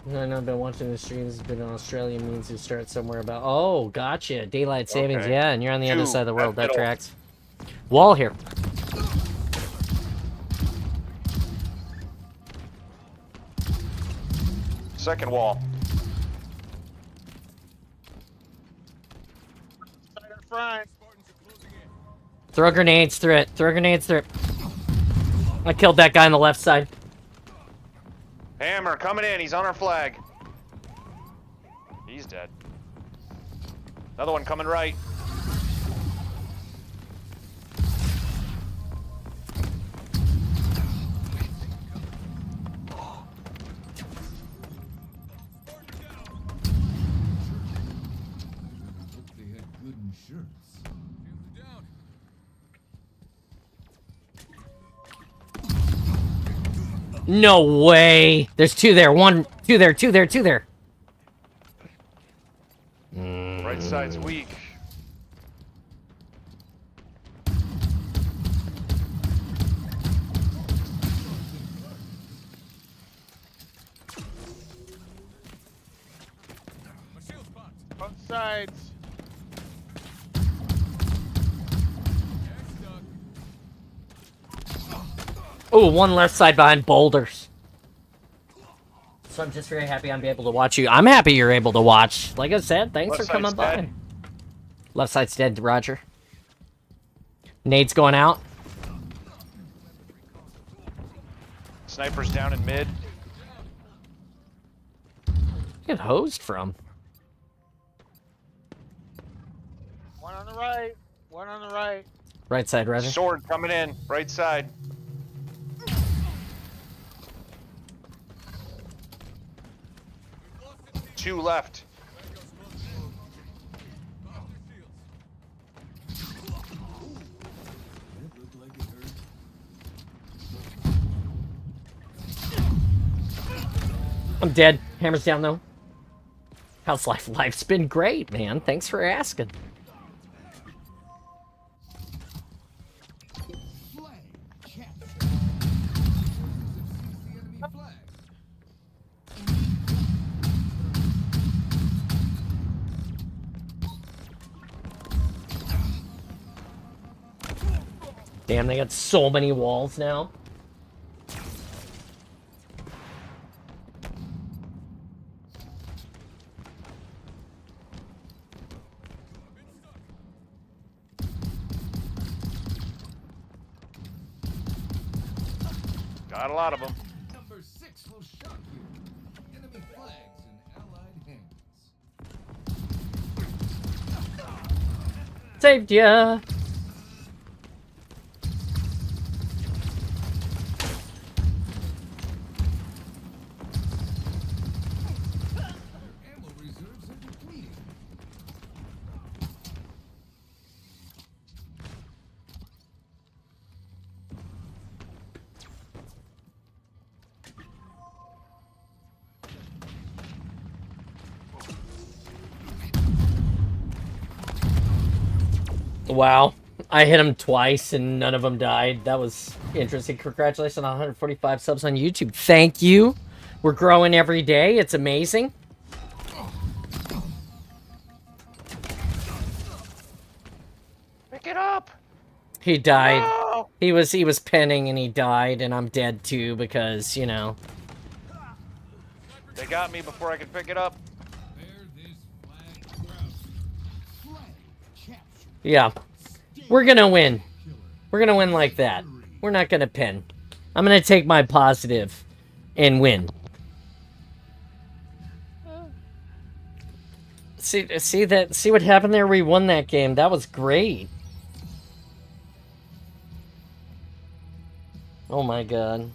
I know I've been watching the streams. It's been in Australia means you start somewhere about. Oh, gotcha. Daylight savings, Okay. yeah, and you're on the other 2 side of the world. at That middle. tracks. Wall here. Second wall. Side up front. Spartans are closing in. Throw grenades through it. Throw grenades through it. I killed that guy on the left side. Hammer coming in. He's on our flag. He's dead. Another one coming right. Hope they had good insurance. Down. No way. There's two there. One, two there, two there, two there. Right side's weak. My shield's popped. Both sides. Yeah, stuck. Oh, one left side behind boulders. So I'm just very happy I'm able to watch you. I'm happy you're able to watch. Like I said, thanks Left for coming side's by. dead. Left side's dead, Roger. Nade's going out. Sniper's down in mid. Get hosed from. One on the right. One on the right. Right side, Roger. Sword coming in. Right side. Two left. That looked like it hurt. I'm dead. Hammer's down though. How's life? Life's been great, man. Thanks for asking. Flag captured. Forces have seized the enemy flag. Damn, they got so many walls now. Got a lot of them. Number 6 will shock you. Enemy flags in allied hands. Saved ya. Your ammo reserves are depleting. Wow. I hit him twice and none of them died. That was interesting. Congratulations on 145 subs on YouTube. Thank you. We're growing every day. It's amazing. Pick it up. He died. No! He was penning and he died, and I'm dead too because, you know. They got me before I could pick it up. Bear this flag proud. Flag captured. Yeah. We're gonna win. We're gonna win like that. We're not gonna pin. I'm gonna take my positive and win. See what happened there? We won that game. That was great. Oh my god.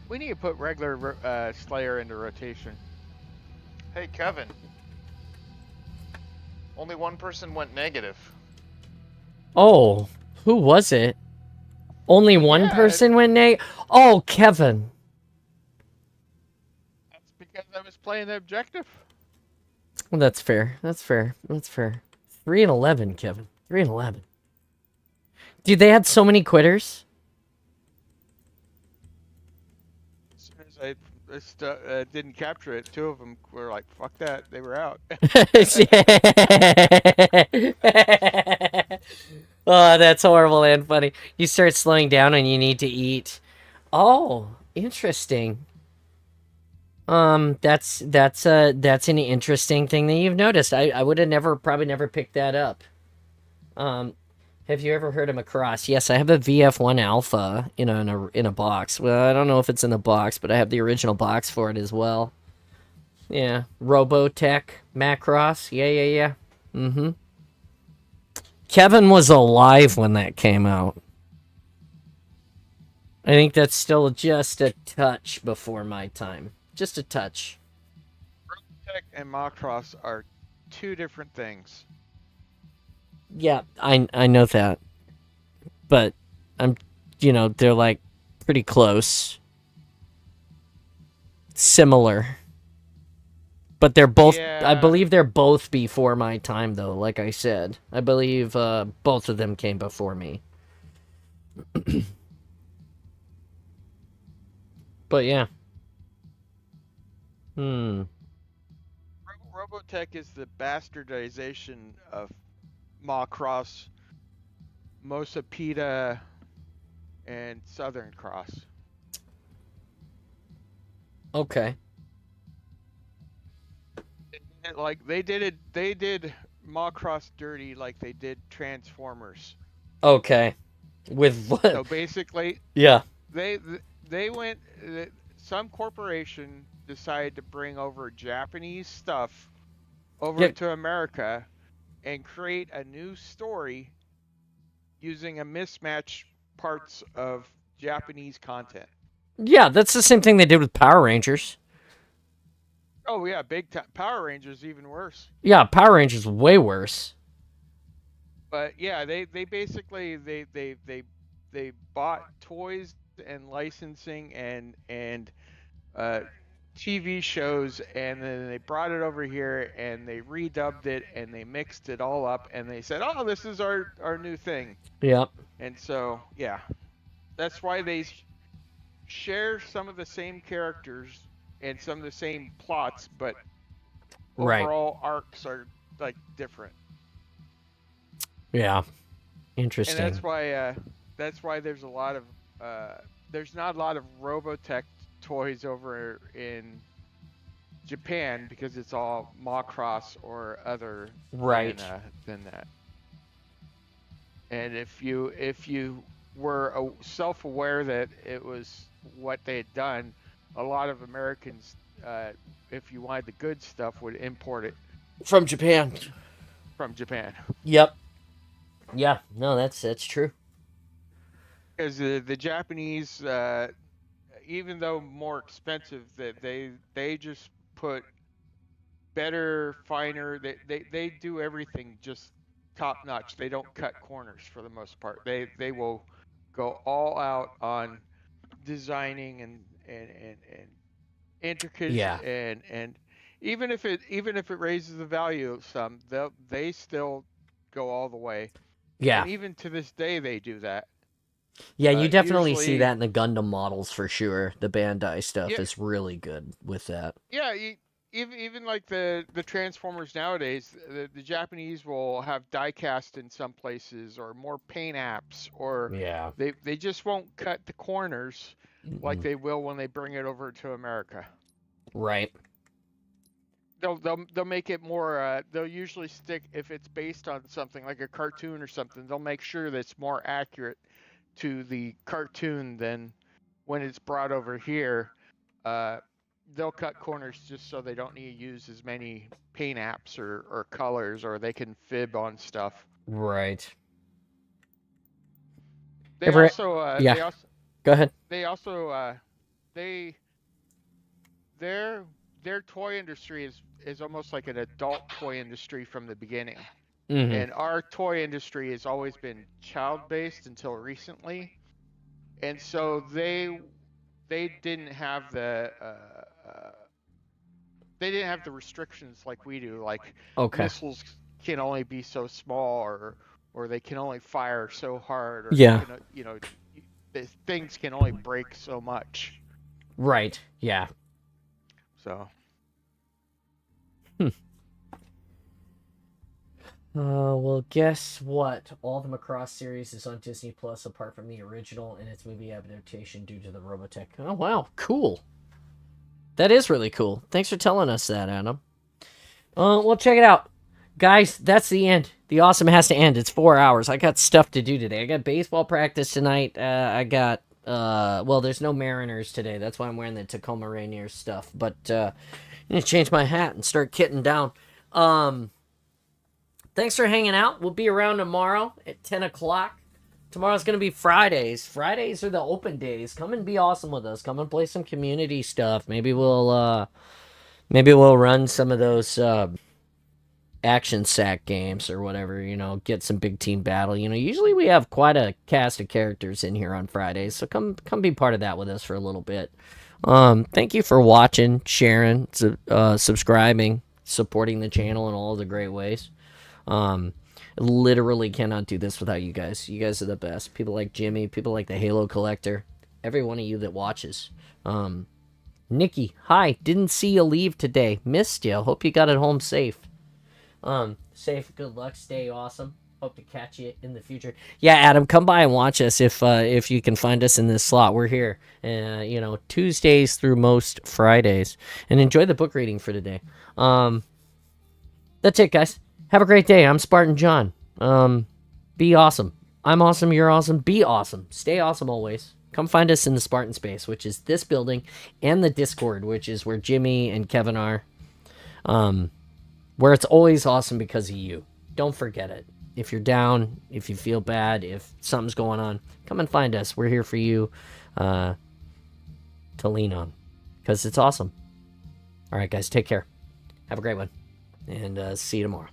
We need to put regular Slayer into rotation. Hey, Kevin. Only one person went negative. Oh, who was it? Only one Yeah, person went neg. Oh, Kevin. That's because I was playing the objective. Well, that's fair. That's fair. That's fair. 3 and 11, Kevin. 3 and 11. Dude, they had so many quitters. As soon as I didn't capture it, two of them were like, "Fuck that!" They were out. Oh, that's horrible and funny. You start slowing down and you need to eat. Oh, interesting. That's an interesting thing that you've noticed. I would have probably never picked that up. Have you ever heard of Macross? Yes, I have a VF1 Alpha, in a box. Well, I don't know if it's in the box, but I have the original box for it as well. Yeah, Robotech, Macross. Yeah. Mm-hmm. Kevin was alive when that came out. I think that's still just a touch before my time. Just a touch. Tech and Macross are two different things. Yeah, I know that. But they're like pretty close. Similar. But they're both Yeah. I believe they're both before my time though, like I said. I believe both of them came before me. But yeah. Robotech is the bastardization of Macross, Mosapita, and Southern Cross. Okay. Like they did Macross dirty like they did Transformers. Okay. With what? So basically, Yeah. they went. Some corporation decided to bring over Japanese stuff over to America and create a new story using a mismatch parts of Japanese content. Yeah, that's the same thing they did with Power Rangers. Oh yeah, big time. Power Rangers even worse. Yeah, Power Rangers way worse. But yeah, they basically they bought toys and licensing and TV shows, and then they brought it over here and they redubbed it and they mixed it all up and they said, "Oh, this is our new thing." Yep. And so yeah, that's why they share some of the same characters and some of the same plots, but Right. overall arcs are like different. Yeah. Interesting. And that's why there's a lot of there's not a lot of Robotech toys over in Japan because it's all Macross or other Right. than that. And if you were self-aware that it was what they had done, a lot of Americans, if you wanted the good stuff, would import it From Japan. from Japan. Yep. Yeah. No, that's true. Because the Japanese, even though more expensive, that they just put better, finer. They do everything just top notch. They don't cut corners for the most part. They will go all out on designing and intricate. Yeah. And even if it raises the value some, they still go all the way. Yeah. And even to this day, they do that. Yeah, you definitely see usually- that in the Gundam models for sure. The Bandai stuff Yeah. is really good with that. Yeah, even like the Transformers nowadays, the Japanese will have die cast in some places or more paint apps, or Yeah. they just won't cut the corners like Mhm. they will when they bring it over to America. Right. They'll make it more. They'll usually stick, if it's based on something like a cartoon or something. They'll make sure that it's more accurate to the cartoon than when it's brought over here. They'll cut corners just so they don't need to use as many paint apps or colors, or they can fib on stuff. Right. They Ever- also yeah. Go ahead. they also their toy industry is almost like an adult toy industry from the beginning. Mhm. And our toy industry has always been child-based until recently, and so they didn't have the restrictions like we do. Like Okay. missiles can only be so small, or they can only fire so hard, or Yeah. they can, the things can only break so much. Right. Yeah. So Well, guess what? All the Macross series is on Disney Plus, apart from the original and its movie adaptation due to the Robotech. Oh, wow. Cool. That is really cool. Thanks for telling us that, Adam. Well, check it out. Guys, that's the end. The awesome has to end. It's 4 hours. I got stuff to do today. I got baseball practice tonight. I got, well, there's no Mariners today. That's why I'm wearing the Tacoma Rainiers stuff. But I need to change my hat and start kitting down. Thanks for hanging out. We'll be around tomorrow at 10 o'clock. Tomorrow's going to be Fridays. Fridays are the open days. Come and be awesome with us. Come and play some community stuff. Maybe we'll run some of those action sack games or whatever, you know, get some big team battle. You know, usually we have quite a cast of characters in here on Fridays, so come be part of that with us for a little bit. Thank you for watching, sharing, subscribing, supporting the channel in all the great ways. Literally cannot do this without you guys. You guys are the best. People like Jimmy, people like the Halo Collector, every one of you that watches. Nikki, hi, didn't see you leave today. Missed you. Hope you got it home safe. Safe, good luck, stay awesome. Hope to catch you in the future. Yeah, Adam, come by and watch us if you can find us in this slot. We're here, you know, Tuesdays through most Fridays. And enjoy the book reading for today. That's it, guys. Have a great day. I'm Spartan John. Be awesome. I'm awesome. You're awesome. Be awesome. Stay awesome always. Come find us in the Spartan Space, which is this building, and the Discord, which is where Jimmy and Kevin are. Where it's always awesome because of you. Don't forget it. If you're down, if you feel bad, if something's going on, come and find us. We're here for you to lean on because it's awesome. All right, guys, take care. Have a great one, and see you tomorrow.